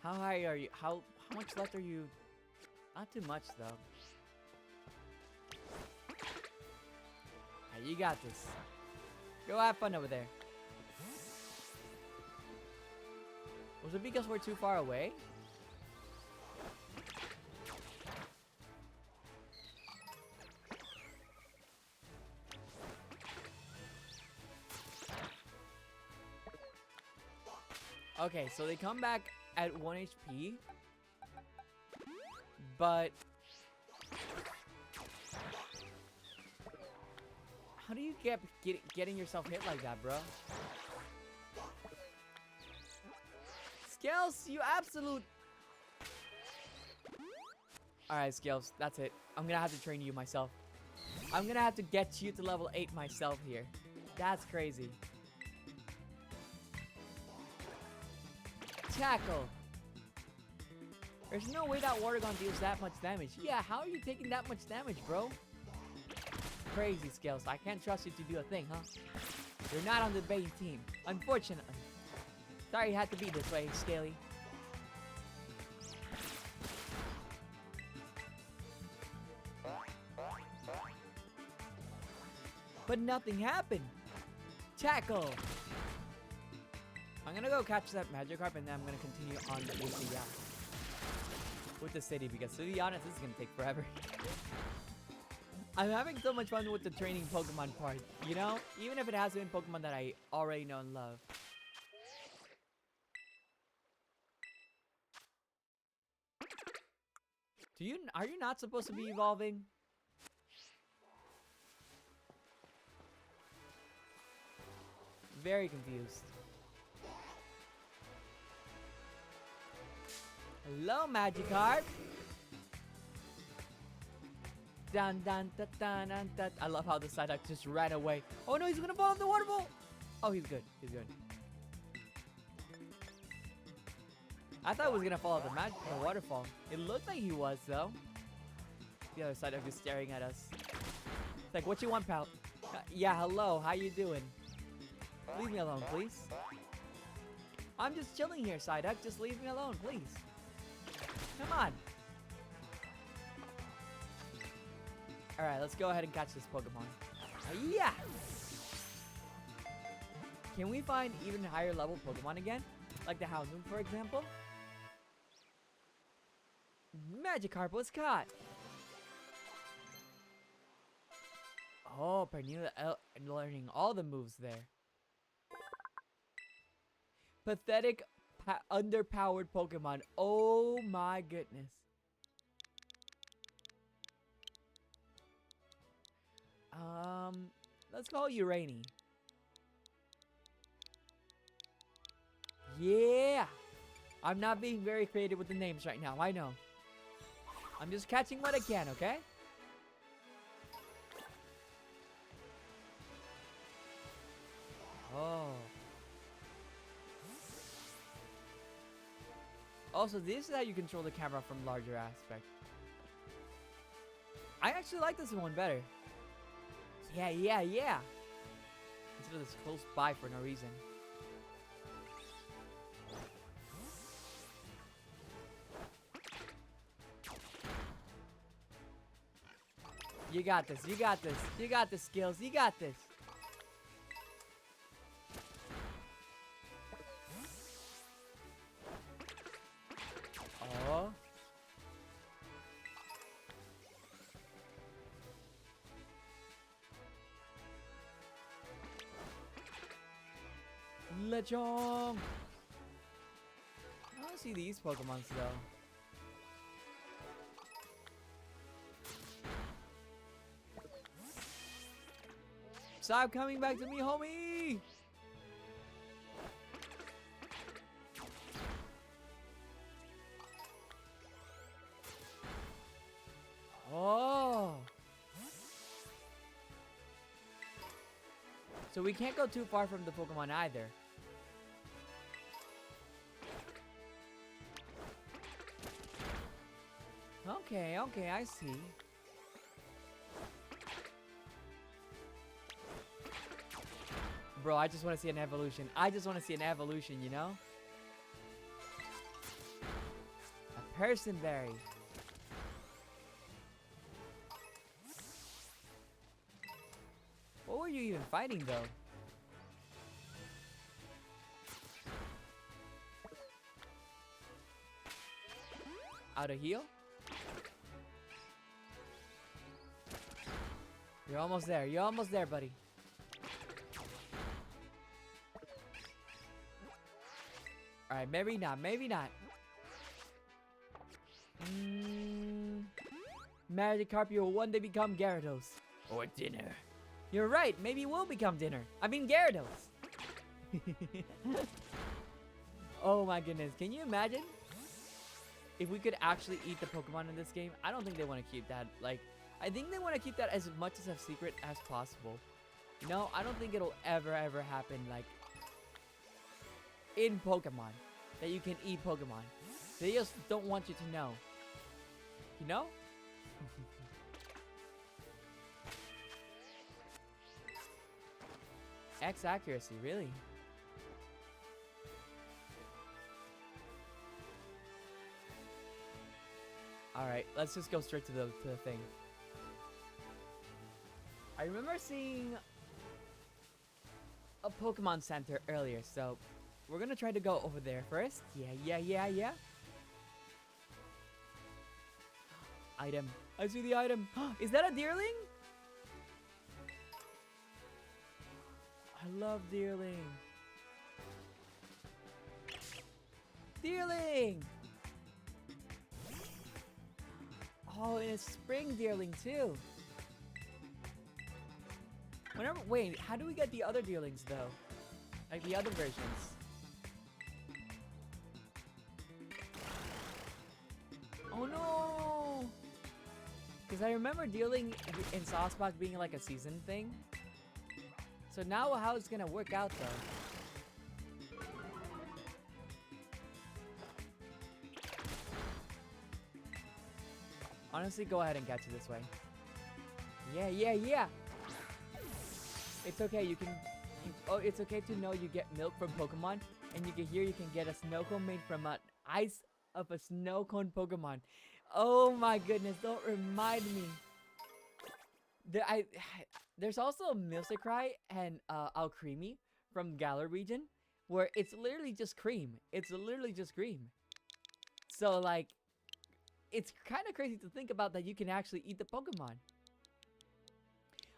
How high are you? How much left are you? Not too much though. Alright, you got this. Go have fun over there. Was it because we're too far away? Okay, so they come back at 1 HP. But how do you getting yourself hit like that, bro? Scales, you absolute... Alright, Scales, that's it. I'm gonna have to train you myself. I'm gonna have to get you to level 8 myself here. That's crazy. Tackle. There's no way that water gun deals that much damage. Yeah, how are you taking that much damage, bro? Crazy, Scales. I can't trust you to do a thing, huh? You're not on the bait team, unfortunately. Sorry it had to be this way, Scaly. But nothing happened. Tackle. I'm gonna go catch that Magikarp and then I'm gonna continue on with the city because to be honest, this is gonna take forever. I'm having so much fun with the training Pokemon part, you know? Even if it has been Pokemon that I already know and love. Are you not supposed to be evolving? Very confused. Hello, Magikarp. Dun dun dun dun dun dun. I love how the Psyduck just ran away. Oh no, he's gonna fall off the waterfall. Oh, he's good. He's good. I thought he was gonna fall off the waterfall. It looked like he was though. The other Psyduck is staring at us. It's like, what you want, pal? Yeah, hello. How you doing? Leave me alone, please. I'm just chilling here, Psyduck. Just leave me alone, please. Come on. Alright, let's go ahead and catch this Pokemon. Yeah! Can we find even higher level Pokemon again? Like the Houndoom, for example? Magikarp was caught! Oh, Pernilla learning all the moves there. Pathetic, underpowered Pokemon. Oh my goodness. Let's call you Rainy. Yeah! I'm not being very creative with the names right now, I know. I'm just catching what I can, okay? Oh. Also, this is how you control the camera from larger aspect. I actually like this one better. Yeah. Instead of this close by for no reason. You got this, you got this. You got this, Skills, you got this. Oh. Lechonk. I don't see these Pokemons though. Stop coming back to me, homie! Oh! So we can't go too far from the Pokemon either. Okay, I see. Bro, I just want to see an evolution. I just want to see an evolution, you know? Personberry. What were you even fighting though? Out of heal? You're almost there. You're almost there, buddy. Alright, maybe not. Maybe not. Magikarp, you will one day become Gyarados. Or dinner. You're right. Maybe we'll become dinner. I mean Gyarados. Oh my goodness. Can you imagine? If we could actually eat the Pokemon in this game, I don't think they want to keep that. Like, I think they want to keep that as much as a secret as possible. You know, I don't think it'll ever happen, like, in Pokemon, that you can eat Pokemon. They just don't want you to know. You know? X accuracy, really? Alright, let's just go straight to the thing. I remember seeing a Pokemon Center earlier, so we're gonna try to go over there first. Yeah. Item. I see the item. Is that a Deerling? I love Deerling. Deerling! Oh, and it's Spring Deerling too. Wait, how do we get the other Deerlings though? Like the other versions? Oh no! Because I remember Deerling in Sawspark being like a season thing. So now how it's gonna work out though? Honestly, go ahead and catch it this way. Yeah. It's okay, it's okay to know you get milk from Pokemon, and you can get a snow cone made from an ice of a snow cone Pokemon. Oh my goodness, don't remind me. There's also Milsicry and Alcremie from Galar region, where it's literally just cream. It's literally just cream. So like, it's kind of crazy to think about that you can actually eat the Pokemon.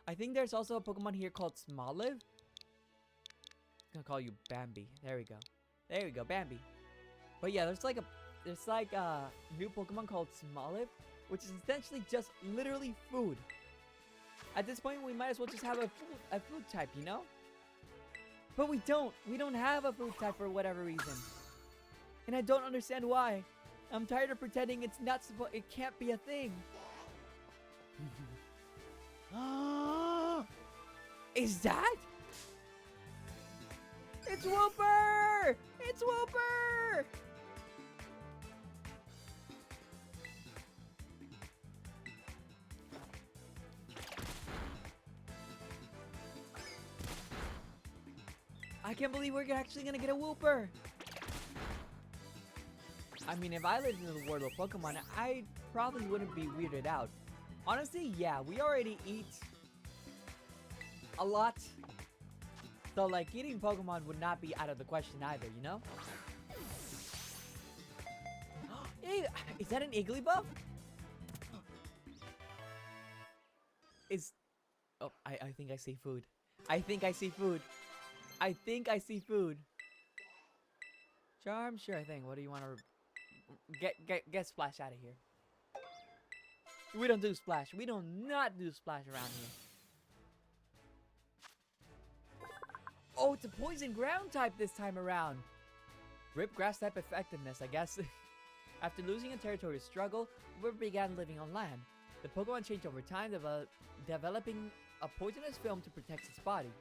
I think there's also a Pokemon here called Smoliv. I'm gonna call you Bambi. There we go, Bambi. But yeah, there's like a new Pokemon called Smoliv, which is essentially just literally food. At this point, we might as well just have a food type, you know? But we don't. We don't have a food type for whatever reason. And I don't understand why. I'm tired of pretending it can't be a thing. Is that? It's Wooper! It's Wooper! I can't believe we're actually gonna get a Wooper. I mean, if I lived in the world of Pokemon, I probably wouldn't be weirded out. Honestly, yeah, we already eat a lot. So, like, eating Pokemon would not be out of the question either, you know? Hey, is that an Igglybuff? Oh, I think I see food. I think I see food. Charm? Sure thing. What do you want to... Get Splash out of here. We don't do Splash. We do not do Splash around here. Oh, it's a poison ground type this time around. Rip grass type effectiveness, I guess. After losing a territory struggle, Rip began living on land. The Pokemon changed over time, developing a poisonous film to protect its body.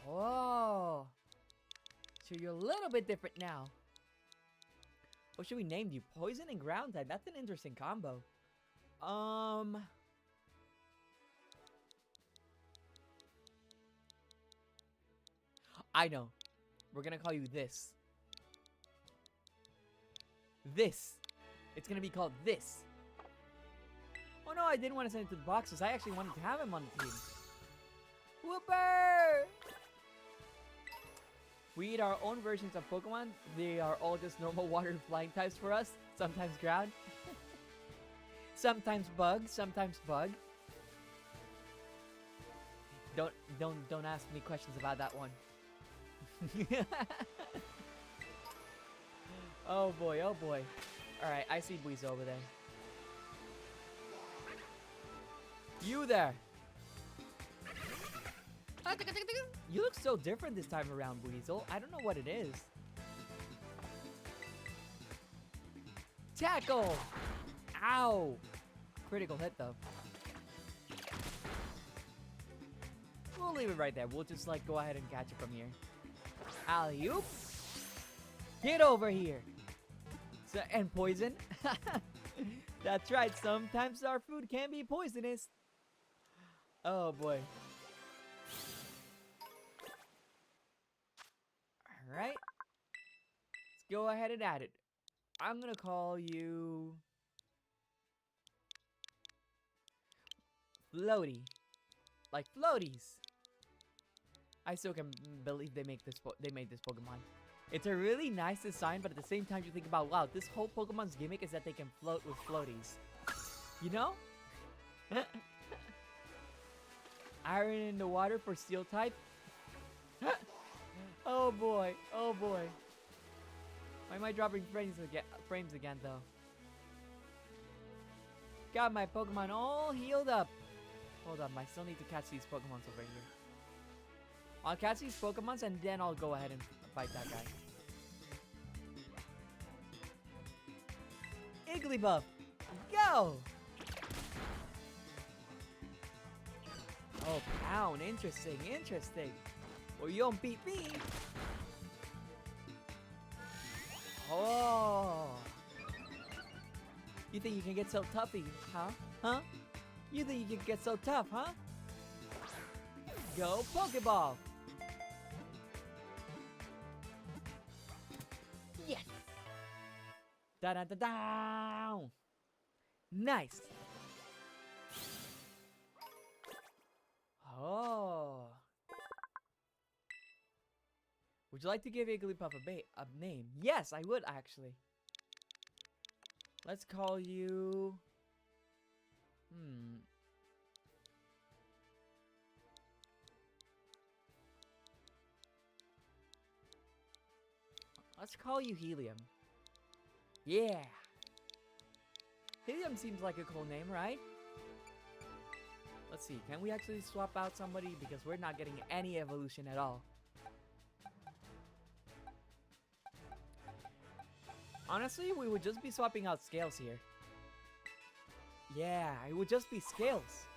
Oh. So you're a little bit different now. What should we name you? Poison and ground type. That's an interesting combo. I know. We're gonna call you this. This. It's gonna be called this. Oh no, I didn't want to send it to the boxes. I actually wanted to have him on the team. Whooper! We eat our own versions of Pokemon. They are all just normal water and flying types for us. Sometimes ground. Sometimes bug. Sometimes bug. Don't ask me questions about that one. Oh boy, oh boy. Alright, I see Buizel over there. You there! You look so different this time around, Buizel. I don't know what it is. Tackle! Ow! Critical hit though. We'll leave it right there. We'll just like go ahead and catch it from here. Alley-oop! Get over here! So, and poison. That's right. Sometimes our food can be poisonous. Oh boy. Alright. Let's go ahead and add it. I'm gonna call you Floaty. Like floaties. I still can believe they made this Pokemon. It's a really nice design, but at the same time you think about, wow, this whole Pokemon's gimmick is that they can float with floaties. You know? Iron in the water for steel type. Oh boy, oh boy. Why am I dropping frames again though? Got my Pokemon all healed up. Hold up, I still need to catch these Pokemons over here. I'll catch these Pokemons and then I'll go ahead and fight that guy. Igglybuff, go! Oh, pound, interesting, interesting. Well, you don't beat me. Oh. You think you can get so toughy, huh? Huh? You think you can get so tough, huh? Go Pokeball! Yes! Da-da-da-da! Nice! Oh! Would you like to give Igglybuff a name? Yes, I would actually. Let's call you... Let's call you Helium. Yeah! Helium seems like a cool name, right? Let's see, can we actually swap out somebody? Because we're not getting any evolution at all. Honestly, we would just be swapping out Scales here. Yeah, it would just be Scales.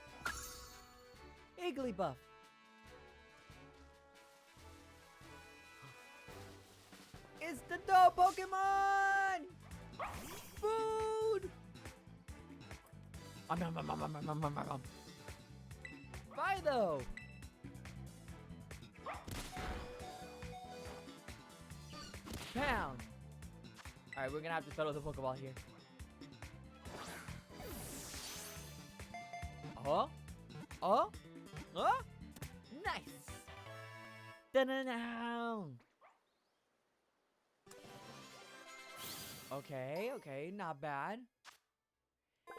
Igglybuff. It's the dope Pokemon! Food! Fido! Pound! Alright, we're gonna have to throw the Pokeball here. Oh? Oh? Oh? Nice! Da-da-da! Okay, okay, not bad.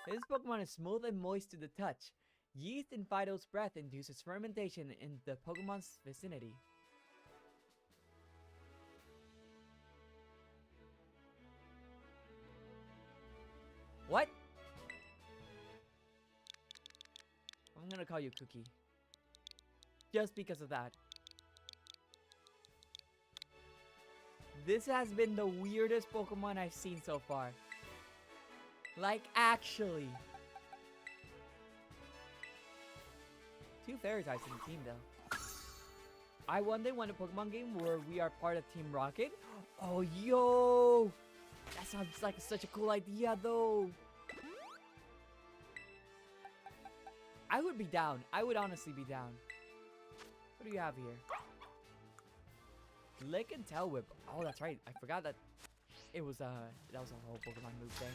This Pokemon is smooth and moist to the touch. Yeast in Fido's breath induces fermentation in the Pokemon's vicinity. What? I'm gonna call you Cookie. Just because of that. This has been the weirdest Pokemon I've seen so far. Like, actually. 2 fairy types in the team, though. I one day won a Pokemon game where we are part of Team Rocket. Oh, yo! That sounds like such a cool idea, though. I would be down. I would honestly be down. What do you have here? Lick and Tail Whip. Oh, that's right. I forgot that. It was that was a whole Pokemon move there.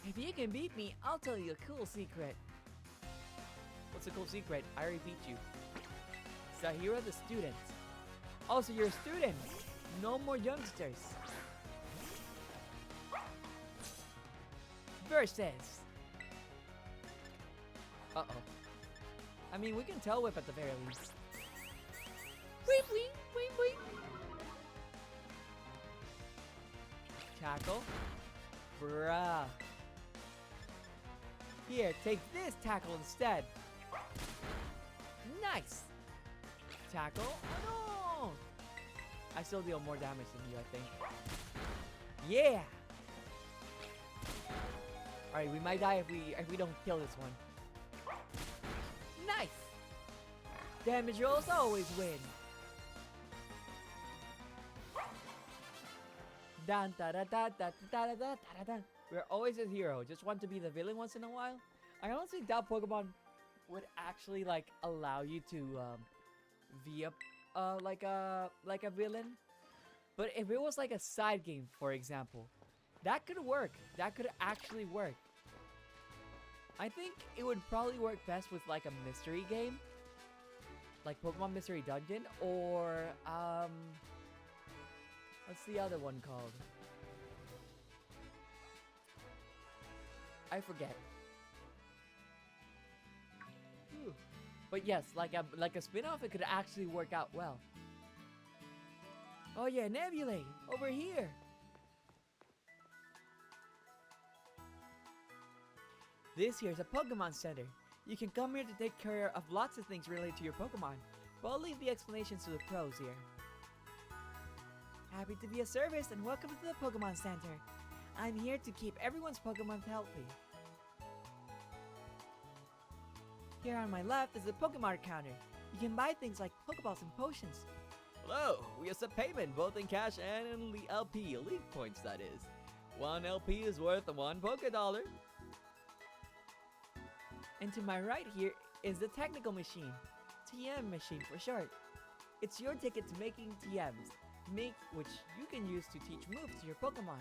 If you can beat me, I'll tell you a cool secret. What's a cool secret? I already beat you. Zahira the student. Also, you're a student. No more youngsters. Versus. Uh-oh. I mean, we can tail whip at the very least. Weep, weep, weep, weep. Tackle. Bruh. Here, take this tackle instead. Nice. Tackle. Oh no! I still deal more damage than you, I think. Yeah. All right, we might die if we don't kill this one. Nice. Damage rolls always win. Dun, da, da, da, da, da, da, da, da, da. We're always a hero. Just want to be the villain once in a while. I honestly doubt Pokemon would actually like allow you to be a like a villain. But if it was like a side game, for example, that could work. That could actually work. I think it would probably work best with like a mystery game, like Pokemon Mystery Dungeon, or what's the other one called? I forget. Whew. But yes, like a spin-off, it could actually work out well. Oh yeah, Nebulate, over here. This here's a Pokemon Center. You can come here to take care of lots of things related to your Pokemon, but I'll leave the explanations to the pros here. Happy to be of service and welcome to the Pokemon Center. I'm here to keep everyone's Pokemon healthy. Here on my left is the Pokemon counter. You can buy things like Pokeballs and potions. Hello, we accept payment both in cash and in LP, Elite Points that is. 1 LP is worth 1 Pokédollar. And to my right here is the technical machine. TM machine for short. It's your ticket to making TMs, which you can use to teach moves to your Pokemon.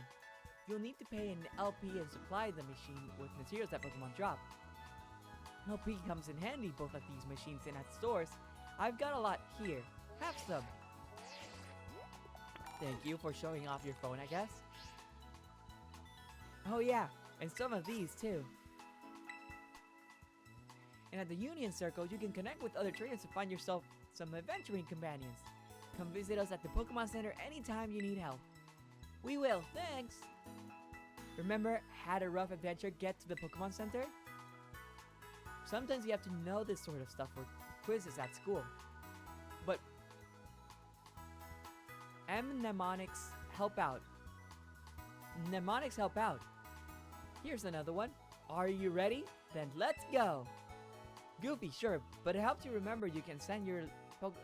You'll need to pay an LP and supply the machine with materials that Pokemon drop. LP comes in handy both at these machines and at stores. I've got a lot here. Have some. Thank you for showing off your phone, I guess. Oh yeah, and some of these too. And at the Union Circle, you can connect with other trainers to find yourself some adventuring companions. Come visit us at the Pokemon Center anytime you need help. We will, thanks! Remember, had a rough adventure get to the Pokemon Center? Sometimes you have to know this sort of stuff for quizzes at school. But mnemonics help out. Mnemonics help out. Here's another one. Are you ready? Then let's go! Goofy, sure, but it helps you remember you can send your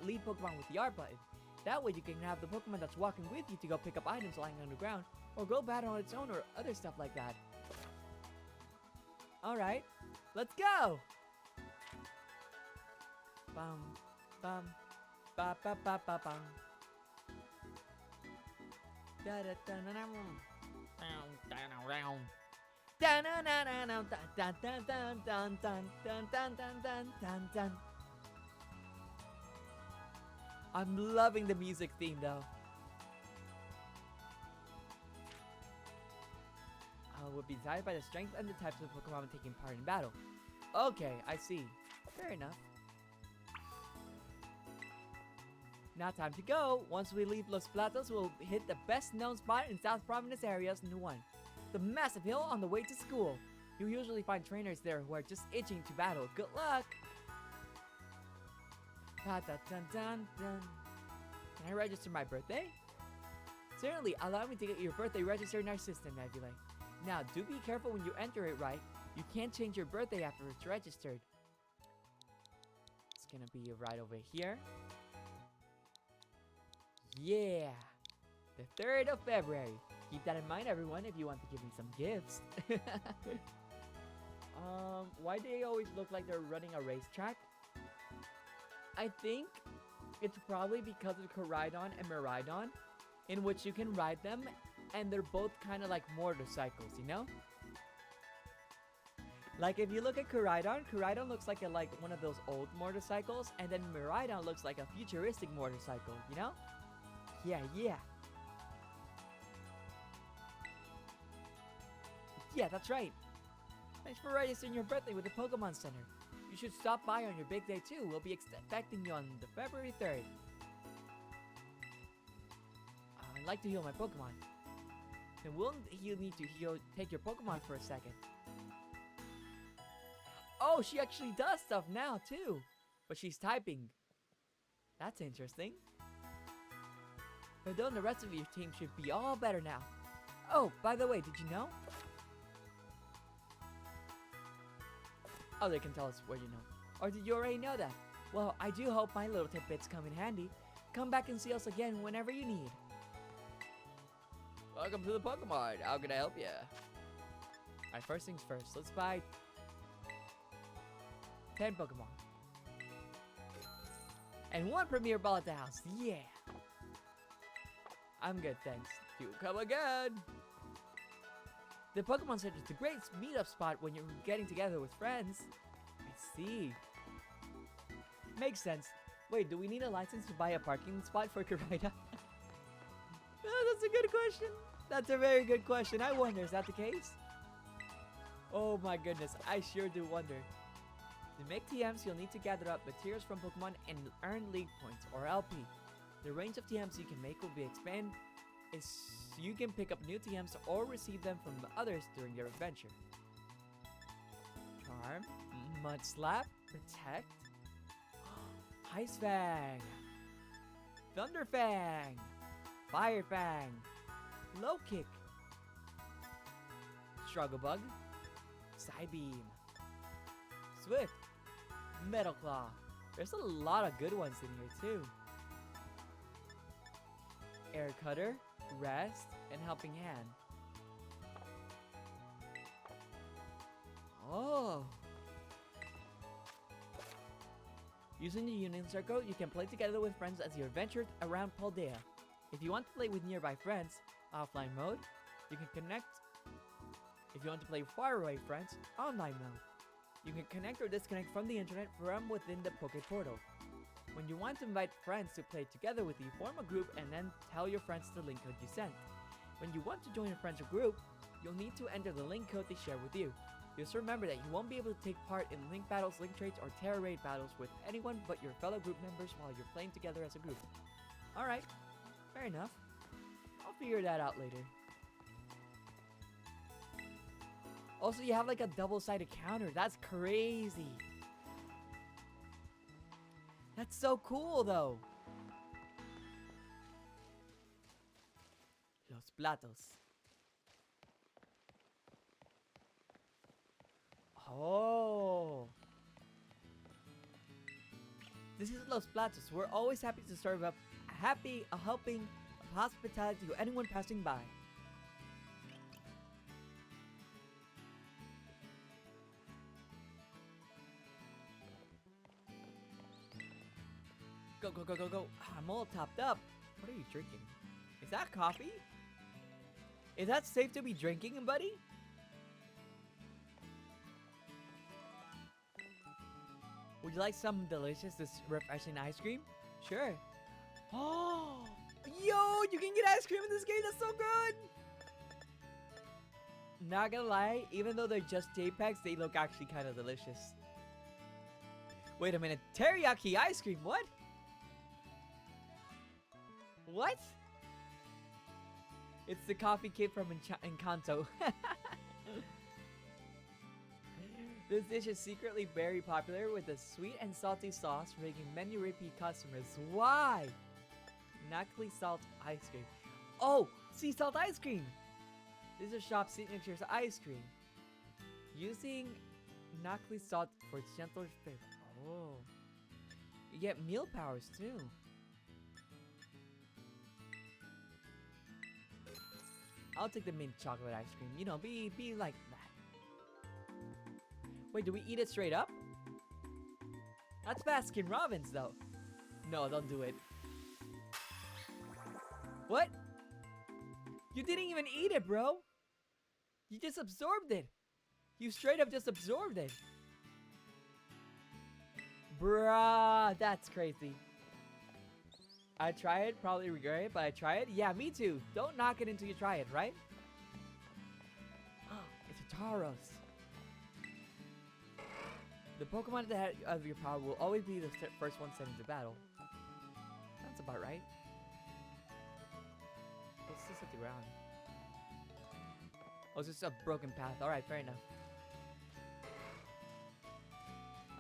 lead Pokemon with the R button. That way you can have the Pokemon that's walking with you to go pick up items lying on the ground, or go battle on its own, or other stuff like that. Alright, let's go! Bum, bum, ba ba ba ba bum. Da da da da da da. I'm loving the music theme though. I will be decided by the strength and the types of Pokemon taking part in battle. Okay, I see. Fair enough. Now time to go. Once we leave Los Platos, we'll hit the best known spot in South Providence areas in one. The massive hill on the way to school. You usually find trainers there who are just itching to battle. Good luck! Dun. Can I register my birthday? Certainly, allow me to get your birthday registered in our system, Nebula. Now, do be careful when you enter it right. You can't change your birthday after it's registered. It's gonna be right over here. Yeah! The 3rd of February. Keep that in mind, everyone, if you want to give me some gifts. Why do they always look like they're running a racetrack? I think it's probably because of Koraidon and Miraidon. in which you can ride them, and they're both kind of like motorcycles, you know? Like if you look at Koraidon looks like one of those old motorcycles, and then Miraidon looks like a futuristic motorcycle, you know? Yeah. Yeah, that's right. Thanks for registering your birthday with the Pokemon Center. You should stop by on your big day too. We'll be expecting you on the February 3rd. I'd like to heal my Pokemon. Then we'll need to take your Pokemon for a second. Oh, she actually does stuff now too. But she's typing. That's interesting. But then the rest of your team should be all better now. Oh, by the way, did you know? Oh, they can tell us what you know. Or did you already know that? Well, I do hope my little tidbits come in handy. Come back and see us again whenever you need. Welcome to the Pokemon. How can I help you? Alright, first things first. Let's buy 10 Pokemon. And 1 Premier Ball at the house. Yeah. I'm good, thanks. You come again. The Pokemon Center is a great meetup spot when you're getting together with friends. I see. Makes sense. Wait, do we need a license to buy a parking spot for Koraidon? Oh, that's a good question. That's a very good question. I wonder, is that the case? Oh my goodness, I sure do wonder. To make TMs, you'll need to gather up materials from Pokemon and earn League Points, or LP. The range of TMs you can make will be expanded. You can pick up new TMs or receive them from others during your adventure. Charm, Mud Slap, Protect, Ice Fang, Thunder Fang, Fire Fang, Low Kick, Struggle Bug, Psybeam, Swift, Metal Claw. There's a lot of good ones in here too. Air Cutter, Rest, and Helping Hand. Oh! Using the Union Circle, you can play together with friends as you adventure around Paldea. If you want to play with nearby friends, offline mode, you can connect. If you want to play with faraway friends, online mode. You can connect or disconnect from the internet from within the Poké Portal. When you want to invite friends to play together with you, form a group and then tell your friends the link code you sent. When you want to join a friends or group, you'll need to enter the link code they share with you. Just remember that you won't be able to take part in link battles, link trades, or Terra Raid battles with anyone but your fellow group members while you're playing together as a group. Alright, fair enough. I'll figure that out later. Also, you have like a double-sided counter. That's crazy. That's so cool, though. Los platos. Oh. This is Los Platos. We're always happy to serve up a helping of hospitality to anyone passing by. Go, go, go, go, go. I'm all topped up. What are you drinking? Is that coffee? Is that safe to be drinking, buddy? Would you like some delicious, refreshing ice cream? Sure. Oh, yo, you can get ice cream in this game. That's so good. Not gonna lie, even though they're just JPEGs, they look actually kind of delicious. Wait a minute, teriyaki ice cream? What? What? It's the coffee kid from Encanto. This dish is secretly very popular with a sweet and salty sauce, making many repeat customers. Why? Knuckly Salt Ice Cream. Oh, sea salt ice cream! This is shop signature's ice cream. Using Knuckly Salt for its gentle flavor. Oh. You get meal powers too. I'll take the mint chocolate ice cream. You know, be like that. Wait, do we eat it straight up? That's Baskin Robbins, though. No, don't do it. What? You didn't even eat it, bro. You just absorbed it. You straight up just absorbed it. Bruh, that's crazy. I try it, probably regret it, but I try it. Yeah, me too. Don't knock it until you try it, right? It's a Tauros. The Pokemon that of your power will always be the first one sent into battle. That's about right. What's this at the ground? Oh, it's just a broken path. Alright, fair enough.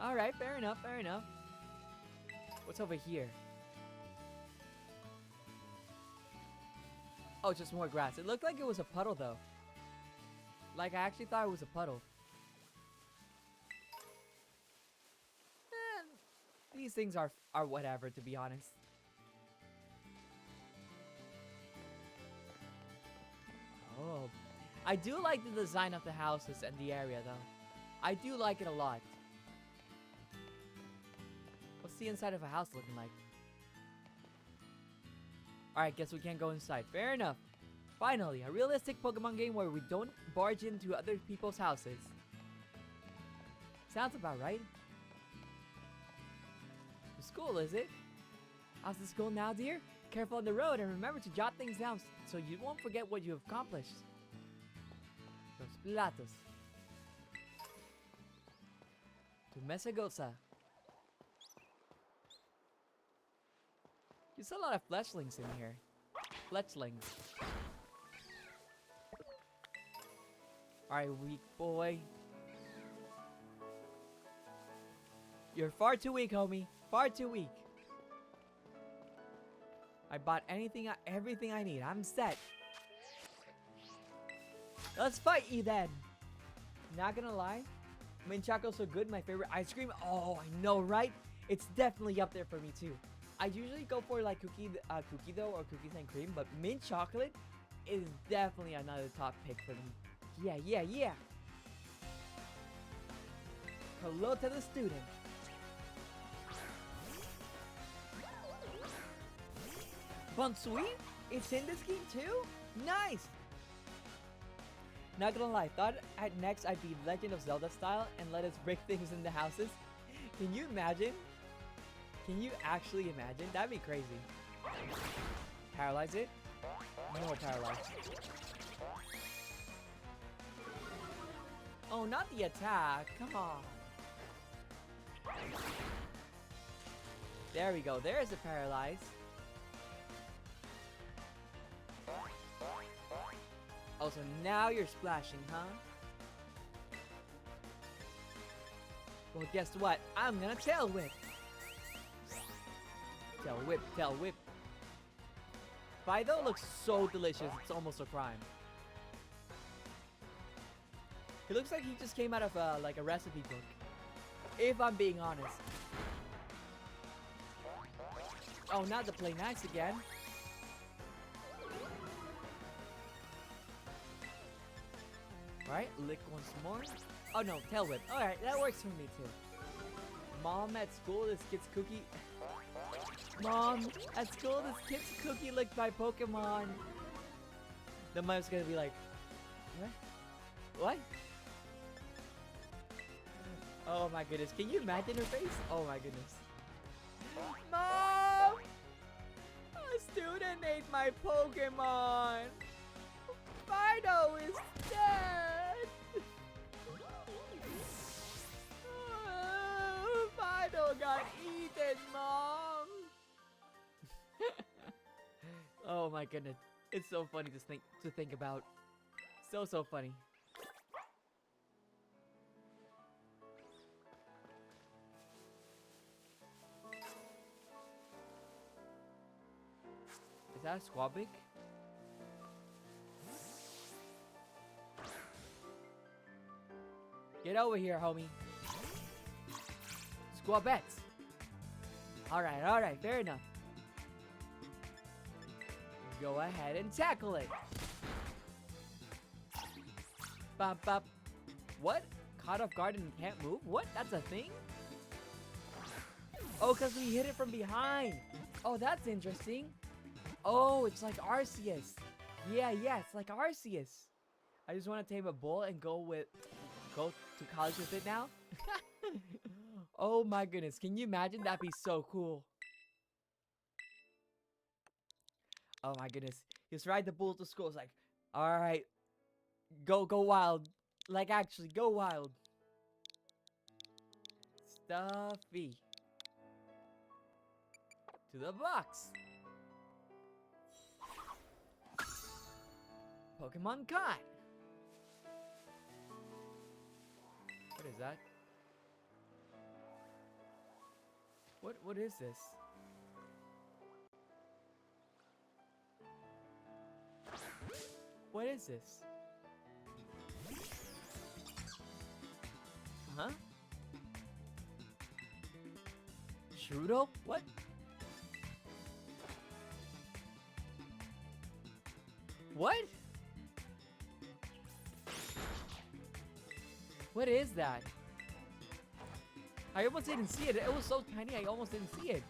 Alright, fair enough, fair enough. What's over here? Oh, just more grass. It looked like it was a puddle, though. Like, I actually thought it was a puddle. These things are whatever, to be honest. Oh. I do like the design of the houses and the area, though. I do like it a lot. What's the inside of a house looking like? Alright, guess we can't go inside. Fair enough. Finally, a realistic Pokemon game where we don't barge into other people's houses. Sounds about right. The school, is it? How's the school now, dear? Careful on the road and remember to jot things down so you won't forget what you have accomplished. Los platos. To Mesagosa. There's a lot of fletchlings in here. Fletchlings. Alright, weak boy. You're far too weak, homie. Far too weak. I bought everything I need. I'm set. Let's fight you then. Not gonna lie. Mint Choco's so good. My favorite ice cream. Oh, I know, right? It's definitely up there for me too. I usually go for like cookie dough or cookies and cream, but mint chocolate is definitely another top pick for me. Yeah, yeah, yeah. Hello to the student. Bonsoir? It's in this game too? Nice! Not gonna lie, thought at next I'd be Legend of Zelda style and let us break things into houses. Can you imagine? Can you actually imagine? That'd be crazy. Paralyze it? No, paralyze. Oh, not the attack. Come on. There we go. There's a paralyze. Oh, so now you're splashing, huh? Well, guess what? I'm gonna tail whip. Tail whip, tail whip. Fido looks so delicious, it's almost a crime. He looks like he just came out of like a recipe book. If I'm being honest. Oh, not to play nice again. Alright, lick once more. Oh no, tail whip. Alright, that works for me too. Mom at school, this kid's cookie. Mom, at school, this kid's cookie licked by Pokemon. The mom's gonna be like, what? What? Oh my goodness, can you imagine her face? Oh my goodness. Mom! A student ate my Pokemon! Fido is dead! Fido got eaten, Mom! Oh my goodness. It's so funny to think about. So funny. Is that a Squabic? Get over here, homie. Squabettes. Alright, fair enough. Go ahead and tackle it. Bop, bop. What? Caught off guard and can't move? What? That's a thing? Oh, because we hit it from behind. Oh, that's interesting. Oh, it's like Arceus. Yeah, it's like Arceus. I just want to tame a bull and go to college with it now. Oh my goodness, can you imagine? That'd be so cool. Oh my goodness, just ride the bull to school. It's like, all right, go wild. Like actually, go wild. Stuffy. To the box. Pokemon caught. What is that? What is this? What is this? Huh? Shrootle? What? What? What is that? I almost didn't see it. It was so tiny, I almost didn't see it.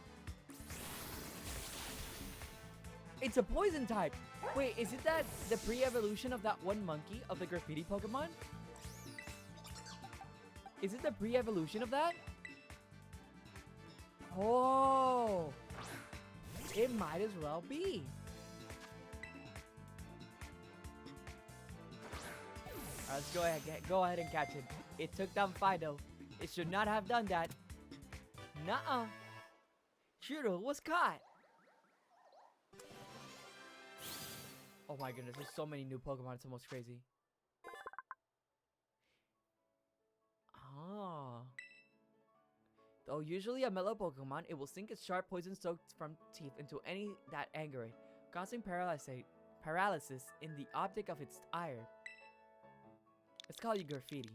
It's a poison type. Wait, is it that the pre-evolution of that one monkey of the graffiti Pokemon? Is it the pre-evolution of that? Oh, it might as well be. Let's go ahead and catch it. It took down Fido. It should not have done that. Nuh-uh. Shrootle was caught. Oh my goodness, there's so many new Pokemon, it's almost crazy. Oh. Though usually a mellow Pokemon, it will sink its sharp poison-soaked from teeth into any that anger it, causing paralysis in the optic of its ire. Let's call you Graffiti.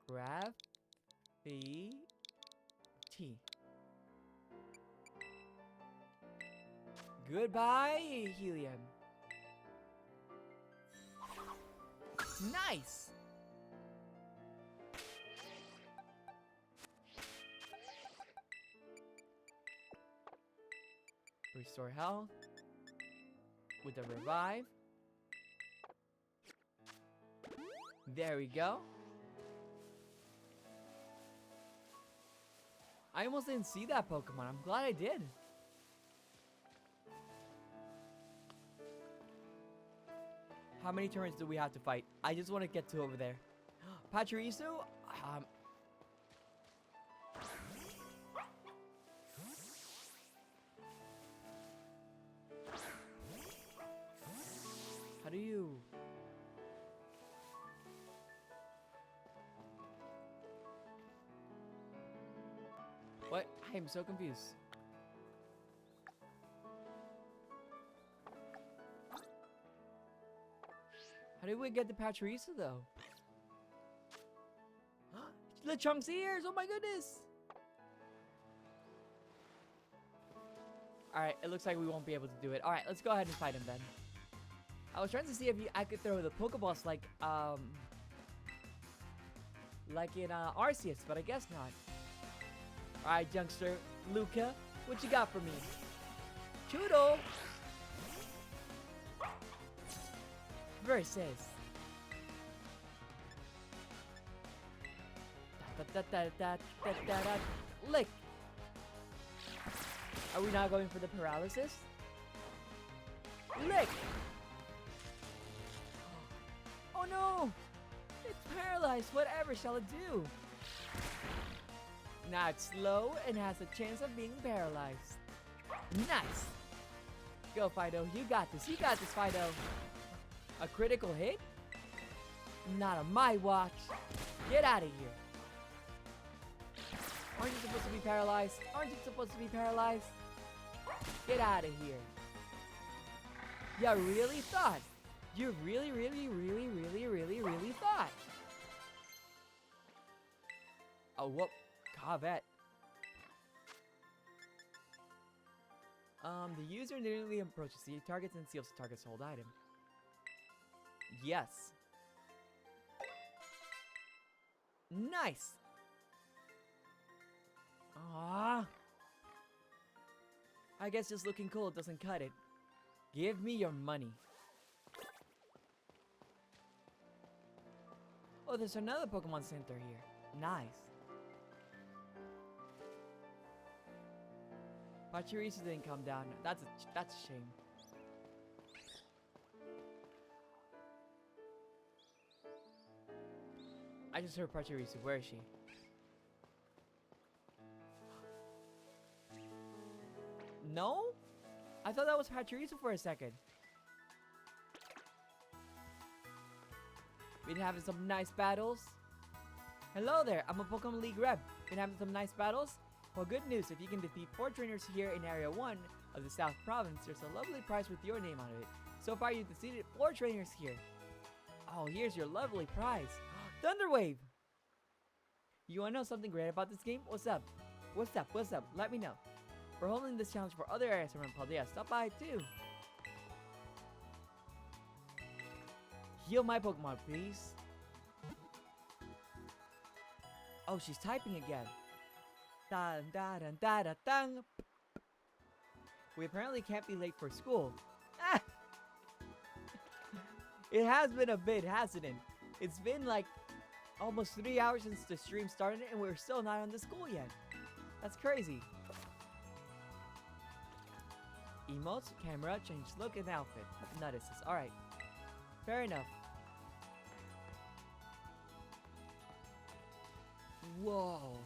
Graffiti. Goodbye, Helium. Nice! Restore health with the revive. There we go. I almost didn't see that Pokemon. I'm glad I did. How many turns do we have to fight? I just want to get to over there. Pachirisu? How do you... What? I am so confused. How did we get the Pachirisu though? The Chunk's ears! Oh my goodness! Alright, it looks like we won't be able to do it. Alright, let's go ahead and fight him then. I was trying to see if I could throw the Pokeballs like in Arceus, but I guess not. Alright, youngster. Luca, what you got for me? Choodle! Versus... Lick! Are we not going for the paralysis? Lick! Oh no! It's paralyzed! Whatever shall it do? Now it's slow and has a chance of being paralyzed. Nice! Go, Fido. You got this. You got this, Fido. A critical hit? Not on my watch. Get out of here. Aren't you supposed to be paralyzed? Aren't you supposed to be paralyzed? Get out of here. You really thought? You really thought? Oh, whoop. Covet. The user nearly approaches the targets and seals the target's hold item. Yes. Nice. Ah. I guess just looking cool doesn't cut it. Give me your money. Oh, there's another Pokemon Center here. Nice. Pachirisu didn't come down. That's a shame. I just heard Pachirisu. Where is she? No? I thought that was Pachirisu for a second. Been having some nice battles. Hello there, I'm a Pokemon League rep. Been having some nice battles? Well, good news, if you can defeat 4 trainers here in Area 1 of the South Province, there's a lovely prize with your name on it. So far, you've defeated 4 trainers here. Oh, here's your lovely prize. Thunderwave! You wanna know something great about this game? What's up? What's up? What's up? Let me know. We're holding this challenge for other areas around Paldea. Stop by too. Heal my Pokemon, please. Oh, she's typing again. Dun, da, dun, da, da, dun. We apparently can't be late for school. Ah! It has been a bit, hasn't it? It's been like almost 3 hours since the stream started and we're still not on the school yet. That's crazy. Emotes, camera, change look, and outfit. Notices. Alright. Fair enough. Whoa.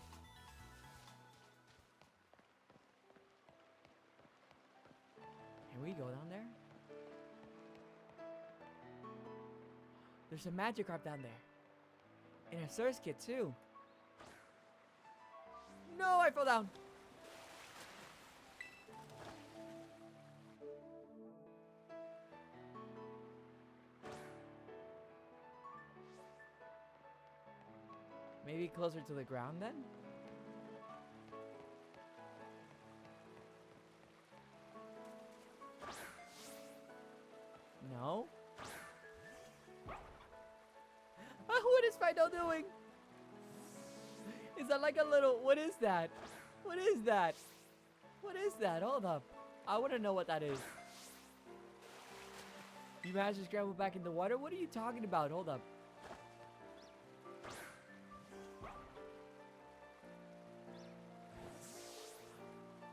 Can we go down there? There's a Magikarp down there. And a Surge Kit too. No, I fell down. Maybe closer to the ground then? No? What is Fido doing? Is that like a little... What is that? What is that? What is that? Hold up. I want to know what that is. You managed to scramble back in the water? What are you talking about? Hold up.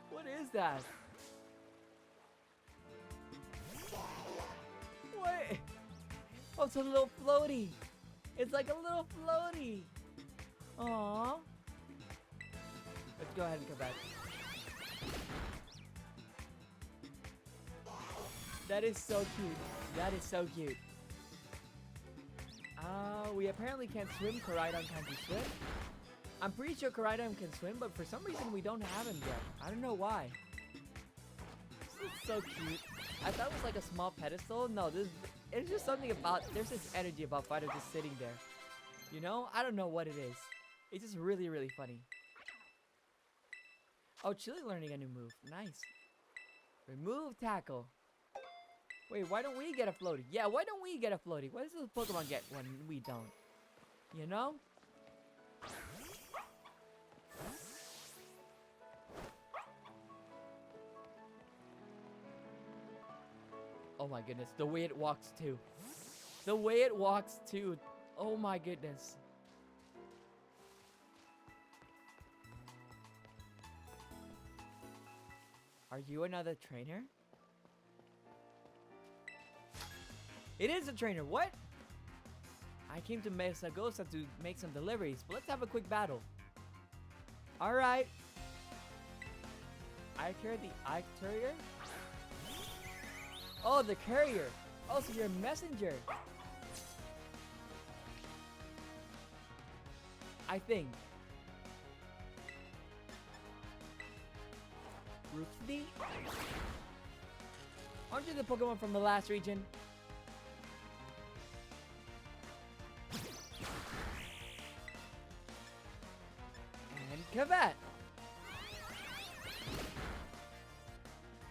What is that? What? Oh, it's a little floaty. It's like a little floaty. Aww. Let's go ahead and come back. That is so cute. That is so cute. We apparently can't swim. Koraidon can't swim. I'm pretty sure Koraidon can swim, but for some reason we don't have him yet. I don't know why. This is so cute. I thought it was like a small pedestal. No, it's just something about, there's this energy about Fido just sitting there. You know? I don't know what it is. It's just really, really funny. Oh, Chili learning a new move. Nice. Remove tackle. Wait, why don't we get a floaty? Yeah, why don't we get a floaty? Why does this Pokemon get one and we don't? You know? Oh my goodness, the way it walks too. The way it walks too. Oh my goodness. Are you another trainer? It is a trainer, what? I came to Mesagosa to make some deliveries, but let's have a quick battle. Alright. I carry the Ike Terrier? Oh, the carrier. Oh, so you're a messenger. I think. Rooksley? Aren't you the Pokemon from the last region? And Kavat.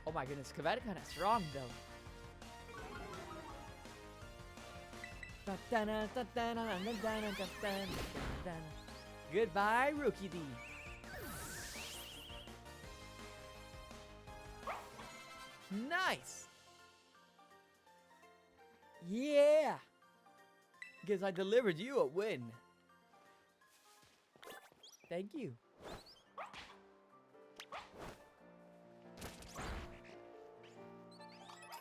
Oh my goodness, Kavat is kind of strong though. Goodbye, Rookie D. Nice! Yeah! Because I delivered you a win. Thank you.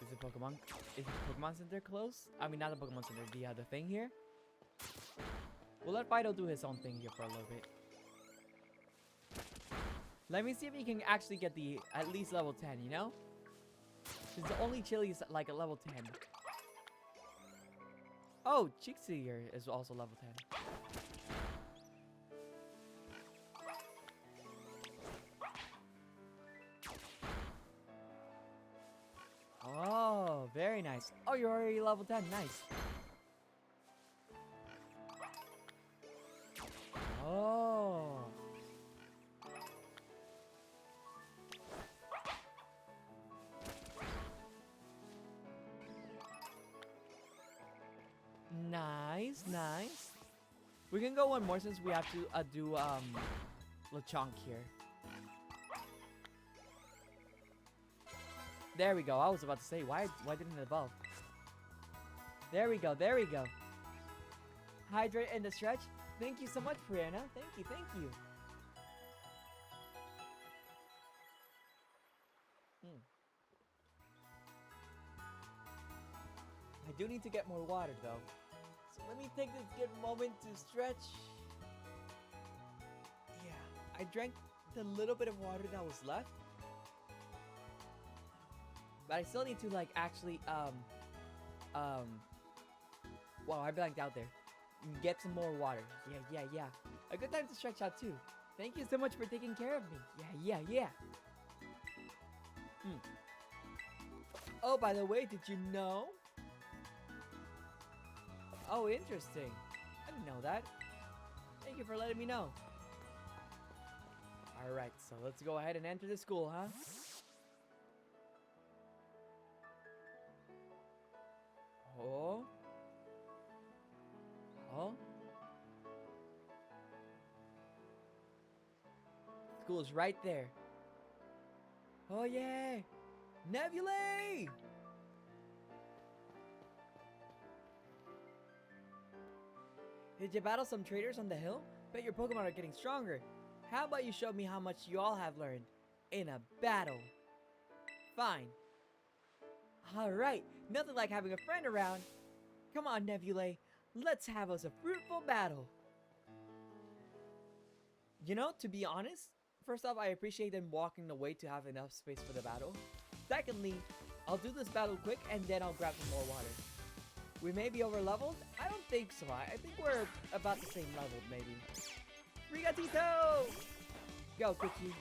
Is the Pokemon Center close? I mean, not the Pokemon Center, the thing here. We'll let Fido do his own thing here for a little bit. Let me see if he can actually get the at least level 10, you know? Since the only Chili is like a level 10. Oh, Chixie here is also level 10. Oh, very nice. Oh, you're already level 10. Nice. Oh. Nice, nice. We can go one more since we have to do Lechonk here. There we go. I was about to say, why didn't it evolve? There we go, there we go. Hydrate in the stretch. Thank you so much, Brianna. Thank you, thank you. I do need to get more water though. So let me take this good moment to stretch. Yeah, I drank the little bit of water that was left. But I still need to like actually wow, I blanked out there. Get some more water. Yeah. A good time to stretch out too. Thank you so much for taking care of me. Yeah. Oh, by the way, did you know? Oh, interesting. I didn't know that. Thank you for letting me know. Alright, so let's go ahead and enter the school, huh? Oh. School is right there. Oh, yeah. Nebulae! Did you battle some traders on the hill? Bet your Pokemon are getting stronger. How about you show me how much you all have learned in a battle? Fine. Alright, nothing like having a friend around. Come on, Nebulae. Let's have us a fruitful battle. You know, to be honest, first off, I appreciate them walking away to have enough space for the battle. Secondly, I'll do this battle quick and then I'll grab some more water. We may be over leveled? I don't think so. I think we're about the same level, maybe. Rigatito! Go, Quickie.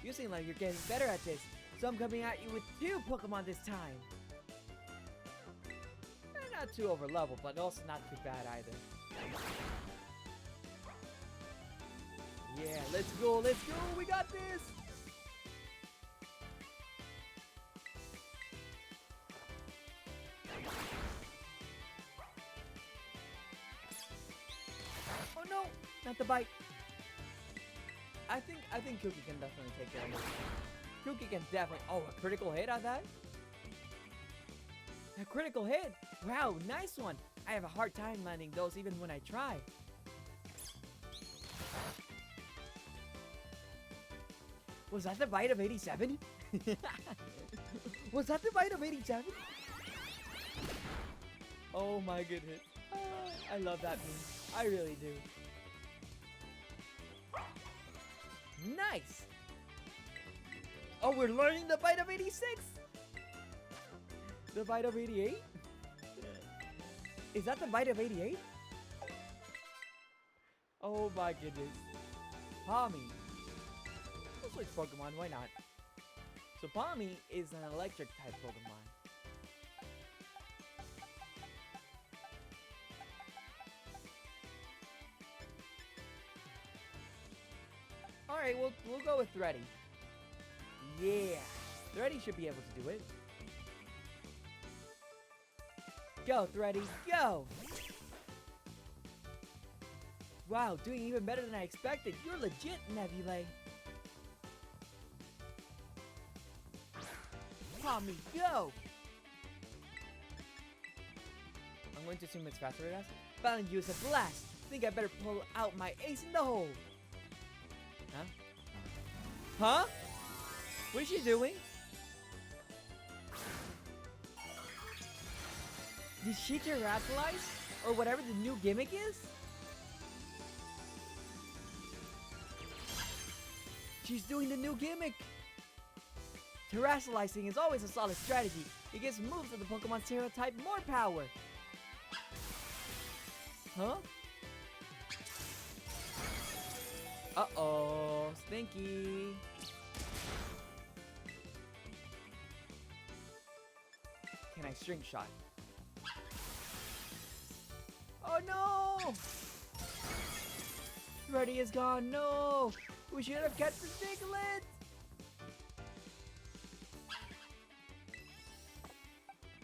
You seem like you're getting better at this, so I'm coming at you with 2 Pokemon this time. Not too over level, but also not too bad either. Yeah, let's go, we got this! Oh no, not the bite. I think Cookie can definitely take care of this. Cookie can definitely, oh, a critical hit on that? A critical hit! Wow, nice one! I have a hard time landing those even when I try. Was that the bite of 87? Was that the bite of 87? Oh my goodness. I love that meme. I really do. Nice! Oh, we're learning the bite of 86? The bite of 88? Is that the bite of 88? Oh my goodness. Palmy. Let's switch Pokemon, why not? So Palmy is an electric type Pokemon. Alright, we'll go with Thready. Yeah. Thready should be able to do it. Go, Thready, go! Wow, doing even better than I expected. You're legit, Nebulae. upon me. Go! I'm going to assume it's faster than us. Finally use a blast. Think I better pull out my ace in the hole. Huh? Huh? What is she doing? Did she terrestrialize? Or whatever the new gimmick is? She's doing the new gimmick! Terrestrializing is always a solid strategy. It gives moves of the Pokemon Terra type more power. Huh? Uh-oh, stinky. Can I string shot? Oh no! Freddy is gone, no! We should have kept the Scarlet!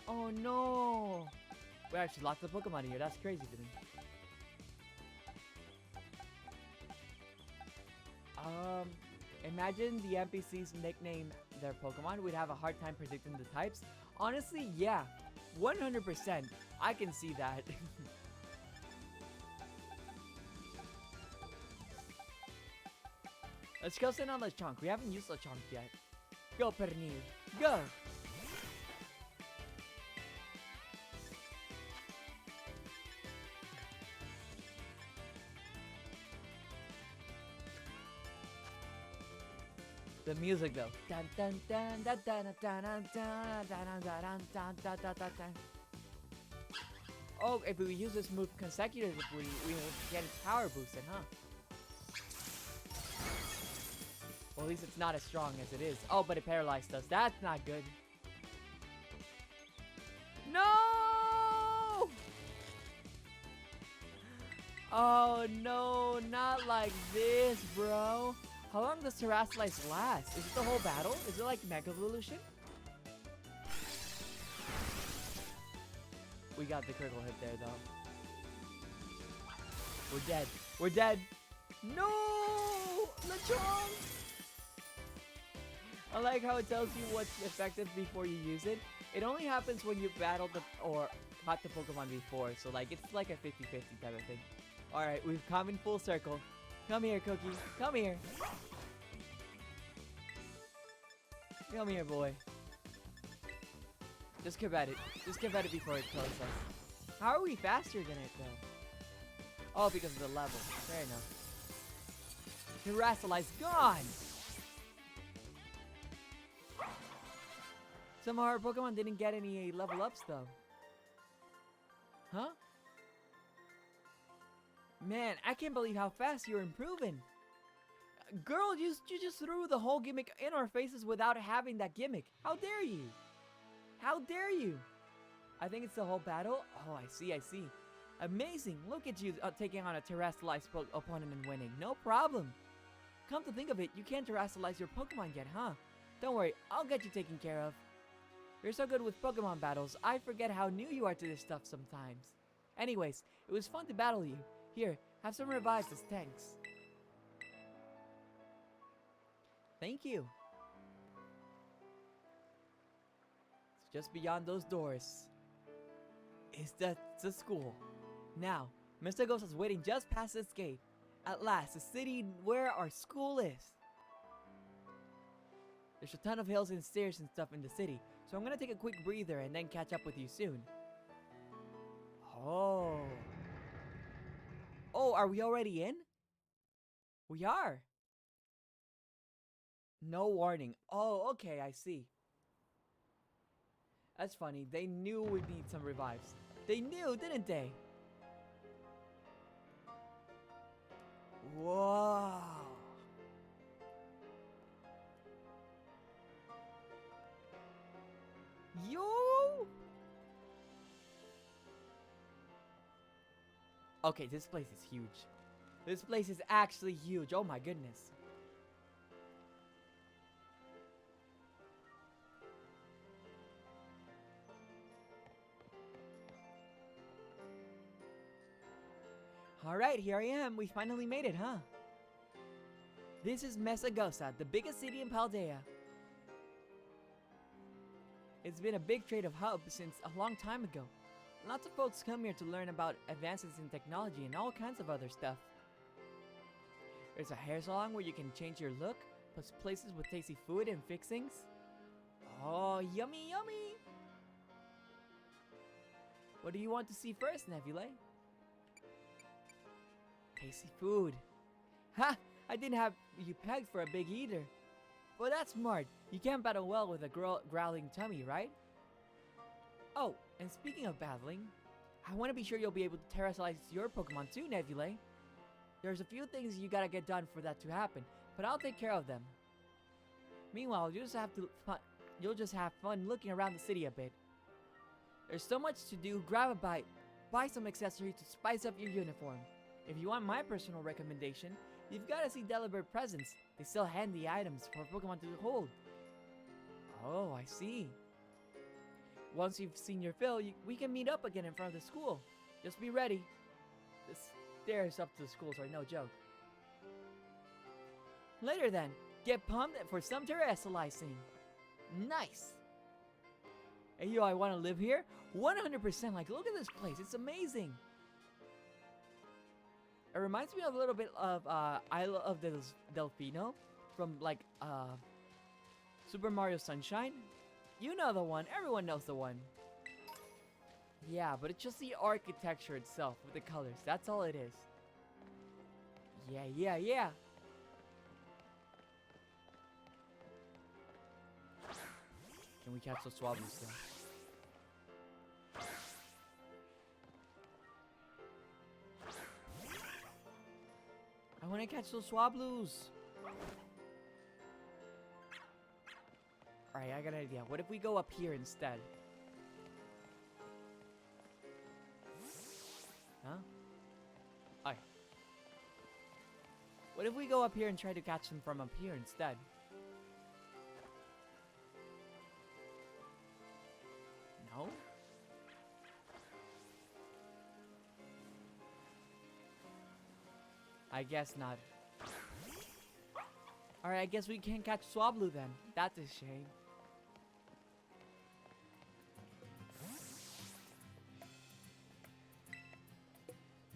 Oh no! We actually locked the Pokemon here, that's crazy to me. Imagine the NPCs nickname their Pokemon. We'd have a hard time predicting the types. Honestly, yeah. 100%. I can see that. Let's go sit on Lechonk. We haven't used Lechonk yet. Go, Pernil. Go! The music though. Dun dun dun dun dun dun dun dun dun dun dun dun dun dun. Oh, if we use this move consecutively, we will get its power boosted, huh? Well, at least it's not as strong as it is. Oh, but it paralyzed us. That's not good. No! Oh no, not like this, bro. How long does Terrestrialize last? Is it the whole battle? Is it like Mega Evolution? We got the critical hit there, though. We're dead. We're dead. No! Lechonk! I like how it tells you what's effective before you use it. It only happens when you battled or caught the Pokemon before. So, like, it's like a 50-50 type of thing. Alright, we've come in full circle. Come here, Cookie. Come here. Come here, boy. Just give at it. Just give at it before it kills us. How are we faster than it, though? Oh, because of the level. Fair enough. Terrestrialize gone! Somehow our Pokemon didn't get any level ups, though. Huh? Man, I can't believe how fast you're improving. Girl, you just threw the whole gimmick in our faces without having that gimmick. How dare you? How dare you? I think it's the whole battle. Oh, I see, I see. Amazing. Look at you taking on a terrestrialized opponent and winning. No problem. Come to think of it, you can't terrestrialize your Pokemon yet, huh? Don't worry, I'll get you taken care of. You're so good with Pokemon battles, I forget how new you are to this stuff sometimes. Anyways, it was fun to battle you. Here, have some revives as thanks. Thank you. It's just beyond those doors. Is that the school? Now, Mr. Ghost is waiting just past this gate. At last, the city where our school is. There's a ton of hills and stairs and stuff in the city, so I'm gonna take a quick breather and then catch up with you soon. Oh. Oh, are we already in? We are. No warning. Oh, okay, I see. That's funny. They knew we'd need some revives. They knew, didn't they? Whoa. Yo! Okay, this place is huge. This place is actually huge. Oh my goodness. Alright, here I am. We finally made it, huh? This is Mesagosa, the biggest city in Paldea. It's been a big trade of hub since a long time ago. Lots of folks come here to learn about advances in technology and all kinds of other stuff. There's a hair salon where you can change your look, plus places with tasty food and fixings. Oh, yummy, yummy! What do you want to see first, Nebulae? Tasty food. Ha! I didn't have you pegged for a big eater. Well, that's smart. You can't battle well with a growling tummy, right? Oh, and speaking of battling, I want to be sure you'll be able to terrestrialize your Pokemon too, Nebulae. There's a few things you gotta get done for that to happen, but I'll take care of them. Meanwhile, you'll just have fun looking around the city a bit. There's so much to do. Grab a bite. Buy some accessories to spice up your uniform. If you want my personal recommendation, you've got to see Delibird Presents. They sell handy items for Pokemon to hold. Oh, I see. Once you've seen your fill, we can meet up again in front of the school. Just be ready. The stairs up to the schools are no joke. Later then, get pumped for some terrestrializing. Nice. Hey yo, I want to live here? 100%. Like, look at this place. It's amazing. It reminds me a little bit of Isle of Delfino from like Super Mario Sunshine. You know the one. Everyone knows the one. Yeah, but it's just the architecture itself with the colors. That's all it is. Yeah. Can we catch those Swablues though? I want to catch those Swablues. Alright, I got an idea. What if we go up here instead? Huh? Alright. What if we go up here and try to catch them from up here instead? No? I guess not. Alright, I guess we can't catch Swablu then. That's a shame.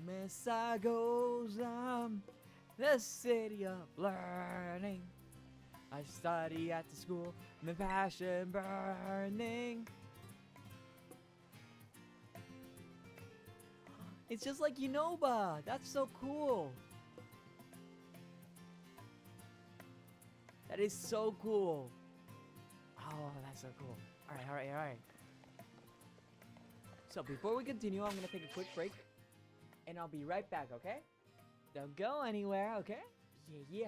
Mesa goes on, the city of learning. I study at the school, my passion burning. It's just like Unova. That's so cool. That is so cool. Oh, that's so cool. Alright. So before we continue, I'm gonna take a quick break. And I'll be right back, okay? Don't go anywhere, okay? Yeah.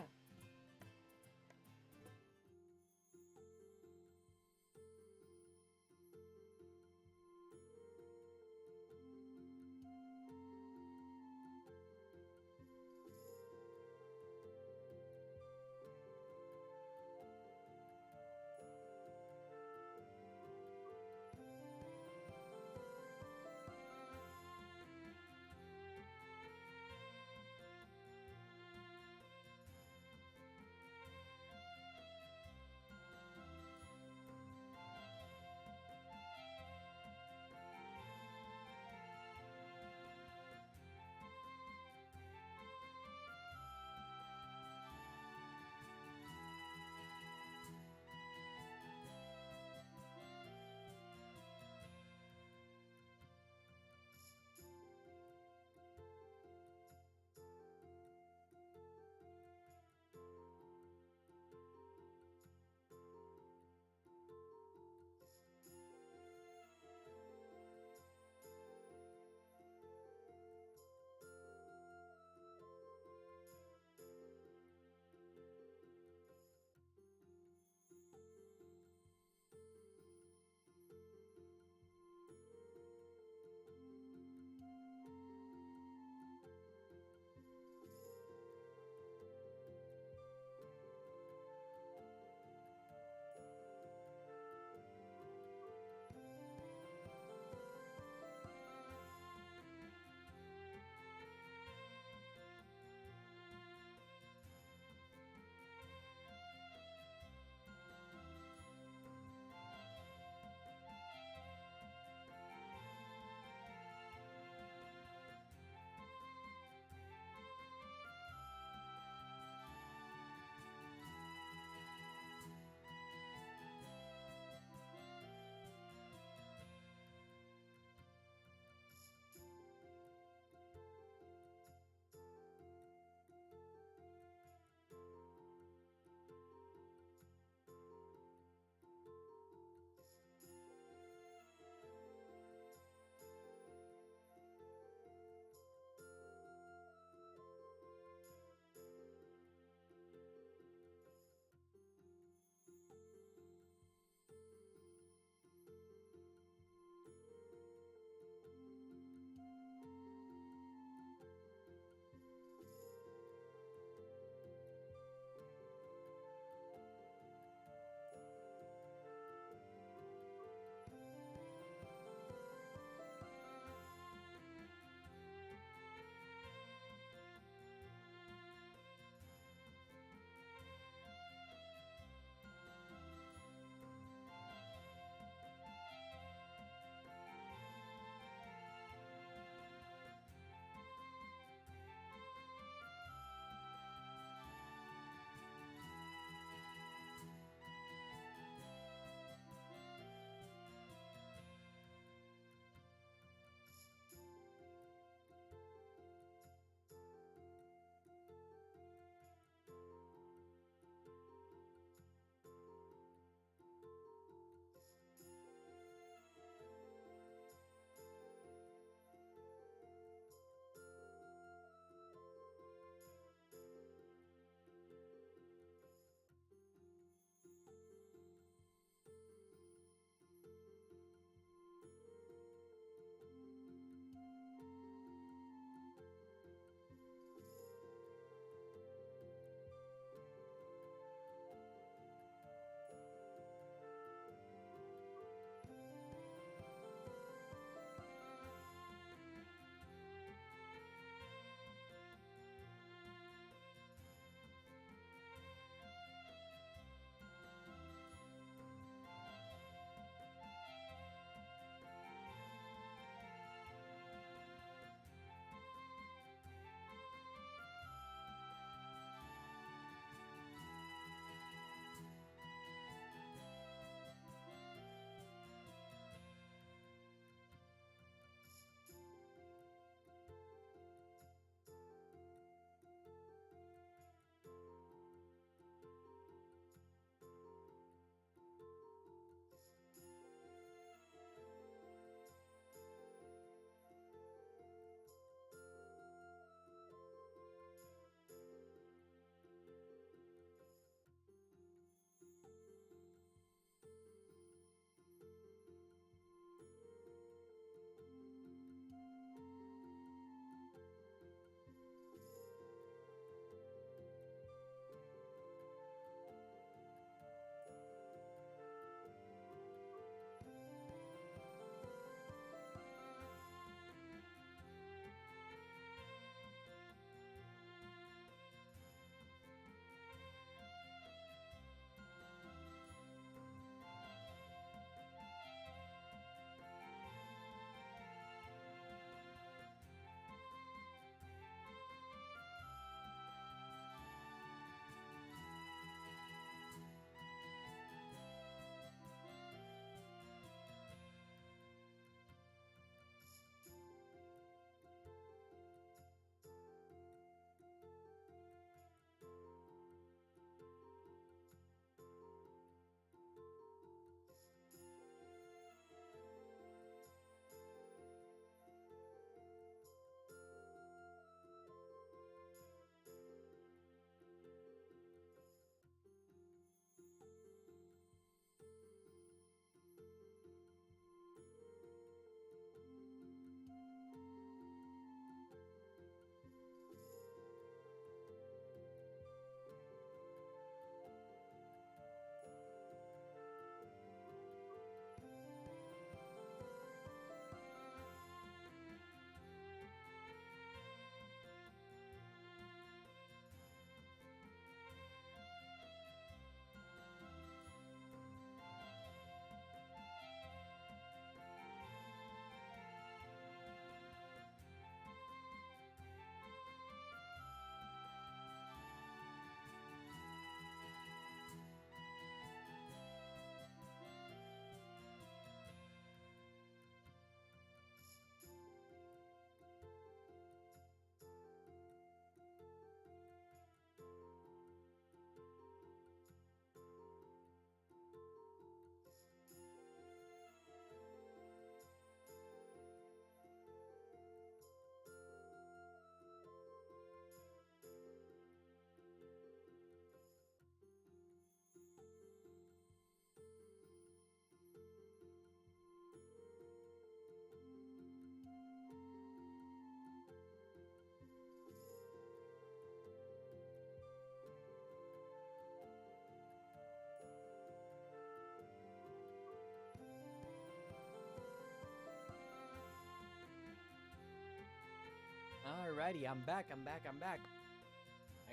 Alrighty, I'm back. I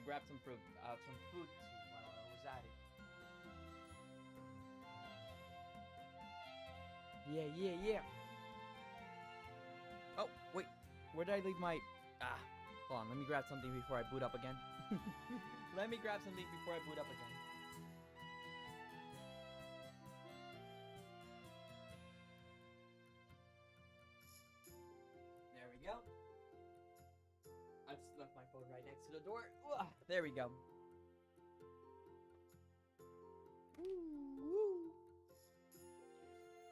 grabbed some fruit, some food too while I was at it. Yeah. Oh, wait. Where did I leave my... hold on. Let me grab something before I boot up again. Let me grab something before I boot up again. There we go. I just left my phone right next to the door. There we go. Woo.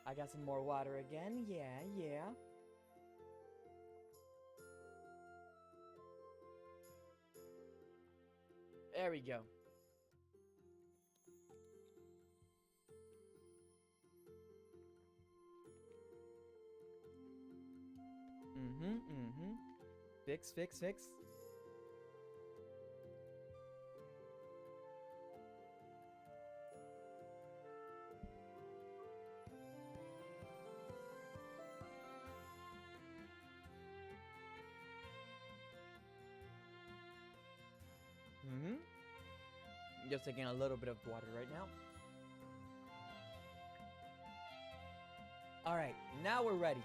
I got some more water again. Yeah. There we go. Fix. Just taking a little bit of water right now. All right, now we're ready.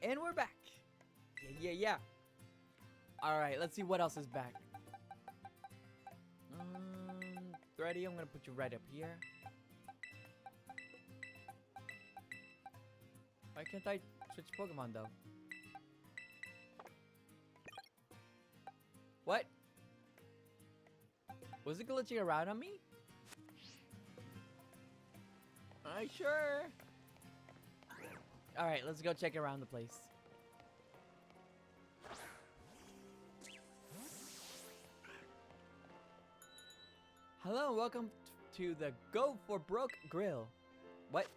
And we're back. Yeah. All right, let's see what else is back. Ready? I'm gonna put you right up here. Why can't I switch Pokemon though? What? Was it glitching around on me? Sure. Alright, let's go check around the place. Hello, welcome to the Go for Broke Grill. What?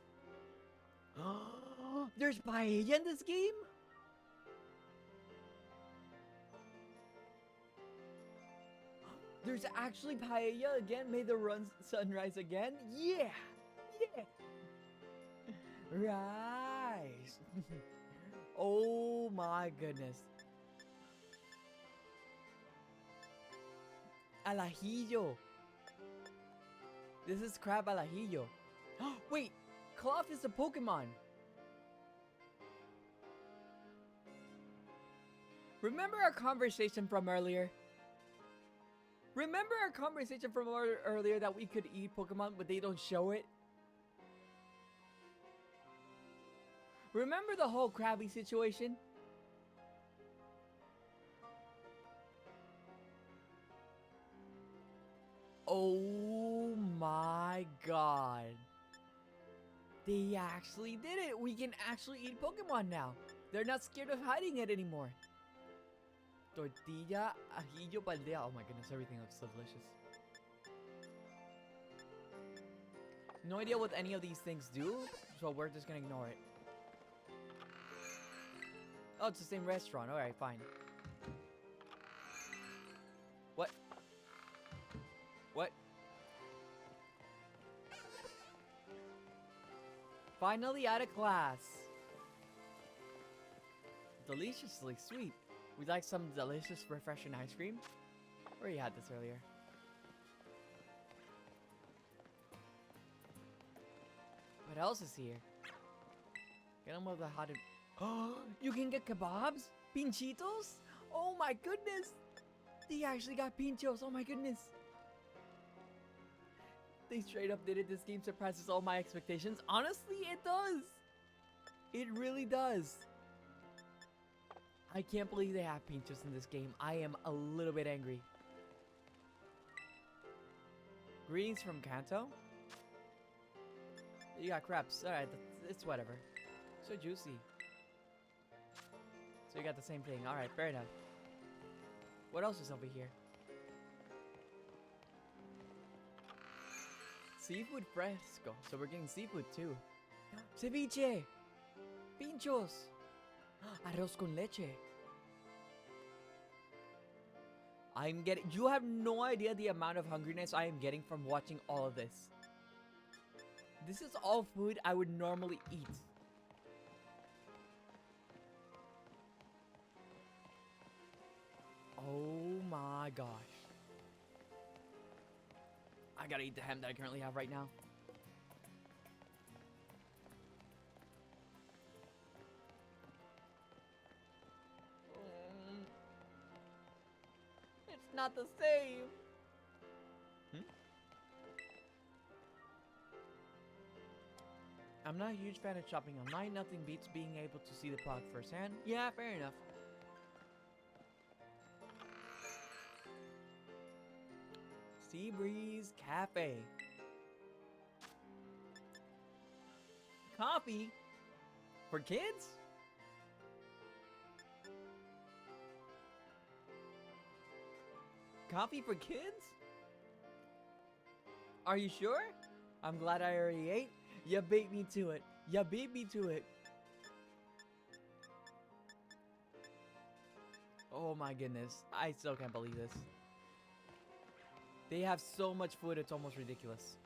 There's paella in this game? There's actually paella again? May the sun rise again? Yeah! Rise! Oh my goodness. Al ajillo. This is crab al ajillo. Wait! Cloth is a Pokemon! Remember our conversation from earlier? Remember our conversation from earlier that we could eat Pokemon but they don't show it? Remember the whole Krabby situation? Oh my god. They actually did it! We can actually eat Pokemon now! They're not scared of hiding it anymore. Tortilla, ajillo, baldea. Oh my goodness, everything looks so delicious. No idea what any of these things do, so we're just gonna ignore it. Oh, it's the same restaurant. Alright, fine. What? Finally out of class. Deliciously sweet. We'd like some delicious, refreshing ice cream. We already had this earlier. What else is here? Get them with the hot... Oh, you can get kebabs? Pinchitos? Oh my goodness! They actually got pinchos. Oh my goodness. They straight up did it. This game surpasses all my expectations. Honestly, it does. It really does. I can't believe they have pinchos in this game. I am a little bit angry. Greetings from Kanto. You got crepes. Alright, it's whatever. So juicy. So you got the same thing. Alright, fair enough. What else is over here? Seafood fresco. So we're getting seafood too. Ceviche! Pinchos! Arroz con leche. I'm getting... You have no idea the amount of hungriness I am getting from watching all of this. This is all food I would normally eat. Oh my gosh. I gotta eat the ham that I currently have right now. It's not the same. I'm not a huge fan of shopping online. Nothing beats being able to see the product firsthand. Yeah, fair enough. Sea Breeze Cafe. Coffee? For kids? Coffee for kids? Are you sure? I'm glad I already ate. You beat me to it. You beat me to it. Oh my goodness. I still can't believe this. They have so much food, it's almost ridiculous.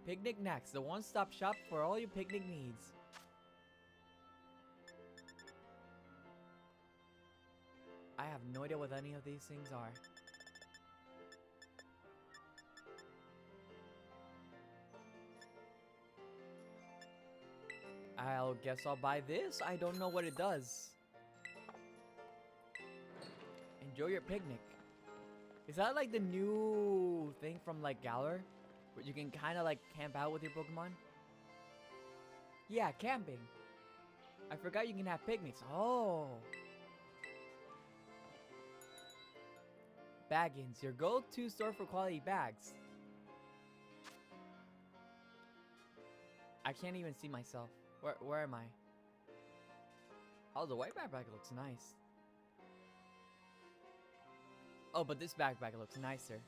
Picnic Next, the one-stop shop for all your picnic needs. I have no idea what any of these things are. I'll guess I'll buy this. I don't know what it does. Enjoy your picnic. Is that like the new thing from like Galar? Where you can kind of like camp out with your Pokemon? Yeah, camping. I forgot you can have picnics. Oh. Baggins, your go-to store for quality bags. I can't even see myself. Where am I? Oh, the white backpack looks nice. Oh, but this backpack looks nicer.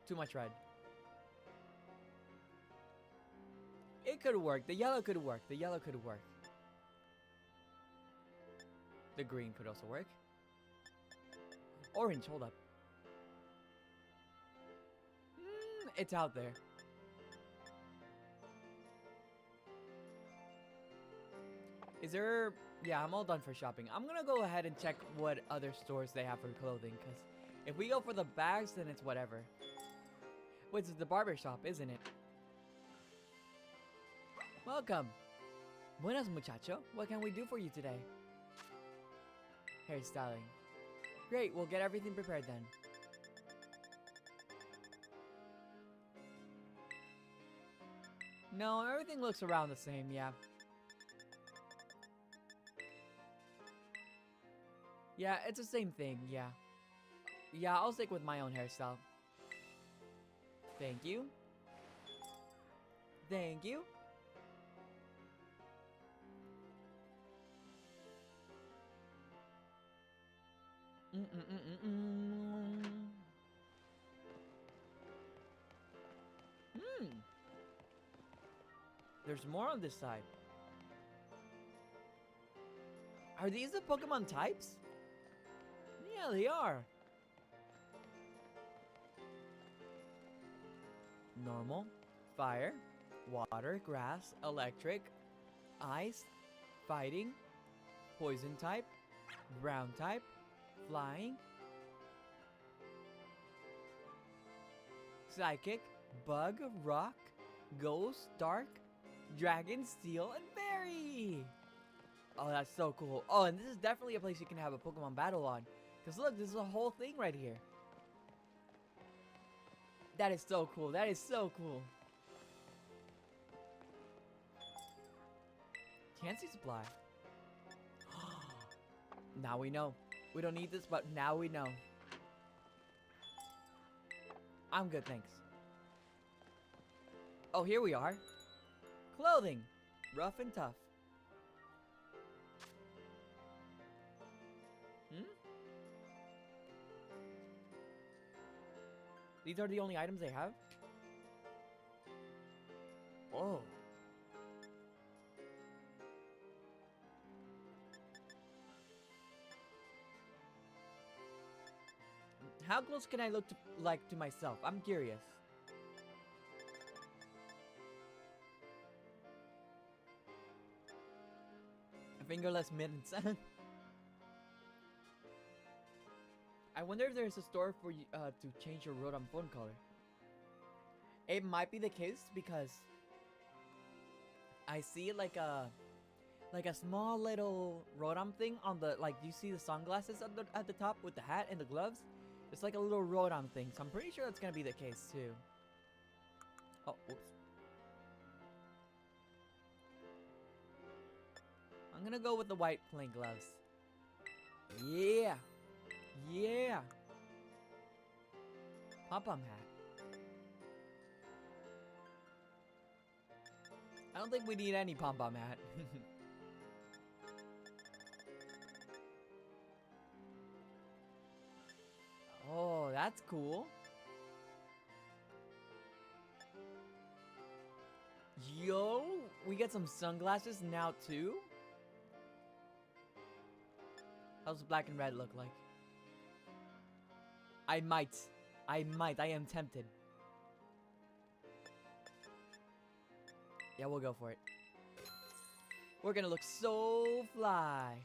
Too much red. It could work. The yellow could work. The yellow could work. The green could also work. Orange, hold up. It's out there. Is there... Yeah, I'm all done for shopping. I'm gonna go ahead and check what other stores they have for clothing, because if we go for the bags, then it's whatever. Wait, it's the barber shop, isn't it? Welcome. Buenas, muchacho. What can we do for you today? Hairstyling. Great, we'll get everything prepared then. No, everything looks around the same, yeah. Yeah, it's the same thing, yeah. Yeah, I'll stick with my own hairstyle. Thank you. Thank you. There's more on this side. Are these the Pokemon types? Yeah, they are. Normal, fire, water, grass, electric, ice, fighting, poison type, ground type, flying, psychic, bug, rock, ghost, dark, dragon, steel, and berry. Oh, that's so cool. Oh, and this is definitely a place you can have a Pokemon battle on. Because look, this is a whole thing right here. That is so cool. That is so cool. Chansey supply. Now we know. We don't need this, but now we know. I'm good, thanks. Oh, here we are. Clothing. Rough and tough. These are the only items they have? Oh. How close can I look to myself? I'm curious. Fingerless mittens. I wonder if there's a store for you to change your Rotom phone color. It might be the case because I see like a small little Rotom thing on the, like, you see the sunglasses at the top with the hat and the gloves? It's like a little Rotom thing, so I'm pretty sure that's gonna be the case too. Oh, whoops. I'm gonna go with the white plain gloves. Yeah! Yeah! Pom-pom hat. I don't think we need any pom-pom hat. Oh, that's cool. Yo, we get some sunglasses now too? How's black and red look like? I am tempted. Yeah, we'll go for it. We're gonna look so fly.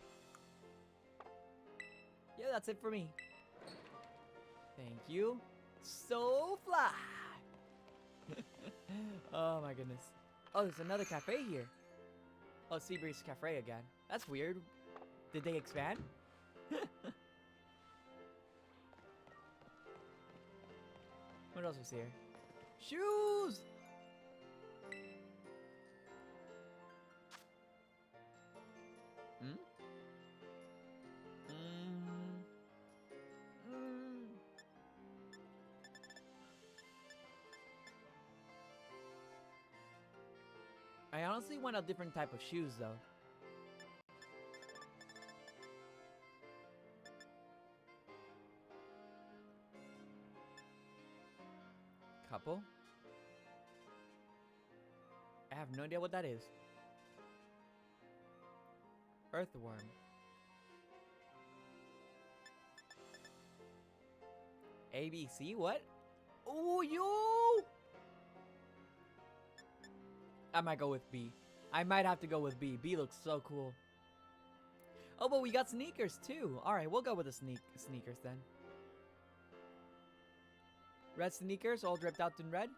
Yeah, that's it for me. Thank you. So fly. Oh my goodness. Oh, there's another cafe here. Oh, Seabreeze Cafe again. That's weird. Did they expand? What else was here? Shoes! Hmm? I honestly want a different type of shoes though. Couple? I have no idea what that is. Earthworm. ABC? What? Oh, yo! I might go with B. I might have to go with B. B looks so cool. Oh, but we got sneakers too. Alright, we'll go with the sneakers then. Red sneakers, all dripped out in red.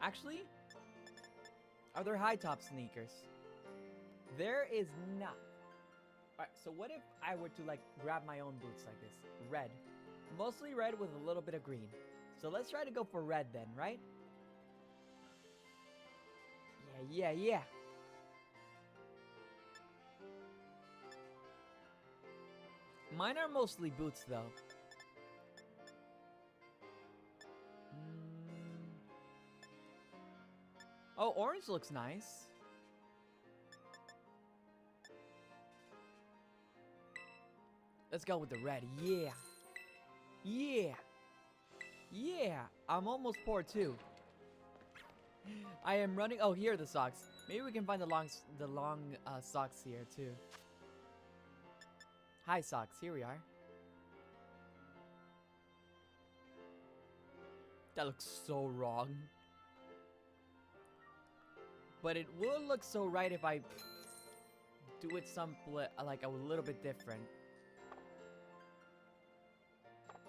Actually, are there high top sneakers? There is not. Alright, so what if I were to like grab my own boots like this? Red. Mostly red with a little bit of green. So let's try to go for red then, right? Yeah. Mine are mostly boots though. Oh, orange looks nice. Let's go with the red. Yeah. I'm almost poor too. I am running. Oh, here are the socks. Maybe we can find the long socks here too. High socks. Here we are. That looks so wrong. But it will look so right if I do it like a little bit different.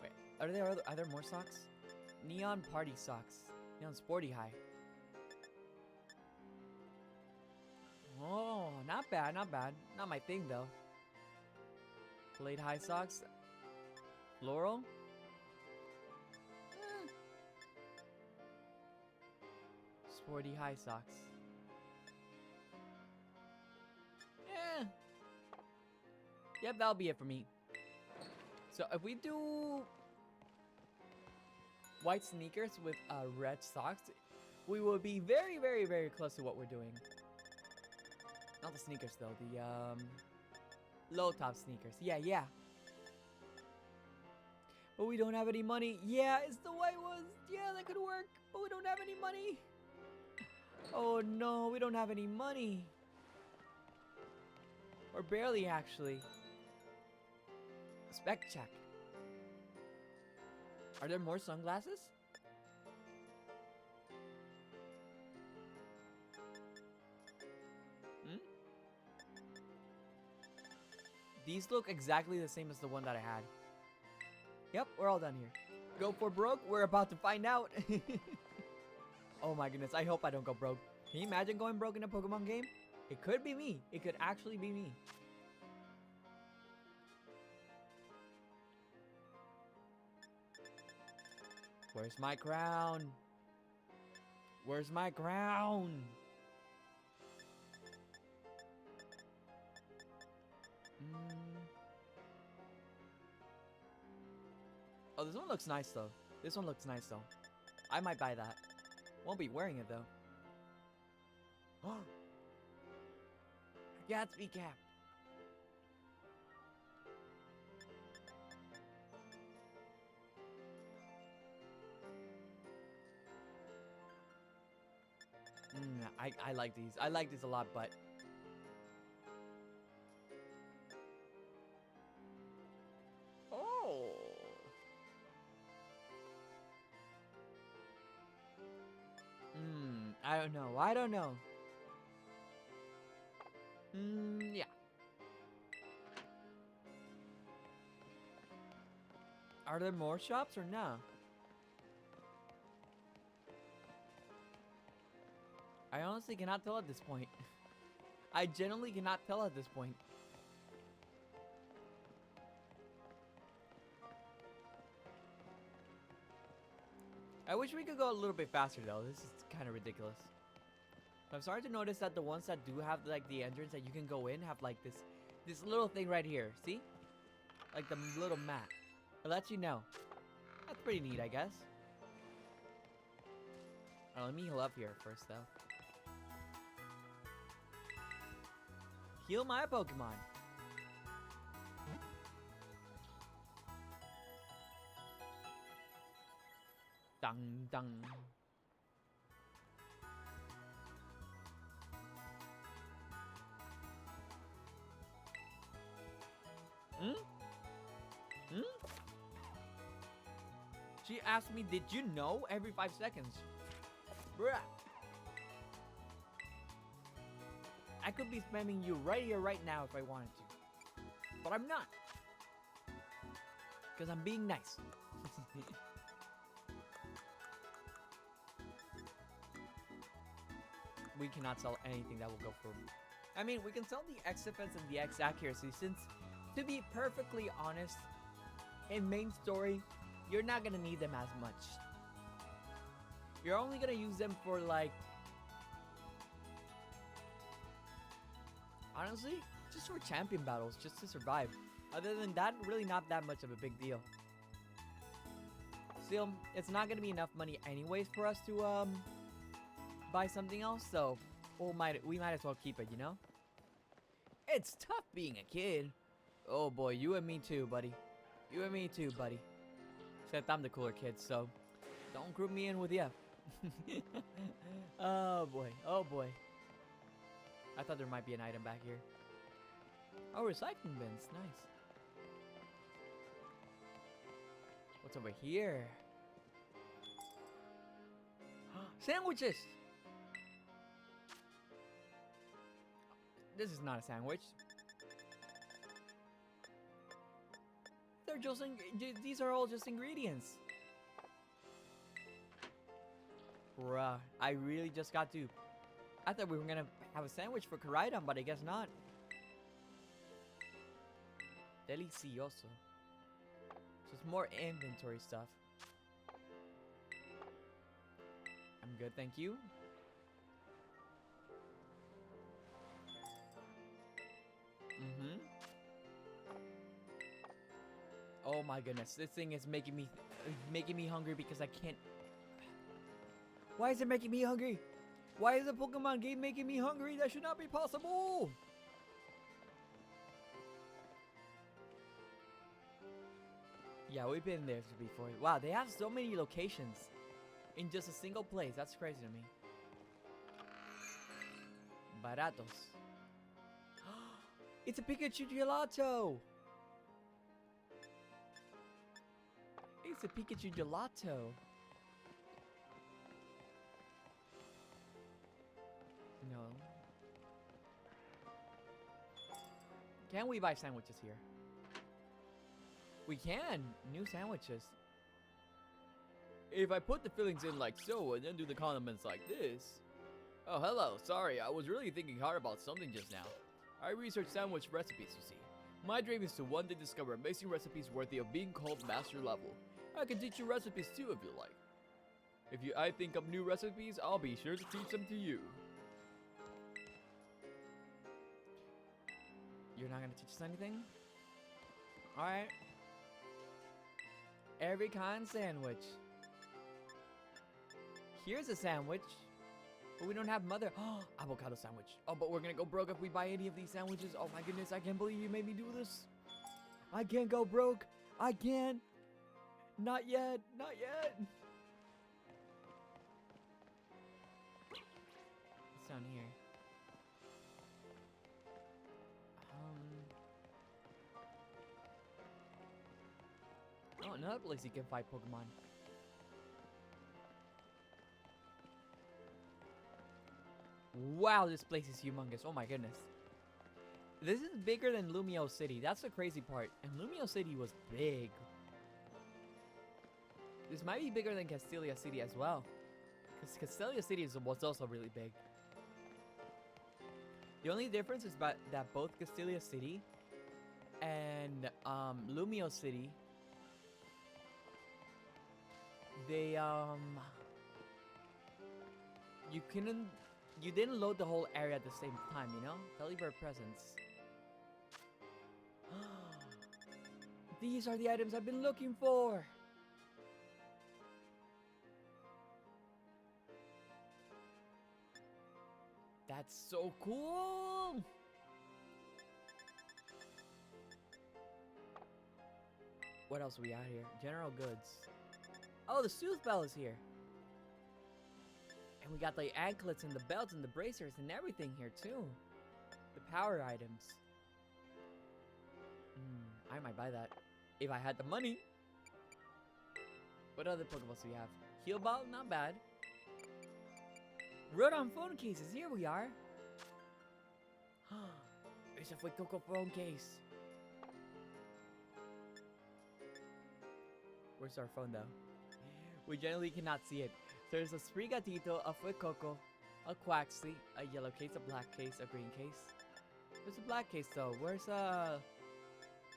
Wait, are there more socks? Neon party socks. Neon sporty high. Oh, not bad. Not my thing though. Blade high socks. Floral. Sporty high socks. Yep, that'll be it for me. So if we do white sneakers with red socks, we will be very, very, very close to what we're doing. Not the sneakers though, the low top sneakers. Yeah. But we don't have any money. Yeah, it's the white ones. Yeah, that could work. But we don't have any money. Oh no, we don't have any money. Or barely actually. Spec check. Are there more sunglasses? These look exactly the same as the one that I had. Yep, we're all done here. Go for broke? We're about to find out. Oh my goodness, I hope I don't go broke. Can you imagine going broke in a Pokemon game? It could be me. It could actually be me. Where's my crown? Where's my crown? Oh, this one looks nice though. This one looks nice though. I might buy that. Won't be wearing it though. Gatsby cap. I like these. I like these a lot, but oh. I don't know. I don't know. Yeah. Are there more shops or no? I honestly cannot tell at this point. I genuinely cannot tell at this point. I wish we could go a little bit faster though. This is kind of ridiculous. I'm starting to notice that the ones that do have like the entrance that you can go in have like this little thing right here. See? Like the little map. It lets you know. That's pretty neat, I guess. Oh, let me heal up here first though. Heal my Pokemon. Dang dang. She asked me, did you know? Every 5 seconds. Bruh. I could be spamming you right here, right now if I wanted to. But I'm not. Because I'm being nice. We cannot sell anything that will go for me. I mean, we can sell the X defense and the X accuracy since, to be perfectly honest, in main story, you're not going to need them as much. You're only going to use them for like, honestly, just for champion battles, just to survive. Other than that, really not that much of a big deal. Still, it's not going to be enough money anyways for us to buy something else, so we might as well keep it, you know? It's tough being a kid. Oh boy, you and me too, buddy. You and me too, buddy. Except I'm the cooler kid, so don't group me in with you. Oh boy, oh boy. I thought there might be an item back here. Oh, recycling bins, nice. What's over here? Sandwiches! This is not a sandwich. They're just these are all just ingredients. Bruh, I really just got duped. I thought we were gonna have a sandwich for Koraidon, but I guess not. Delicioso. Just more inventory stuff. I'm good, thank you. Oh my goodness, this thing is making me hungry because I can't. Why is it making me hungry? Why is a Pokemon game making me hungry? That should not be possible. Yeah, we've been there before. Wow, they have so many locations in just a single place. That's crazy to me. Baratos. It's a Pikachu gelato. It's a Pikachu gelato. No. Can we buy sandwiches here? We can. New sandwiches. If I put the fillings in like so and then do the condiments like this. Oh, hello. Sorry, I was really thinking hard about something just now. I research sandwich recipes, you see. My dream is to one day discover amazing recipes worthy of being called master level. I can teach you recipes too if you like. If I think of new recipes, I'll be sure to teach them to you. You're not gonna teach us anything? Alright. Every kind sandwich. Here's a sandwich. But we don't have mother. Oh, avocado sandwich. Oh, but we're gonna go broke if we buy any of these sandwiches. Oh my goodness, I can't believe you made me do this. I can't go broke. I can't. Not yet. Not yet. What's down here? Oh, another place you can fight Pokemon. Wow, this place is humongous. Oh my goodness. This is bigger than Lumio City. That's the crazy part. And Lumio City was big. This might be bigger than Castelia City as well. Because Castelia City was also really big. The only difference is that both Castelia City and Lumio City, they you didn't load the whole area at the same time, you know? Telebird presents. These are the items I've been looking for. That's so cool. What else we got here? General goods. Oh, the Sooth Bell is here. And we got the anklets and the belts and the bracers and everything here too. The power items. I might buy that if I had the money. What other Pokeballs do we have? Heal Ball, not bad. Rodon phone cases, here we are. There's a Fuecoco phone case. Where's our phone though? We generally cannot see it. There's a Sprigatito, a Fuecoco, a Quaxley, a yellow case, a black case, a green case. There's a black case though. Where's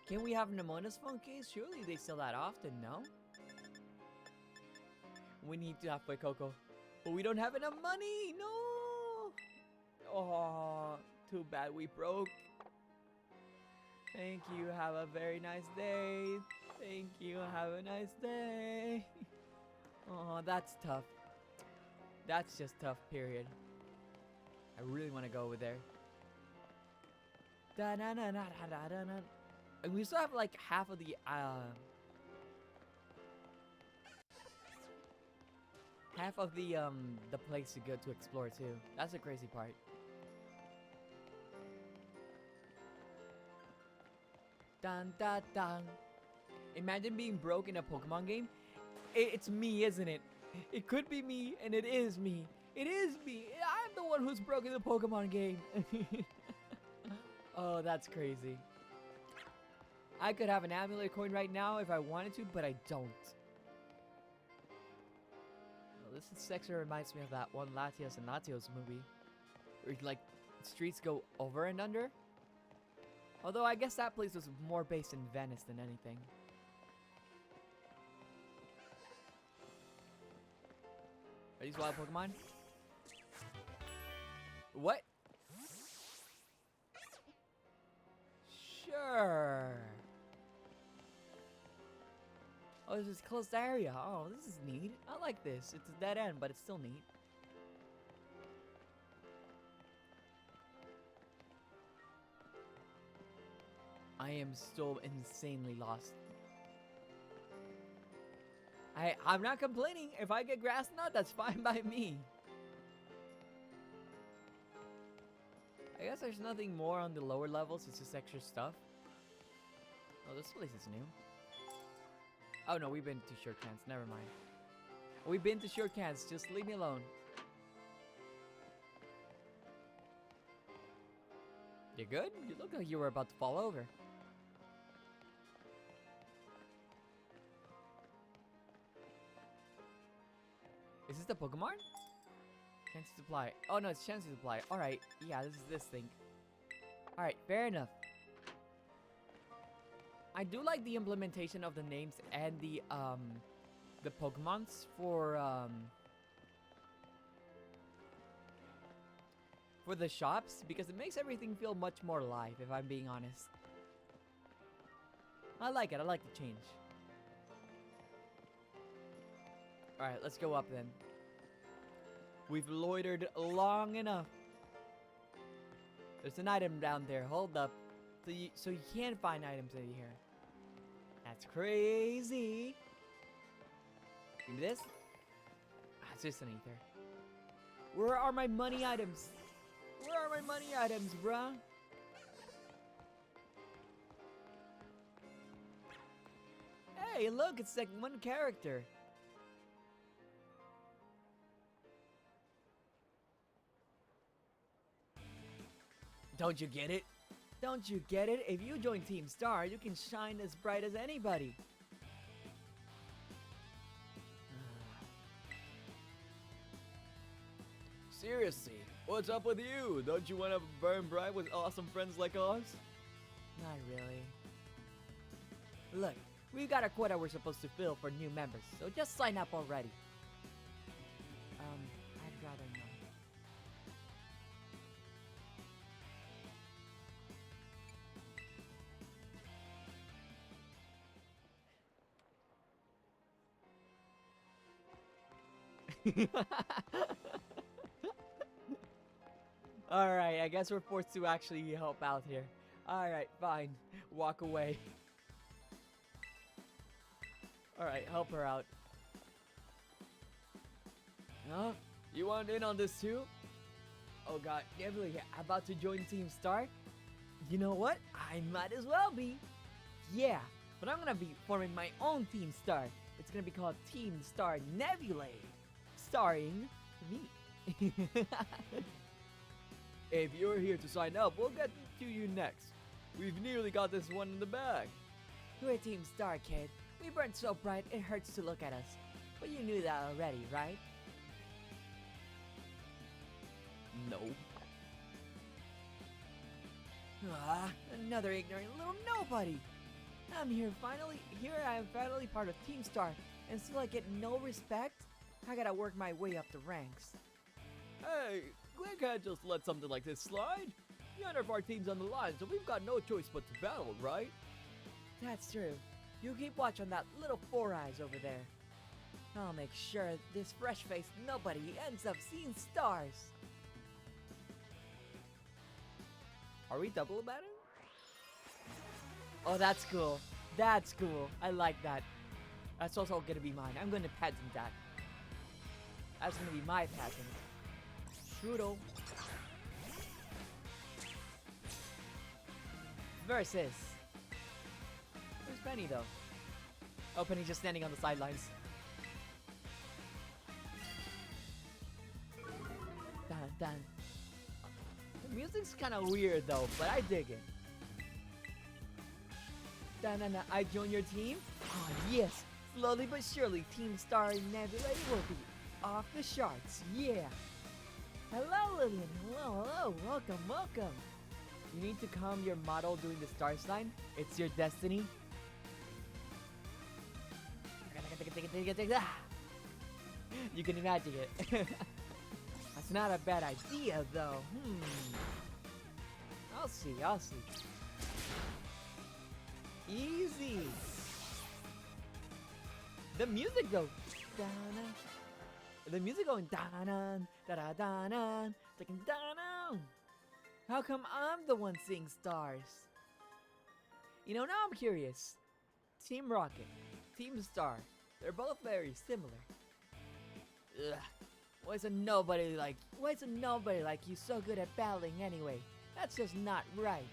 can we have Nemona's phone case? Surely they sell that often, no? We need to have Fuecoco. But we don't have enough money! No! Oh, too bad we broke. Thank you. Have a very nice day. Thank you. Have a nice day. Oh, that's tough. That's just tough, period. I really want to go over there. And we still have like half of the place to go to explore too. That's the crazy part. Dun dun dun. Imagine being broke in a Pokemon game. It's me, isn't it? It could be me, and it is me. It is me. I'm the one who's broken the Pokemon game. Oh, that's crazy. I could have an amulet coin right now if I wanted to, but I don't. This section reminds me of that one Latios and Latios movie, where like streets go over and under. Although I guess that place was more based in Venice than anything. Are these wild Pokemon? What? Sure. Oh, this is closed area. Oh, this is neat. I like this. It's a dead end, but it's still neat. I am so insanely lost. I'm not complaining. If I get grass nut, that's fine by me. I guess there's nothing more on the lower levels. It's just extra stuff. Oh, this place is new. Oh no, we've been to Short Cans. Never mind. We've been to Short Cans. Just leave me alone. You good? You look like you were about to fall over. Is this the Pokemon? Chance to supply. Oh no, it's chance to supply. Alright, yeah, this is this thing. Alright, fair enough. I do like the implementation of the names and the Pokemons for the shops, because it makes everything feel much more live, if I'm being honest. I like it. I like the change. Alright, let's go up then. We've loitered long enough. There's an item down there. Hold up. So you can't find items in here. That's crazy. Give me this. Ah, it's just an ether. Where are my money items? Where are my money items, bruh? Hey, look, it's like one character. Don't you get it? Don't you get it? If you join Team Star, you can shine as bright as anybody. Seriously, what's up with you? Don't you want to burn bright with awesome friends like us? Not really. Look, we got a quota we're supposed to fill for new members, so just sign up already. I'd rather not. Alright, I guess we're forced to actually help out here. Alright, fine. Walk away. Alright, help her out. Huh? You want in on this too? Oh god, definitely about to join Team Star? You know what? I might as well be. Yeah, but I'm gonna be forming my own Team Star. It's gonna be called Team Star Nebulae. Starring me. If you're here to sign up, we'll get to you next. We've nearly got this one in the bag. We're Team Star, kid. We burn so bright it hurts to look at us. But you knew that already, right? No. Ah, another ignorant little nobody. I am finally part of Team Star, and still I get no respect? I gotta work my way up the ranks. Hey, we can't just let something like this slide. None of our team's on the line, so we've got no choice but to battle, right? That's true. You keep watch on that little Four Eyes over there. I'll make sure this fresh-faced nobody ends up seeing stars. Are we double batting? Oh, that's cool. That's cool. I like that. That's also gonna be mine. I'm gonna patent that. That's gonna be my patent. Strudel. Versus. Where's Penny though? Oh, Penny's just standing on the sidelines. Dun dun. The music's kind of weird though, but I dig it. Dun dun dun. I join your team? Oh yes. Slowly but surely, Team Star Nebulae will be off the charts. Yeah. Hello, Lillian. Hello, hello. Welcome, welcome. You need to calm your model doing the star sign. It's your destiny. You can imagine it. That's not a bad idea, though. I'll see, I'll see. Easy. The music, though. The music going da-na-nan, da-da-da-nan, da-da-da-nan. How come I'm the one seeing stars? You know, now I'm curious. Team Rocket, Team Star, they're both very similar. Ugh. Why is a nobody like you so good at battling anyway? That's just not right.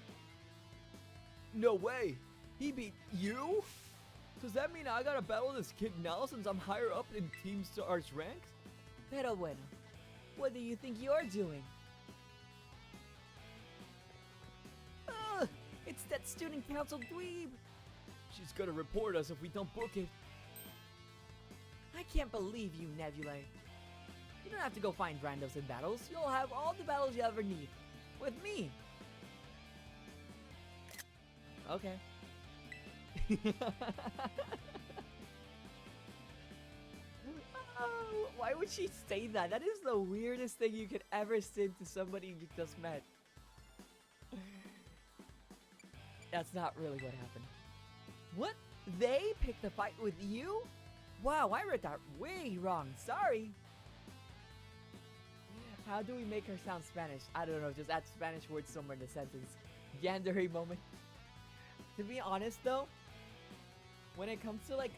No way! He beat you? Does that mean I gotta battle this kid now since I'm higher up in Team Star's ranks? Pero bueno, what do you think you're doing? student council dweeb! She's gonna report us if we don't book it. I can't believe you, Nebulae. You don't have to go find randos in battles. You'll have all the battles you ever need. With me. Okay. Oh, why would she say that? That is the weirdest thing you could ever say to somebody you just met. That's not really what happened. What? They picked a fight with you? Wow, I read that way wrong. Sorry. How do we make her sound Spanish? I don't know, just add Spanish words somewhere in the sentence. Yandere moment. To be honest though, when it comes to like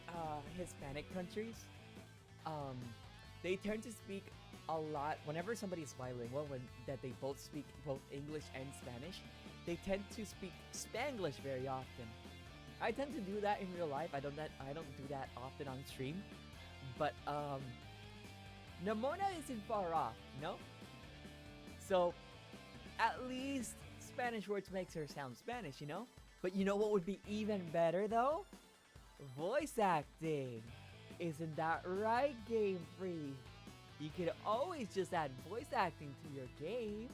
Hispanic countries, they tend to speak a lot whenever somebody's bilingual, that they both speak both English and Spanish, they tend to speak Spanglish very often. I tend to do that in real life. I don't do that often on stream. But Namona isn't far off, you know? So at least Spanish words makes her sound Spanish, you know? But you know what would be even better though? Voice acting. Isn't that right, Game Freak? You could always just add voice acting to your games.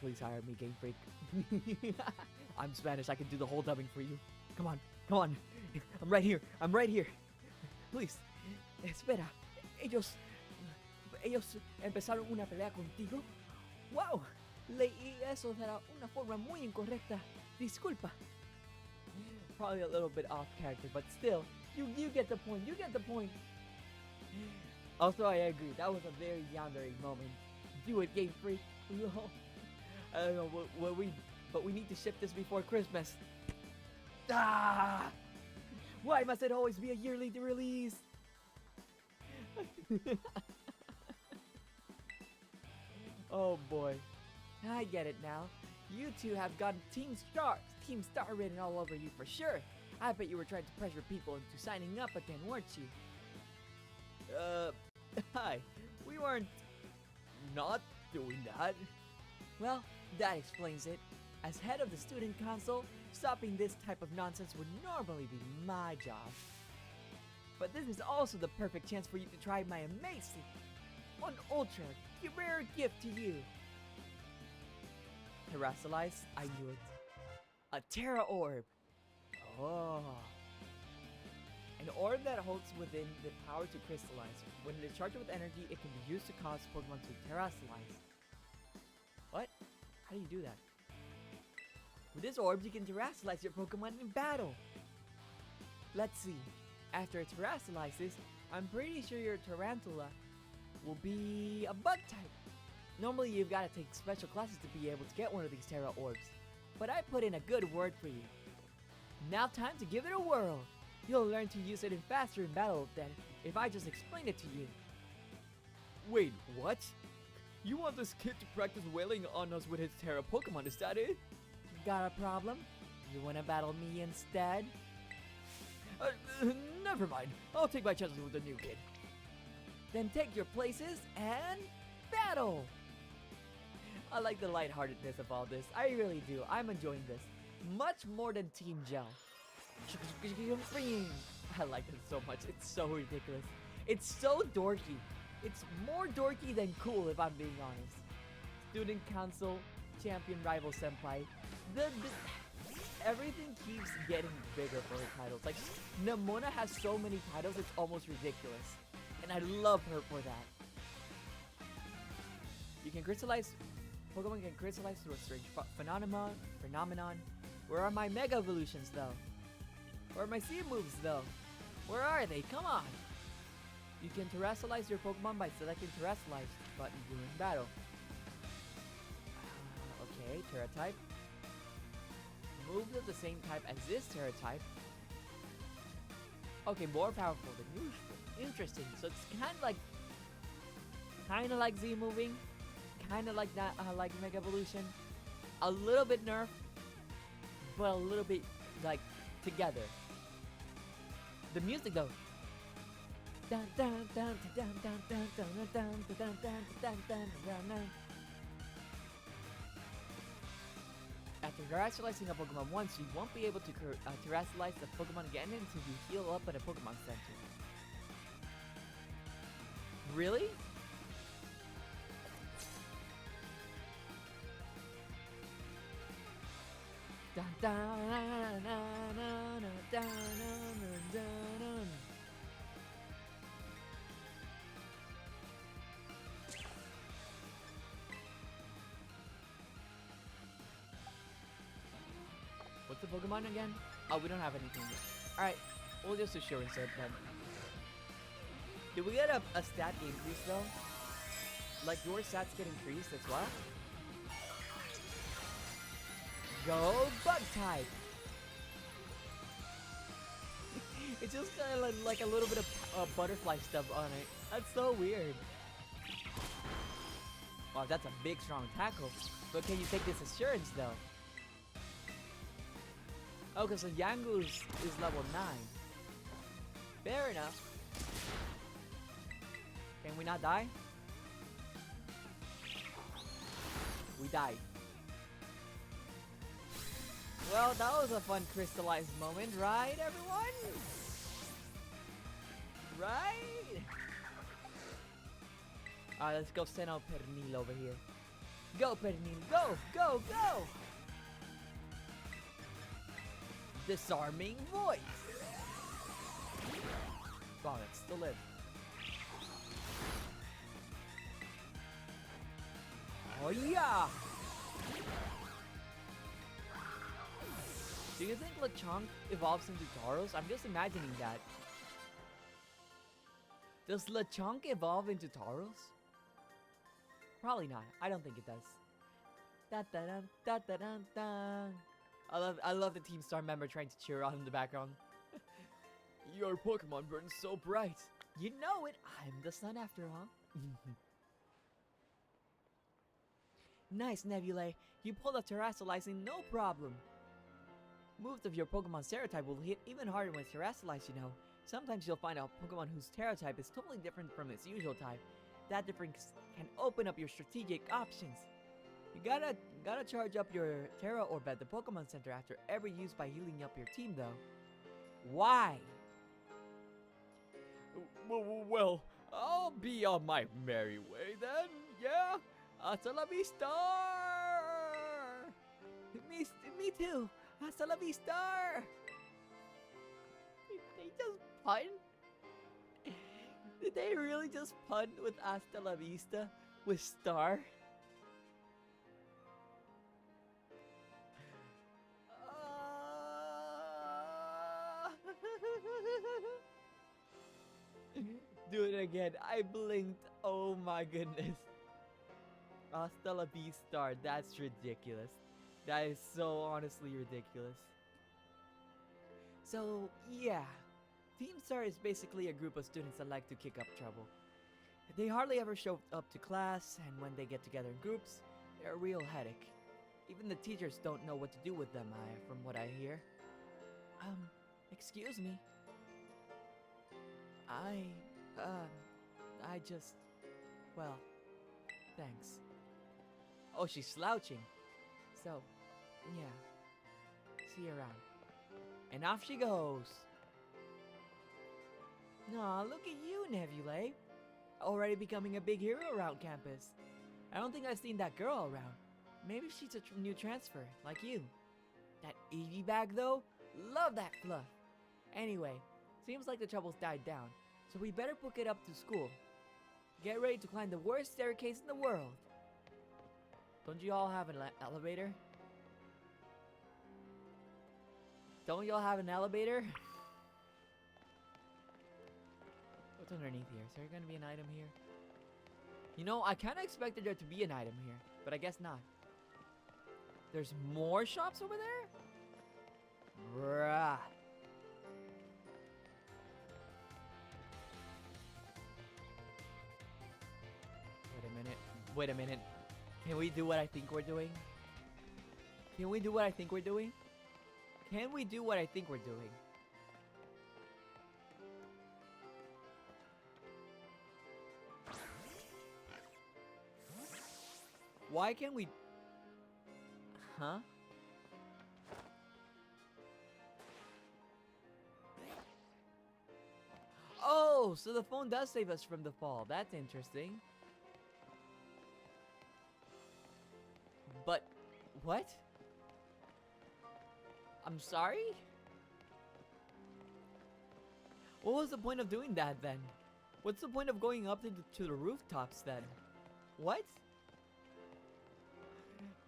Please hire me, Game Freak. I'm Spanish. I can do the whole dubbing for you. Come on, come on. I'm right here. I'm right here. Please. Espera. Ellos empezaron una pelea contigo. Wow. Leí eso de una forma muy incorrecta. Disculpa. Probably a little bit off character, but still, you get the point. You get the point. Also, I agree. That was a very yandere moment. Do it, Game Freak. I don't know but we need to ship this before Christmas. Ah! Why must it always be a yearly release? Oh boy. I get it now. You two have gotten Team Star written all over you for sure. I bet you were trying to pressure people into signing up again, weren't you? Hi. We weren't not doing that. Well, that explains it. As head of the student council, stopping this type of nonsense would normally be my job. But this is also the perfect chance for you to try my amazing, ultra rare gift to you. Terrasilize, I knew it. A Terra Orb. Oh. An orb that holds within the power to crystallize. When it is charged with energy, it can be used to cause Pokemon to terrasilize. What? How do you do that? With this orb, you can terrasilize your Pokemon in battle. Let's see. After it terrasilizes, I'm pretty sure your Tarantula will be a bug type. Normally, you've got to take special classes to be able to get one of these Terra Orbs. But I put in a good word for you. Now time to give it a whirl. You'll learn to use it faster in battle than if I just explained it to you. Wait, what? You want this kid to practice wailing on us with his Terra Pokemon, is that it? Got a problem? You wanna battle me instead? Never mind. I'll take my chances with the new kid. Then take your places and battle! I like the lightheartedness of all this. I really do. I'm enjoying this. Much more than Team Gel. I like it so much. It's so ridiculous. It's so dorky. It's more dorky than cool, if I'm being honest. Student Council, Champion Rival Senpai. Everything keeps getting bigger for her titles. Like, Namona has so many titles, it's almost ridiculous. And I love her for that. You can crystallize. Pokemon can crystallize through a strange phenomenon. Where are my Mega Evolutions, though? Where are my C moves, though? Where are they? Come on! You can terrasilize your Pokemon by selecting Terrasilize button during battle. Okay, Terra type. Moves of the same type as this Terra type. Okay, more powerful than usual. Interesting. So it's kind of like Z moving, kind of like that, like Mega Evolution. A little bit nerf, but a little bit like together. The music though. At After terrestrializing a Pokemon once, you won't be able to terrestrialize the Pokemon again until you heal up at a Pokemon Center. Really? Dun, dun, dun, dun, dun, dun, dun, dun, dun. What's the Pokemon again? Oh, we don't have anything yet. Alright, we'll just assurance it then. Did we get a stat increase though? Like your stats get increased as well? Go Bug type! It's just kind of like a little bit of butterfly stuff on it. That's so weird. Wow, that's a big strong tackle. But can you take this assurance though? Oh, because the Yangoos is level 9. Fair enough. Can we not die? We died. Well, that was a fun crystallized moment, right, everyone? Right? Alright, let's go send out Pernil over here. Go, Pernil, go, go, go! Disarming voice. Wow, that's still it. Oh yeah! Do you think Lechonk evolves into Tauros? I'm just imagining that. Does Lechonk evolve into Tauros? Probably not. I don't think it does. Da da da da da da da. I love the Team Star member trying to cheer on in the background. Your Pokemon burns so bright. You know it. I'm the sun after all. Nice, Nebulae. You pulled a terrestrializing no problem. Moves of your Pokemon's Terra type will hit even harder when terrestrialized, you know. Sometimes you'll find a Pokemon whose Terra type is totally different from its usual type. That difference can open up your strategic options. You gotta charge up your Terra Orb at the Pokemon Center after every use by healing up your team, though. Why? Well, I'll be on my merry way then, yeah? Hasta la vista! Me too. Hasta la vista. They just pun? Did they really just pun with hasta la vista with star? Do it again. I blinked. Oh my goodness. Hasta la vista. That's ridiculous. That is so honestly ridiculous. So, yeah. Team Star is basically a group of students that like to kick up trouble. They hardly ever show up to class, and when they get together in groups, they're a real headache. Even the teachers don't know what to do with them, from what I hear. Excuse me. I just... Well, thanks. Oh, she's slouching. So, yeah. See you around. And off she goes. Aw, look at you, Nebulae. Already becoming a big hero around campus. I don't think I've seen that girl around. Maybe she's a new transfer, like you. That Eevee bag, though? Love that fluff. Anyway, seems like the trouble's died down, so we better book it up to school. Get ready to climb the worst staircase in the world. Don't you all have an elevator? Don't y'all have an elevator? What's underneath here? Is there gonna be an item here? You know, I kinda expected there to be an item here, but I guess not. There's more shops over there? Bruh. Wait a minute. Wait a minute. Can we do what I think we're doing? Can we do what I think we're doing? Can we do what I think we're doing? Why can't we... Huh? Oh, so the phone does save us from the fall. That's interesting. But, what? I'm sorry? What was the point of doing that then? What's the point of going up to the rooftops then? What?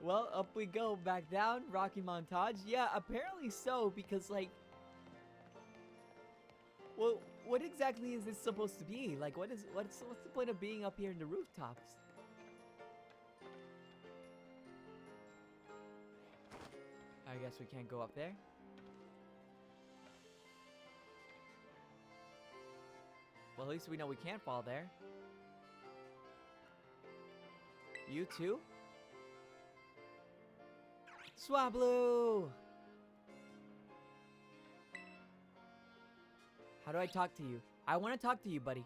Well, up we go, back down, Rocky montage. Yeah, apparently so, because like... Well, what exactly is this supposed to be? Like, what's the point of being up here in the rooftops? I guess we can't go up there. Well, at least we know we can't fall there. You too? Swablu! How do I talk to you? I want to talk to you, buddy.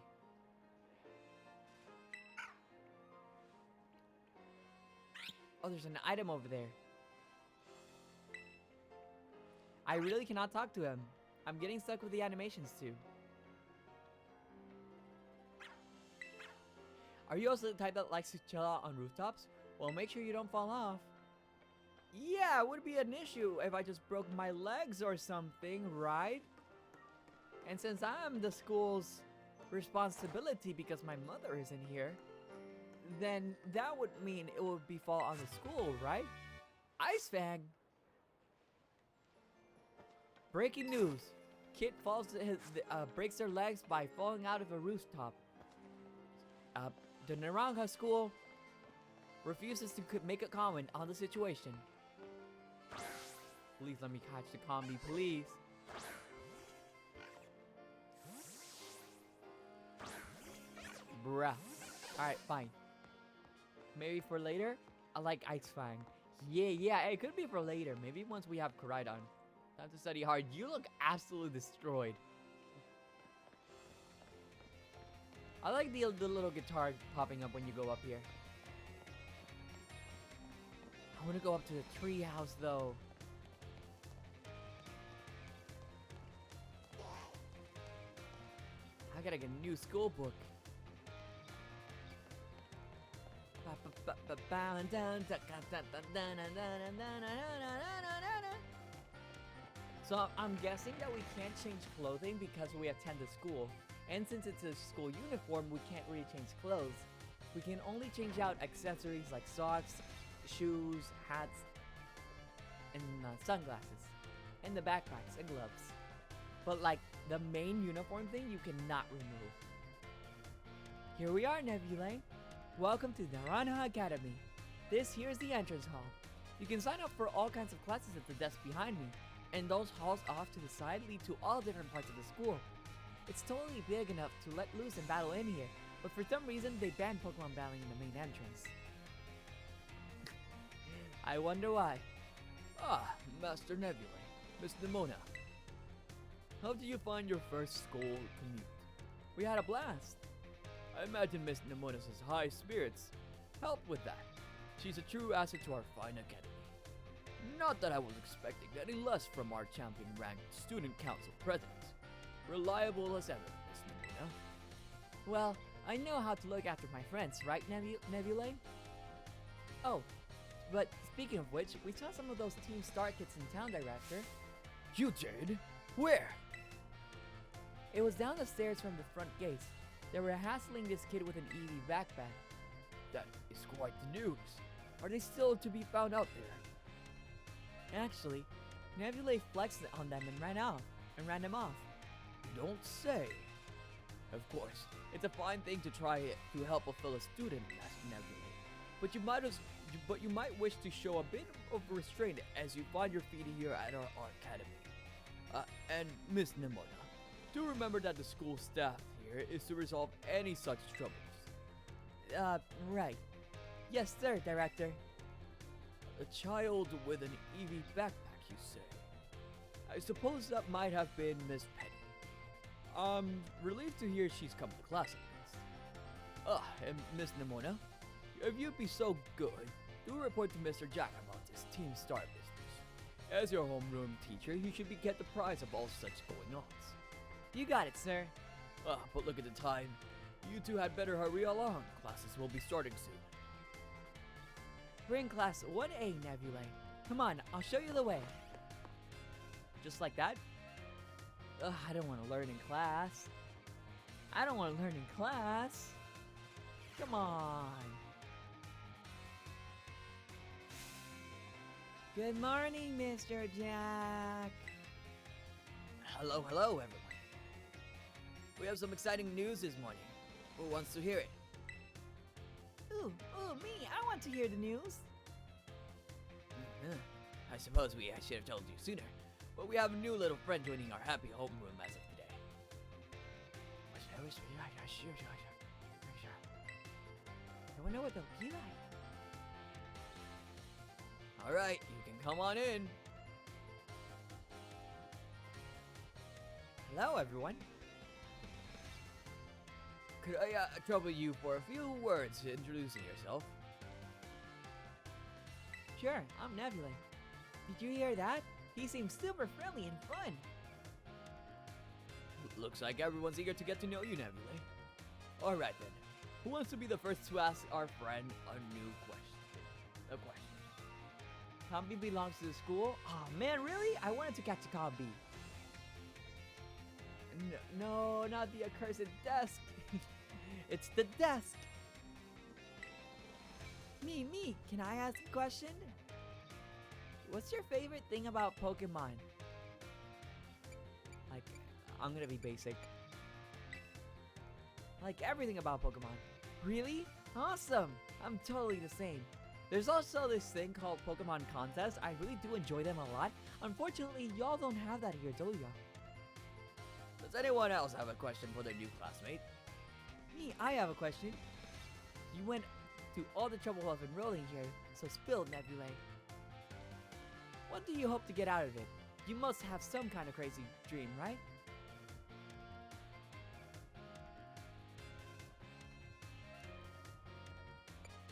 Oh, there's an item over there. I really cannot talk to him. I'm getting stuck with the animations too. Are you also the type that likes to chill out on rooftops? Well, make sure you don't fall off. Yeah, it would be an issue if I just broke my legs or something, right? And since I'm the school's responsibility because my mother isn't here, then that would mean it would befall on the school, right? Ice Fang! Breaking news. Kid breaks their legs by falling out of a rooftop. The Naranja school refuses to make a comment on the situation. Please let me catch the combi, please. Bruh. Alright, fine. Maybe for later? I like Ice Fang. Yeah, it could be for later. Maybe once we have Koraidon. Time to study hard. You look absolutely destroyed. I like the little guitar popping up when you go up here. I want to go up to the tree house though. I gotta get a new school book. So I'm guessing that we can't change clothing because we attend the school. And since it's a school uniform, we can't really change clothes. We can only change out accessories like socks, shoes, hats, and sunglasses, and the backpacks and gloves. But like the main uniform thing, you cannot remove. Here we are, Nebulae. Welcome to Naranja Academy. This here is the entrance hall. You can sign up for all kinds of classes at the desk behind me, and those halls off to the side lead to all different parts of the school. It's totally big enough to let loose and battle in here, but for some reason they banned Pokemon battling in the main entrance. I wonder why. Ah, Master Nebulae, Miss Nimona. How did you find your first school commute? We had a blast. I imagine Miss Nimona's high spirits helped with that. She's a true asset to our fine academy. Not that I was expecting any less from our champion-ranked student council president. Reliable as ever, Miss Nimona. Well, I know how to look after my friends, right, Nebulae? Oh, but speaking of which, we saw some of those Team Star kits in town, Director. You did? Where? It was down the stairs from the front gates. They were hassling this kid with an EV backpack. That is quite the news. Are they still to be found out there? Actually, Nebulae flexed on them and ran them off. Don't say. Of course, it's a fine thing to try to help a fellow student, Master Nebulae. But you might wish to show a bit of restraint as you find your feet here at our academy. And Miss Nimona, do remember that the school staff here is to resolve any such troubles. Right. Yes, sir, Director. A child with an EV backpack, you say? I suppose that might have been Miss Penny. I'm relieved to hear she's come to class at least. And Miss Nimona, if you'd be so good, do report to Mr. Jack about this Team Star business. As your homeroom teacher, he should be kept apprised of all such going-ons. You got it, sir. But look at the time. You two had better hurry along. Classes will be starting soon. We're in class 1A, Nebulae. Come on, I'll show you the way. Just like that? Ugh, I don't want to learn in class. I don't want to learn in class. Come on. Good morning, Mr. Jack. Hello, everyone. We have some exciting news this morning. Who wants to hear it? Ooh, me. I want to hear the news. I suppose I should have told you sooner, but we have a new little friend joining our happy homeroom as of today. I wonder what they'll be like. Alright, you can come on in. Hello, everyone. Could I trouble you for a few words introducing yourself? Sure, I'm Nebula. Did you hear that? He seems super friendly and fun. Looks like everyone's eager to get to know you, Nebula. Alright then. Who wants to be the first to ask our friend a question? Combi belongs to the school? Oh man, really? I wanted to catch a Combi. No, not the accursed desk. It's the desk. Me, can I ask a question? What's your favorite thing about Pokemon? Like, I'm gonna be basic. Like everything about Pokemon. Really? Awesome! I'm totally the same. There's also this thing called Pokemon contests. I really do enjoy them a lot. Unfortunately, y'all don't have that here, do ya? Does anyone else have a question for their new classmate? Me, I have a question. You went to all the trouble of enrolling here, so spill, Nebulae. What do you hope to get out of it? You must have some kind of crazy dream, right?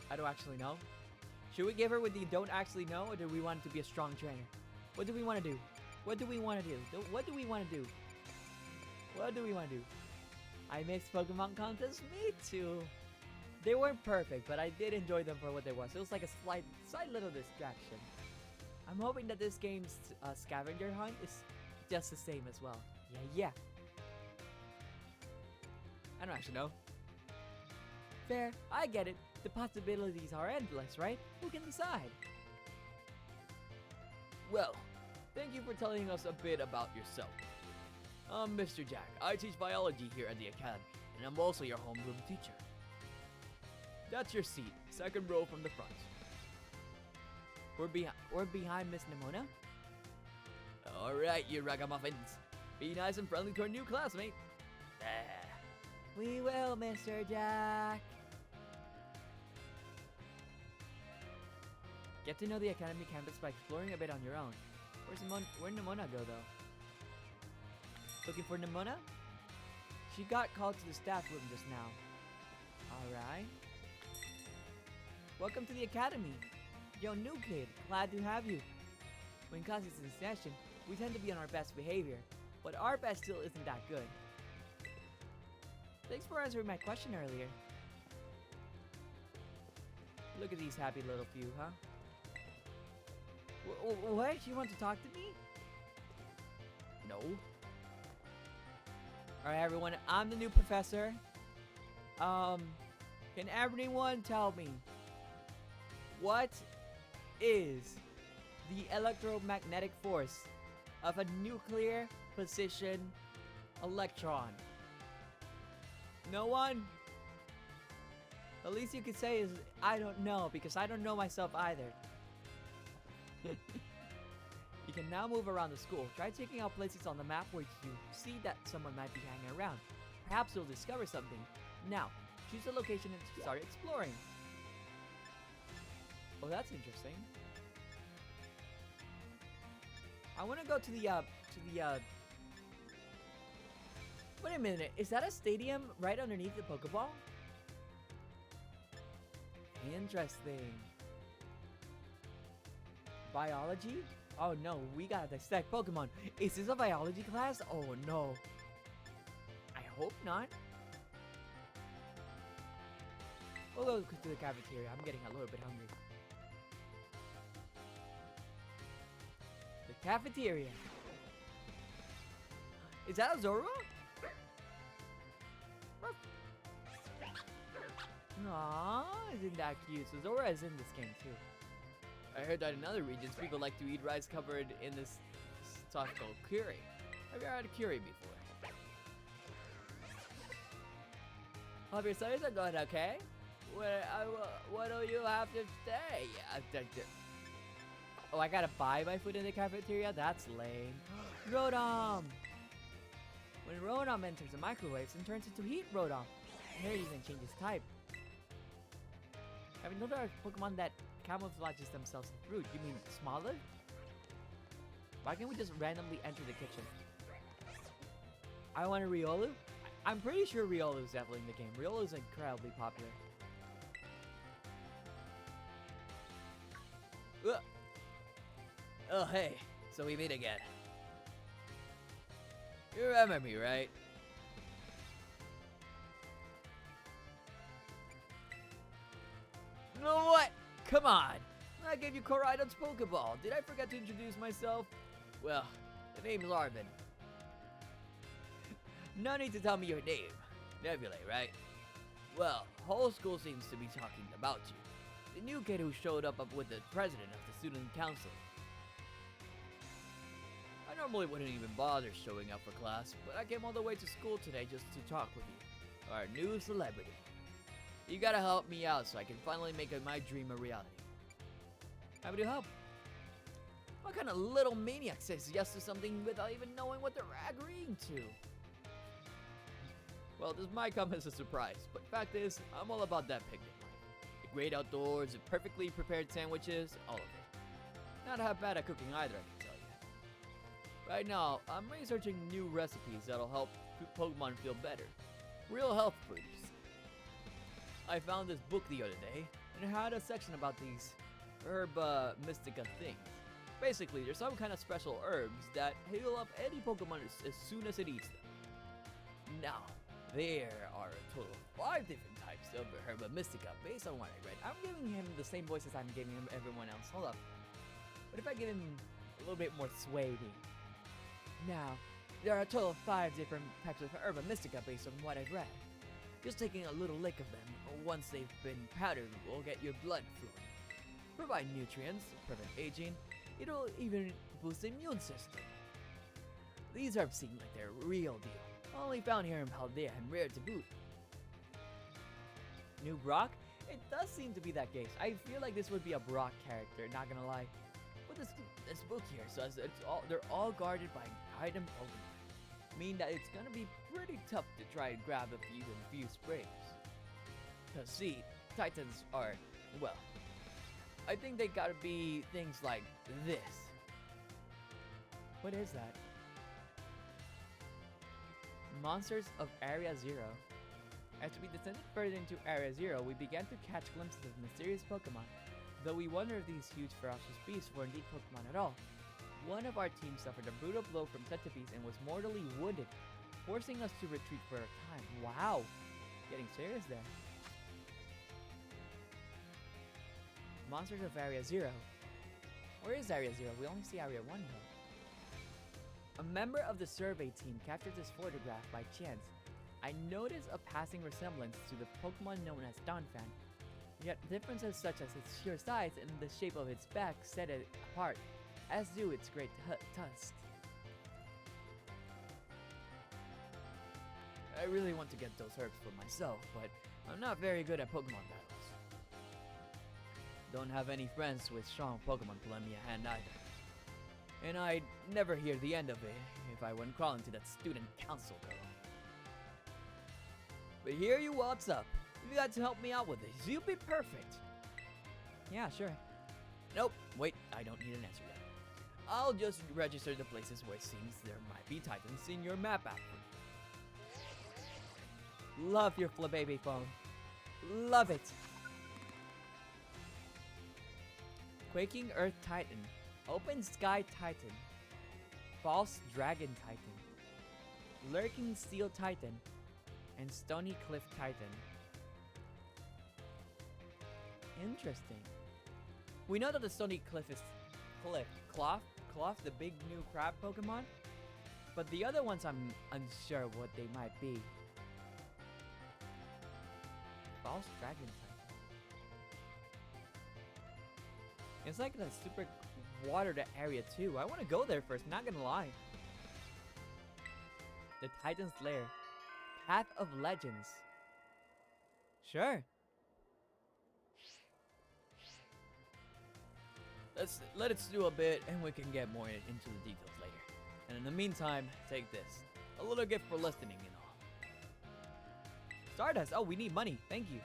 I don't actually know. Should we give her with the don't actually know, or do we want it to be a strong trainer? What do we want to do? What do we want to do? What do we want to do? What do we want to do? I mixed Pokemon contests? Me too. They weren't perfect, but I did enjoy them for what they was. It was like a slight little distraction. I'm hoping that this game's scavenger hunt is just the same as well. Yeah. I don't actually know. Fair, I get it. The possibilities are endless, right? Who can decide? Well, thank you for telling us a bit about yourself. I'm Mr. Jack. I teach biology here at the academy, and I'm also your homeroom teacher. That's your seat, second row from the front. We're behind Miss Nimona? Alright, you ragamuffins. Be nice and friendly to our new classmate. We will, Mr. Jack. Get to know the academy campus by exploring a bit on your own. Where'd Nimona go, though? Looking for Nimona? She got called to the staff room just now. Alright. Welcome to the academy. Yo, new kid. Glad to have you. When class is in session, we tend to be on our best behavior, but our best still isn't that good. Thanks for answering my question earlier. Look at these happy little few, huh? What? You want to talk to me? No. Alright, everyone. I'm the new professor. Can everyone tell me what is the electromagnetic force of a nuclear fission electron? No one? The least you could say is, I don't know, because I don't know myself either. You can now move around the school. Try taking out places on the map where you see that someone might be hanging around. Perhaps you'll discover something. Now, choose a location and start exploring. Oh, that's interesting. I want to go to the, Wait a minute, is that a stadium right underneath the Pokeball? Interesting. Biology? Oh no, we gotta dissect Pokemon. Is this a biology class? Oh no. I hope not. We'll go to the cafeteria. I'm getting a little bit hungry. The cafeteria. Is that a Zoro? Aww, isn't that cute? So Zora is in this game too. I heard that in other regions, people like to eat rice covered in this sauce called curry. Have you ever had a curry before? Hope your studies are going okay? What do you have to say? Oh, I gotta buy my food in the cafeteria? That's lame. Rodom! When Rodom enters the microwaves and turns into heat Rodom, it even changes type. Have you noticed there are Pokemon that camouflages themselves in fruit? You mean smaller? Why can't we just randomly enter the kitchen? I want a Riolu? I'm pretty sure Riolu is definitely in the game. Riolu is incredibly popular. Oh, hey. So we meet again. You remember me, right? You know what? Come on. I gave you Koraidon's Pokeball. Did I forget to introduce myself? Well, the name's Arvin. No need to tell me your name. Nebulae, right? Well, whole school seems to be talking about you. The new kid who showed up with the president of the student council. I normally wouldn't even bother showing up for class, but I came all the way to school today just to talk with you. Our new celebrity. You gotta help me out so I can finally make my dream a reality. Happy to help. What kind of little maniac says yes to something without even knowing what they're agreeing to? Well, this might come as a surprise, but fact is, I'm all about that picnic life. The great outdoors, the perfectly prepared sandwiches, all of it. Not half bad at cooking either, I can tell you. Right now, I'm researching new recipes that'll help Pokemon feel better. Real health foods. I found this book the other day, and it had a section about these herb mystica things. Basically, there's some kind of special herbs that heal up any Pokemon as soon as it eats them. Now, there are a total of 5 different types of herba mystica based on what I read. I'm giving him the same voice as I'm giving him everyone else. Hold up. What if I give him a little bit more suavity? Now, there are a total of 5 different types of herba mystica based on what I've read. Just taking a little lick of them, once they've been powdered, will get your blood flowing. Provide nutrients, prevent aging, it'll even boost the immune system. These herbs seem like they're real deal. Only found here in Paldea and rare to boot. New Brock? It does seem to be that case. I feel like this would be a Brock character, not gonna lie. But this book here says they're all guarded by item Pokemon. Meaning that it's gonna be pretty tough to try and grab a few in a few sprays. Cause see, Titans are, well, I think they gotta be things like this. What is that? Monsters of Area Zero. As we descended further into Area Zero, we began to catch glimpses of mysterious Pokemon, though we wonder if these huge ferocious beasts were indeed Pokemon at all. One of our team suffered a brutal blow from such a beast and was mortally wounded, forcing us to retreat for a time. Wow! Getting serious there. Monsters of Area Zero. Where is Area Zero? We only see Area 1 though. A member of the survey team captured this photograph by chance. I noticed a passing resemblance to the Pokemon known as Donphan, yet differences such as its sheer size and the shape of its back set it apart, as do its great tusks. I really want to get those herbs for myself, but I'm not very good at Pokemon battles. Don't have any friends with strong Pokemon to lend me a hand either. And I'd never hear the end of it if I went crawling to that student council girl. But here you what's up. If you got to help me out with this, you'd be perfect. Yeah, sure. Nope, wait, I don't need an answer yet. I'll just register the places where it seems there might be Titans in your map app. Love your Flababy phone. Love it. Quaking Earth Titan. Open Sky Titan. False Dragon Titan. Lurking Steel Titan. and Stony Cliff Titan. Interesting. We know that the Stony Cliff is Cloth, the big new crab Pokemon. But the other ones I'm unsure what they might be. False Dragon Titan. It's like the super watered area too. I want to go there first, not gonna lie. The Titan's Lair. Path of Legends. Sure. Let us do a bit and we can get more into the details later. And in the meantime, take this. A little gift for listening and all. Stardust! Oh, we need money. Thank you.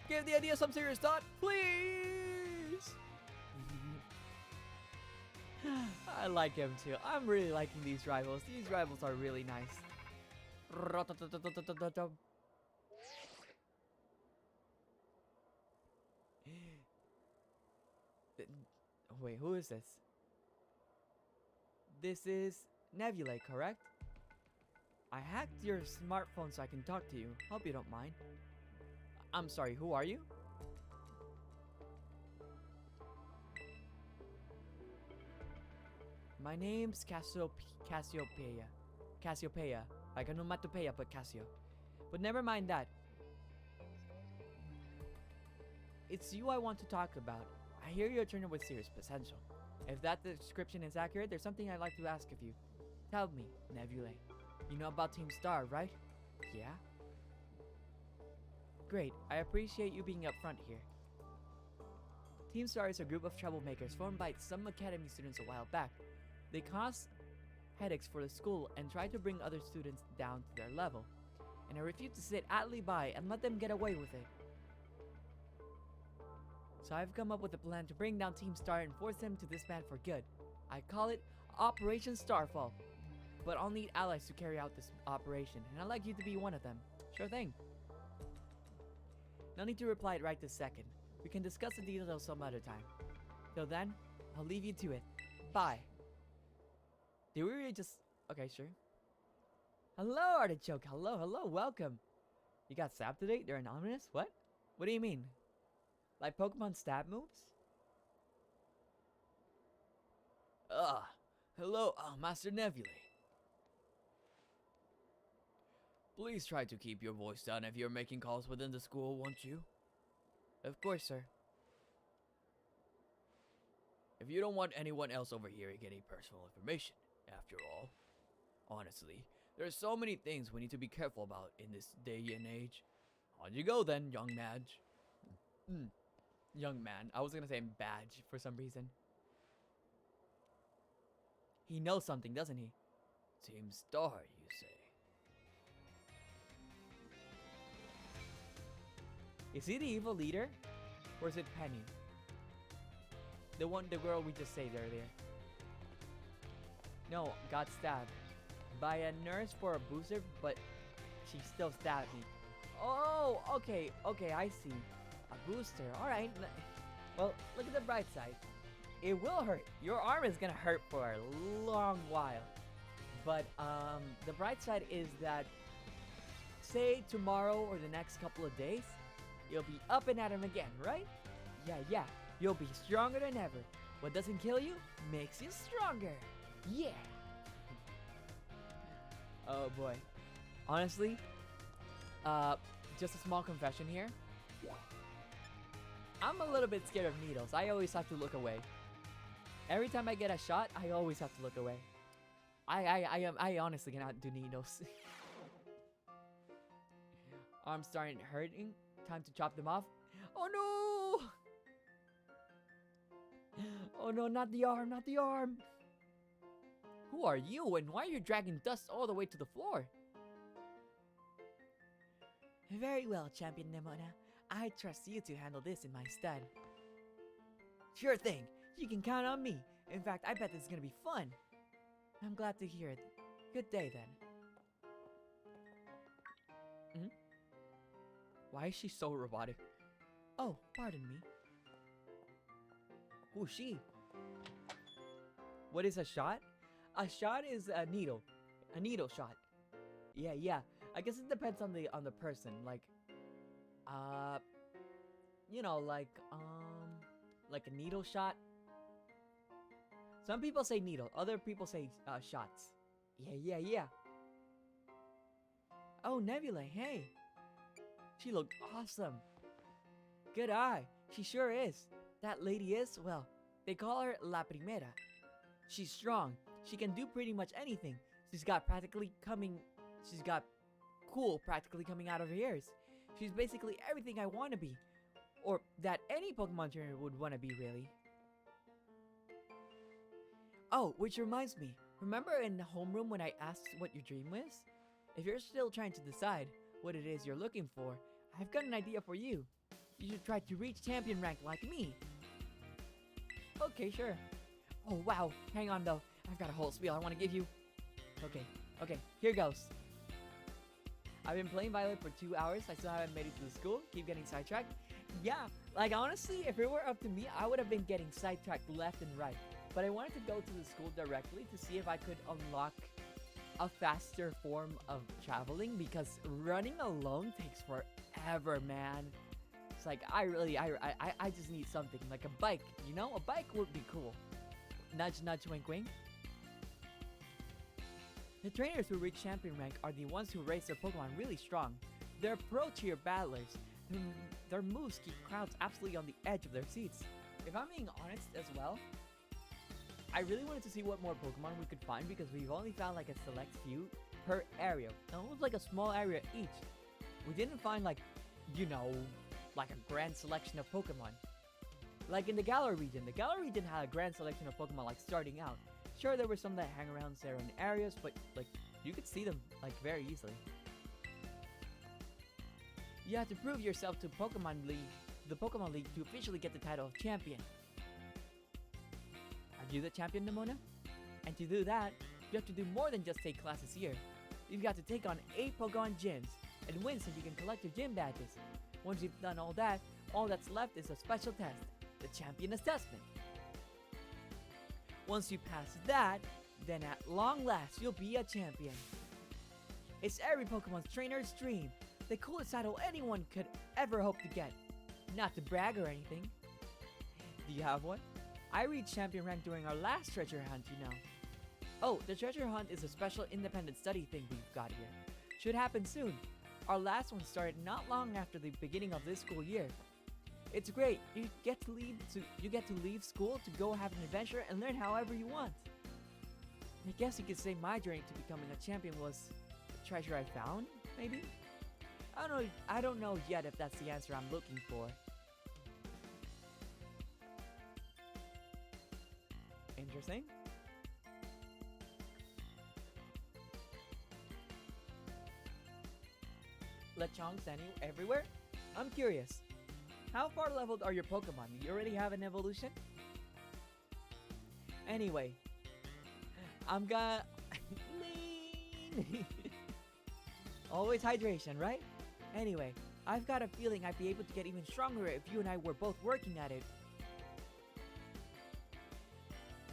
Give the idea some serious thought, please! I like him too. I'm really liking these rivals. These rivals are really nice. Wait, who is this? This is Nebulae, correct? I hacked your smartphone so I can talk to you. Hope you don't mind. I'm sorry, who are you? My name's Cassiopeia. Like onomatopoeia, but Cassio. But never mind that. It's you I want to talk about. I hear you're a trainer with serious potential. If that description is accurate, there's something I'd like to ask of you. Tell me, Nebulae. You know about Team Star, right? Yeah? Great, I appreciate you being upfront here. Team Star is a group of troublemakers formed by some academy students a while back. They caused headaches for the school and tried to bring other students down to their level. And I refuse to sit idly by and let them get away with it. So I've come up with a plan to bring down Team Star and force them to disband for good. I call it Operation Starfall. But I'll need allies to carry out this operation, and I'd like you to be one of them. Sure thing. No need to reply it right this second. We can discuss the details some other time. Till then, I'll leave you to it. Bye. Did we really just... Okay, sure. Hello, Artichoke. Hello, welcome. You got stabbed today? They're anonymous? What? What do you mean? Like Pokemon stab moves? Hello, Master Nebulae. Please try to keep your voice down if you're making calls within the school, won't you? Of course, sir. If you don't want anyone else overhearing any personal information, after all. Honestly, there's so many things we need to be careful about in this day and age. On you go then, young Madge. Young man. I was gonna say badge for some reason. He knows something, doesn't he? Team Star, you say? Is he the evil leader? Or is it Penny? The girl we just saved earlier. No, got stabbed. By a nurse for a booster, but she still stabbed me. Oh, okay, I see. A booster, alright. Well, look at the bright side. It will hurt. Your arm is gonna hurt for a long while. But, the bright side is that, say tomorrow or the next couple of days, you'll be up and at 'em again, right? Yeah. You'll be stronger than ever. What doesn't kill you makes you stronger. Yeah. Oh boy. Honestly, just a small confession here. I'm a little bit scared of needles. I always have to look away. Every time I get a shot, I always have to look away. I honestly cannot do needles. Arms starting hurting. Time to chop them off. Oh no! Oh no, not the arm. Who are you and why are you dragging dust all the way to the floor? Very well, Champion Nemona. I trust you to handle this in my stead. Sure thing. You can count on me. In fact, I bet this is gonna be fun. I'm glad to hear it. Good day then. Why is she so robotic? Oh, pardon me. Who's she? What is a shot? A shot is a needle. A needle shot. Yeah. I guess it depends on the person. Like, you know, like a needle shot. Some people say needle, other people say shots. Yeah. Oh, Nebula, hey. She looked awesome. Good eye. She sure is. That lady is, well, they call her La Primera. She's strong. She can do pretty much anything. She's got cool practically coming out of her ears. She's basically everything I want to be. Or that any Pokemon trainer would want to be, really. Oh, which reminds me. Remember in the homeroom when I asked what your dream was? If you're still trying to decide what it is you're looking for, I've got an idea for you. You should try to reach champion rank like me. Okay, sure. Oh, wow. Hang on, though. I've got a whole spiel I want to give you. Okay, here goes. I've been playing Violet for 2 hours. I still haven't made it to the school. Keep getting sidetracked. Yeah, like honestly, if it were up to me, I would have been getting sidetracked left and right. But I wanted to go to the school directly to see if I could unlock a faster form of traveling, because running alone takes forever, man. It's like, I just need something, like a bike, you know? A bike would be cool. Nudge, nudge, wink, wink. The trainers who reach champion rank are the ones who raise their Pokemon really strong. They're pro-tier battlers. Their moves keep crowds absolutely on the edge of their seats. If I'm being honest as well, I really wanted to see what more Pokemon we could find, because we've only found like a select few per area. And it was like a small area each. We didn't find like, you know, like a grand selection of Pokemon. Like in the Galar region had a grand selection of Pokemon like starting out. Sure, there were some that hang around certain areas, but like you could see them like very easily. You have to prove yourself to the Pokemon League to officially get the title of champion. Are you the champion, Nimona? And to do that, you have to do more than just take classes here. You've got to take on 8 Pokemon gyms and win so you can collect your gym badges. Once you've done all that, all that's left is a special test, the champion assessment. Once you pass that, then at long last, you'll be a champion. It's every Pokemon's trainer's dream, the coolest title anyone could ever hope to get. Not to brag or anything. Do you have one? I reached champion rank during our last treasure hunt, you know. Oh, the treasure hunt is a special independent study thing we've got here. Should happen soon. Our last one started not long after the beginning of this school year. It's great. You get to leave school to go have an adventure and learn however you want. I guess you could say my journey to becoming a champion was the treasure I found, maybe? I don't know yet if that's the answer I'm looking for. Interesting. Lechongs everywhere? I'm curious. How far leveled are your Pokemon? Do you already have an evolution? Anyway, I'm gonna... Lean! Always hydration, right? Anyway, I've got a feeling I'd be able to get even stronger if you and I were both working at it.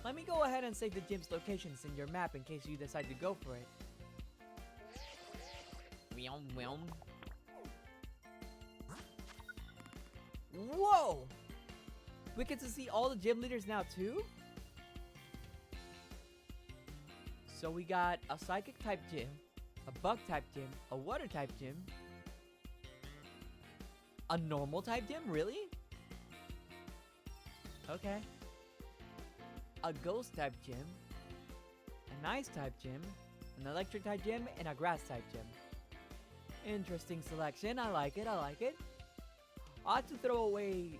Let me go ahead and save the gym's locations in your map in case you decide to go for it. Whoa! We get to see all the gym leaders now too? So we got a psychic type gym, a bug type gym, a water type gym, a normal type gym, really? Okay. A ghost type gym, an ice type gym, an electric type gym, and a grass type gym. Interesting selection. I like it. I'll have to throw away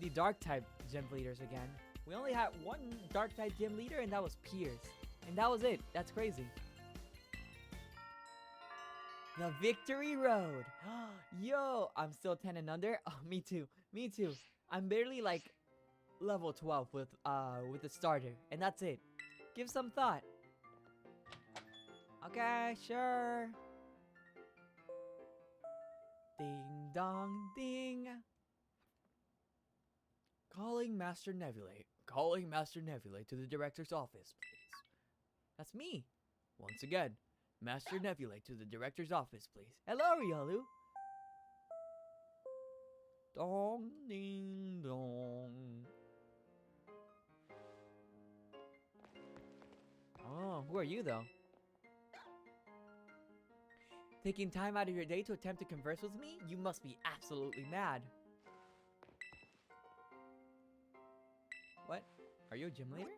the dark type gym leaders again. We only had one dark type gym leader, and that was Pierce. And that was it. That's crazy. The Victory Road. Yo, I'm still 10 and under. Oh, me too. I'm barely like level 12 with the starter, and that's it. Give some thought. Okay, sure. Ding dong ding. Calling Master Nebulae to the director's office, please. That's me. Once again, Master Nebulae to the director's office, please. Hello, Riolu. Dong, ding, dong. Oh, who are you, though? Taking time out of your day to attempt to converse with me? You must be absolutely mad. What? Are you a gym leader?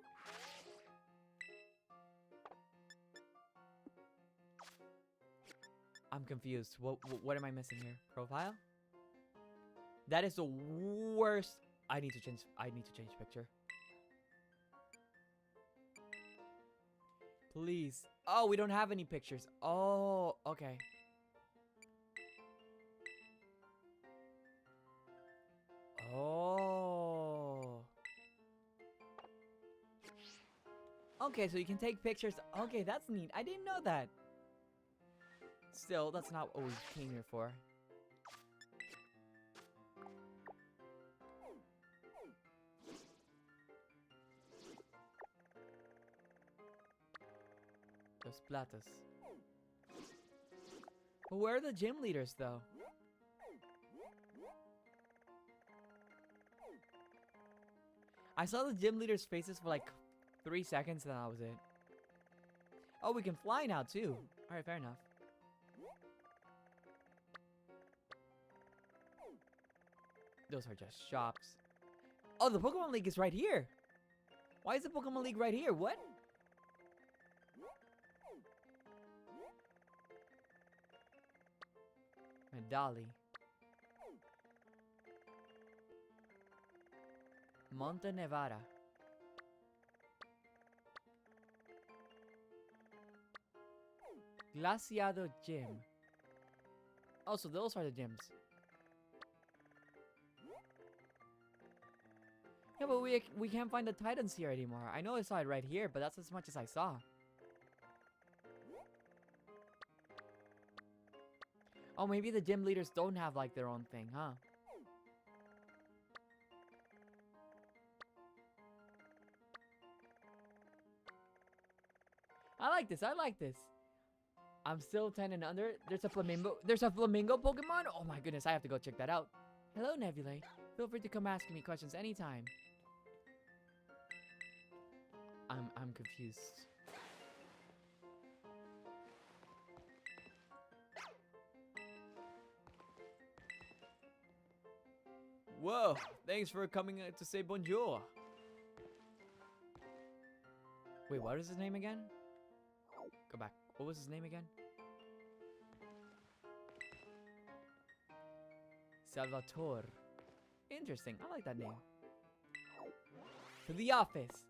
I'm confused. What am I missing here? Profile? That is the worst. I need to change picture. Please. Oh, we don't have any pictures. Oh, okay. Oh. Okay, so you can take pictures. Okay, that's neat. I didn't know that. Still, that's not what we came here for. Los platos. But where are the gym leaders, though? I saw the gym leaders' faces for like 3 seconds, and that was it. Oh, we can fly now, too. Alright, fair enough. Those are just shops. Oh, the Pokemon League is right here. Why is the Pokemon League right here? What? Medali. Monte Nevada. Glaciado Gym. Oh, so those are the gyms. Yeah, but we can't find the Titans here anymore. I know I saw it right here, but that's as much as I saw. Oh, maybe the gym leaders don't have like their own thing, huh? I like this. I like this. I'm still 10 and under. There's a flamingo. There's a flamingo Pokemon? Oh my goodness, I have to go check that out. Hello, Nebulae. Feel free to come ask me questions anytime. I'm confused. Whoa, thanks for coming to say bonjour. Wait, what is his name again? Go back. What was his name again? Salvatore. Interesting. I like that name. To the office.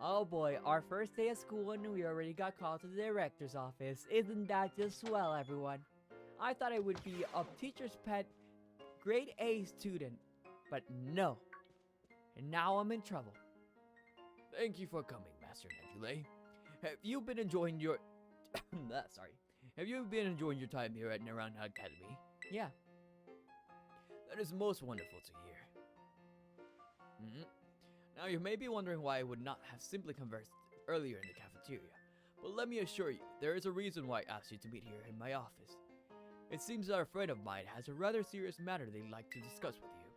Oh boy, our first day of school and we already got called to the director's office. Isn't that just swell, everyone? I thought I would be a teacher's pet, grade A student, but no. And now I'm in trouble. Thank you for coming, Master Nebulae. Have you been enjoying your... Sorry. Have you been enjoying your time here at Naranja Academy? Yeah. That is most wonderful to hear. Now you may be wondering why I would not have simply conversed earlier in the cafeteria, but let me assure you, there is a reason why I asked you to meet here in my office. It seems that a friend of mine has a rather serious matter they'd like to discuss with you.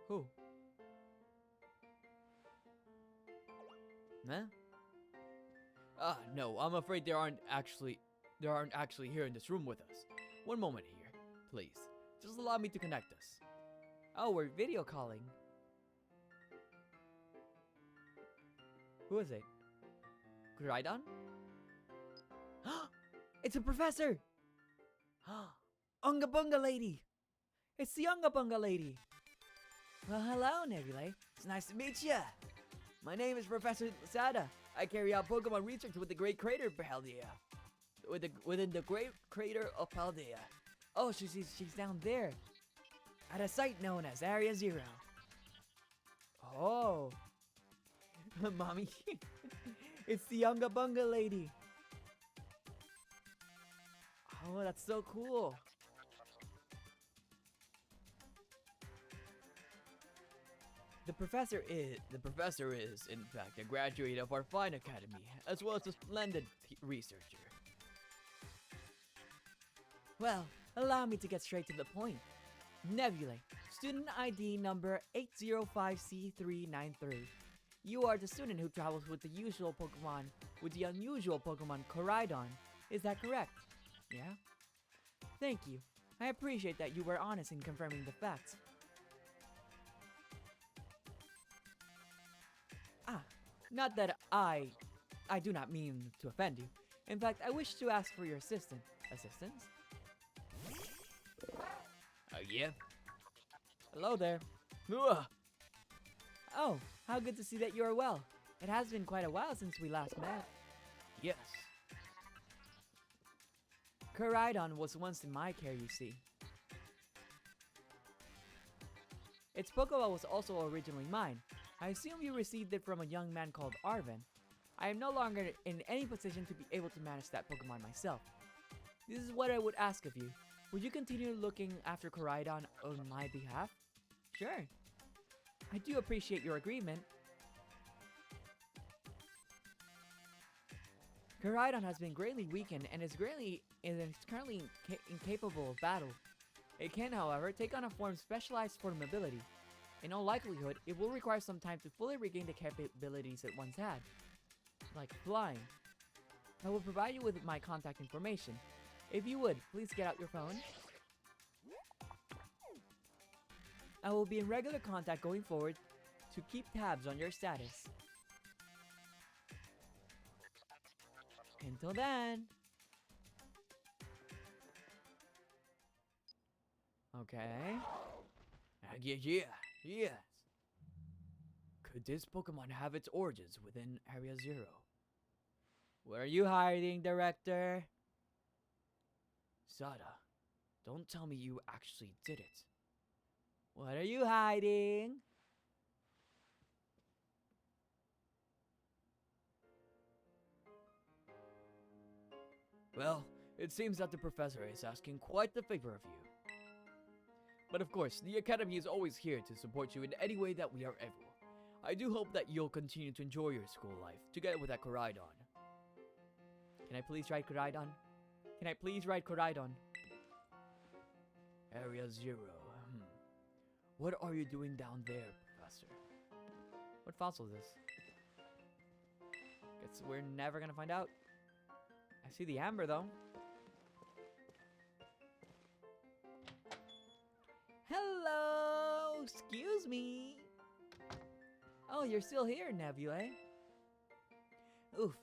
Who? Huh? No, I'm afraid they aren't actually here in this room with us. One moment here, please. Just allow me to connect us. Oh, we're video calling. Who is it? Groudon? It's a professor! Unga Bunga Lady! It's the Unga Bunga Lady! Well, hello, Nebulae. It's nice to meet ya. My name is Professor Sada. I carry out Pokemon research with the Great Crater of Paldea. Within the Great Crater of Paldea. Oh, she's down there. At a site known as Area Zero. Oh. Mommy. It's the Unga Bunga Lady. Oh, that's so cool. The professor is, in fact, a graduate of our fine academy, as well as a splendid researcher. Well, allow me to get straight to the point. Nebulae, student ID number 805C393. You are the student who travels with the unusual Pokemon Koraidon. Is that correct? Yeah? Thank you. I appreciate that you were honest in confirming the facts. Not that I do not mean to offend you. In fact, I wish to ask for your assistance. Assistance? Yeah? Hello there. Ugh. Oh, how good to see that you are well. It has been quite a while since we last met. Yes. Koraidon was once in my care, you see. Its Pokeball was also originally mine. I assume you received it from a young man called Arvin. I am no longer in any position to be able to manage that Pokemon myself. This is what I would ask of you. Would you continue looking after Koraidon on my behalf? Sure. I do appreciate your agreement. Koraidon has been greatly weakened and is currently incapable of battle. It can, however, take on a form specialized for mobility. In all likelihood, it will require some time to fully regain the capabilities it once had, like flying. I will provide you with my contact information. If you would, please get out your phone. I will be in regular contact going forward to keep tabs on your status. Until then. Okay. Yes. Could this Pokemon have its origins within Area Zero? Where are you hiding, Director? Sada, don't tell me you actually did it. What are you hiding? Well, it seems that the professor is asking quite the favor of you. But of course, the Academy is always here to support you in any way that we are able. I do hope that you'll continue to enjoy your school life together with that Koraidon. Can I please ride Koraidon? Can I please ride Koraidon? Area Zero. What are you doing down there, Professor? What fossil is this? Guess we're never gonna find out. I see the amber though. Hello! Excuse me! Oh, you're still here, Nebulae. Oof,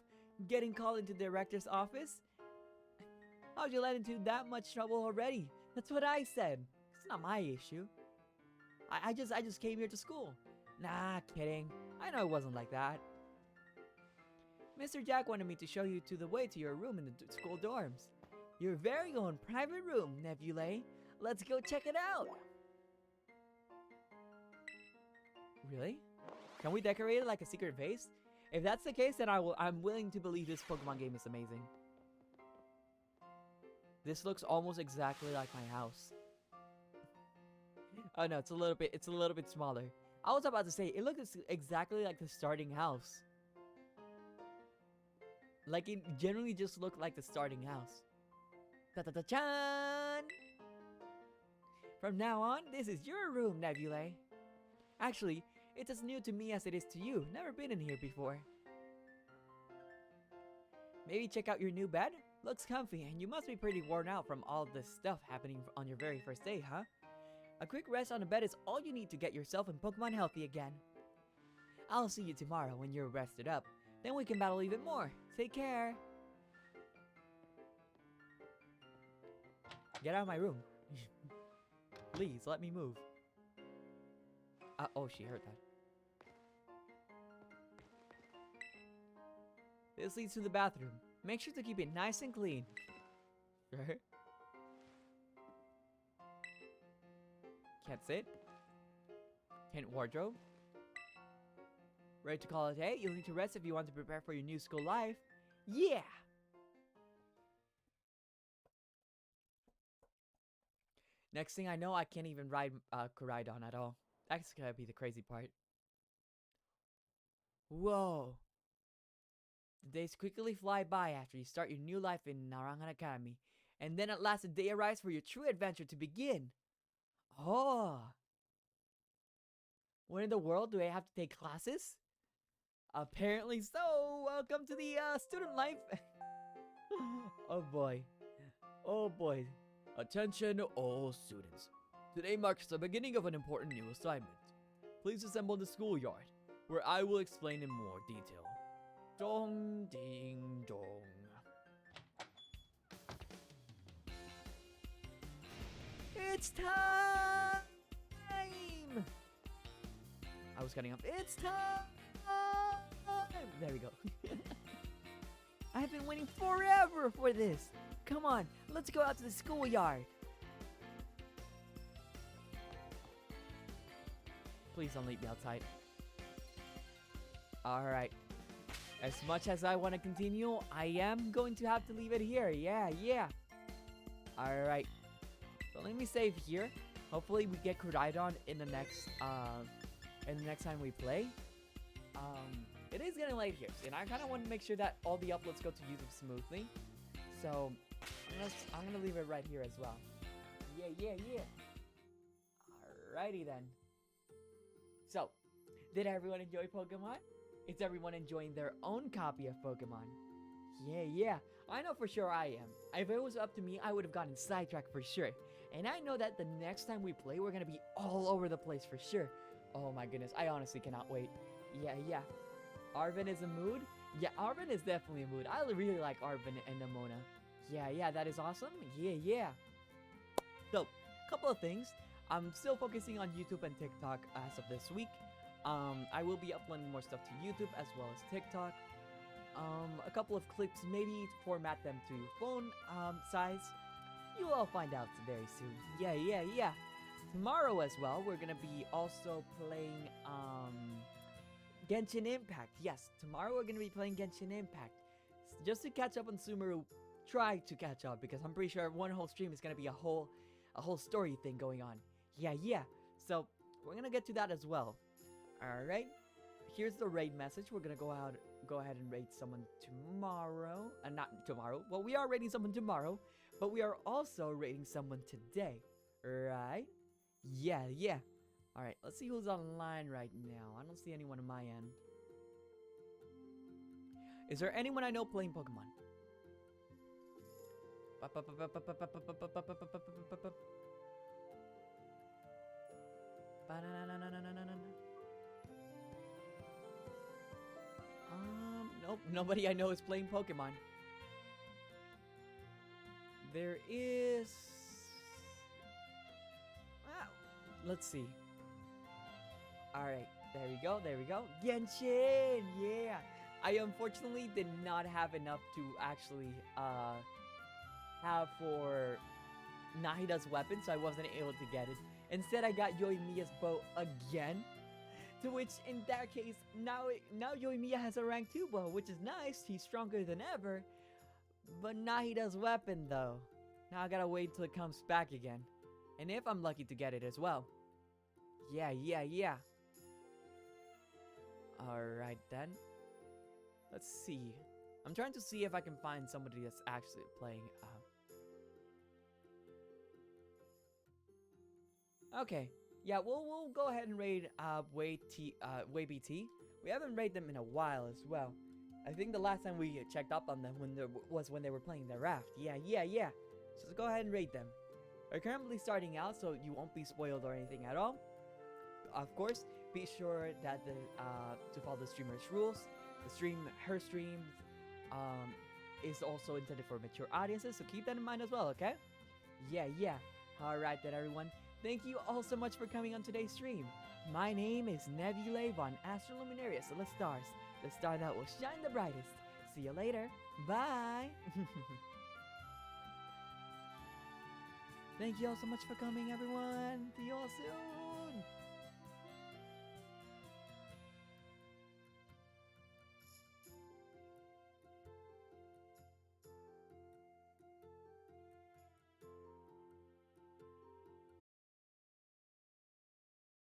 getting called into the director's office? How'd you let into that much trouble already? That's what I said. It's not my issue. I just came here to school. Nah, kidding. I know it wasn't like that. Mr. Jack wanted me to show you to the way to your room in the school dorms. Your very own private room, Nebulae. Let's go check it out. Really? Can we decorate it like a secret vase? If that's the case, then I'm willing to believe this Pokemon game is amazing. This looks almost exactly like my house. Oh no, it's a little bit smaller. I was about to say it looks exactly like the starting house. Like it generally just looked like the starting house. Ta-ta-ta-chan! From now on, this is your room, Nebulae. Actually, it's as new to me as it is to you. Never been in here before. Maybe check out your new bed? Looks comfy, and you must be pretty worn out from all this stuff happening on your very first day, huh? A quick rest on the bed is all you need to get yourself and Pokemon healthy again. I'll see you tomorrow when you're rested up. Then we can battle even more. Take care. Get out of my room. Please, let me move. Oh, she heard that. This leads to the bathroom. Make sure to keep it nice and clean. Right? Can't sit. Can't wardrobe. Ready to call it a day? You'll need to rest if you want to prepare for your new school life. Yeah! Next thing I know, I can't even ride Koraidon at all. That's gonna be the crazy part. Whoa. The days quickly fly by after you start your new life in Narangan Academy. And then at last the day arrives for your true adventure to begin. Oh. When in the world do I have to take classes? Apparently so. Welcome to the student life. Oh boy. Oh boy. Attention all students. Today marks the beginning of an important new assignment. Please assemble in the schoolyard, where I will explain in more detail. Dong ding dong. It's time! I was cutting up. It's time! There we go. I've been waiting forever for this. Come on, let's go out to the schoolyard. Please don't leave me outside. Alright. As much as I want to continue, I am going to have to leave it here. Yeah. Alright. So let me save here. Hopefully we get Koraidon in the next time we play. It is getting late here, and I kind of want to make sure that all the uploads go to YouTube smoothly. So I'm gonna leave it right here as well. Yeah. Alrighty then. So, did everyone enjoy Pokemon? Is everyone enjoying their own copy of Pokemon? Yeah. I know for sure I am. If it was up to me, I would have gotten sidetracked for sure. And I know that the next time we play, we're gonna be all over the place for sure. Oh my goodness, I honestly cannot wait. Yeah. Arvin is a mood? Yeah, Arvin is definitely a mood. I really like Arvin and Nemona. Yeah, that is awesome. Yeah. So, couple of things. I'm still focusing on YouTube and TikTok as of this week. I will be uploading more stuff to YouTube as well as TikTok. A couple of clips, maybe format them to phone size. You will all find out very soon. Yeah. Tomorrow as well, we're gonna be also playing Genshin Impact. Yes, tomorrow we're gonna be playing Genshin Impact. Just to catch up on Sumeru, try to catch up because I'm pretty sure one whole stream is gonna be a whole story thing going on. Yeah. So we're gonna get to that as well. All right. Here's the raid message. We're gonna go ahead and raid someone tomorrow. Not tomorrow. Well, we are raiding someone tomorrow, but we are also raiding someone today. Right? Yeah. All right. Let's see who's online right now. I don't see anyone on my end. Is there anyone I know playing Pokemon? Nope, nobody I know is playing Pokemon. There is... let's see. Alright, there we go. Genshin! Yeah! I unfortunately did not have enough to actually have for Nahida's weapon, so I wasn't able to get it. Instead, I got Yoimiya's bow again. To which, in that case, now Yoimiya has a rank 2 bow, which is nice. He's stronger than ever. But Nahida's weapon, though. Now I gotta wait till it comes back again. And if I'm lucky to get it as well. Yeah. Alright then. Let's see. I'm trying to see if I can find somebody that's actually playing. Okay. Yeah, we'll go ahead and raid Way BT. We haven't raided them in a while as well. I think the last time we checked up on them was when they were playing their raft. Yeah. So let's go ahead and raid them. We're currently starting out, so you won't be spoiled or anything at all. Of course, be sure that to follow the streamer's rules. Her stream is also intended for mature audiences, so keep that in mind as well, okay? Yeah. Alright then, everyone. Thank you all so much for coming on today's stream. My name is Nebulae von Astroluminaria Celestars, the star that will shine the brightest. See you later. Bye! Thank you all so much for coming, everyone. See you all soon.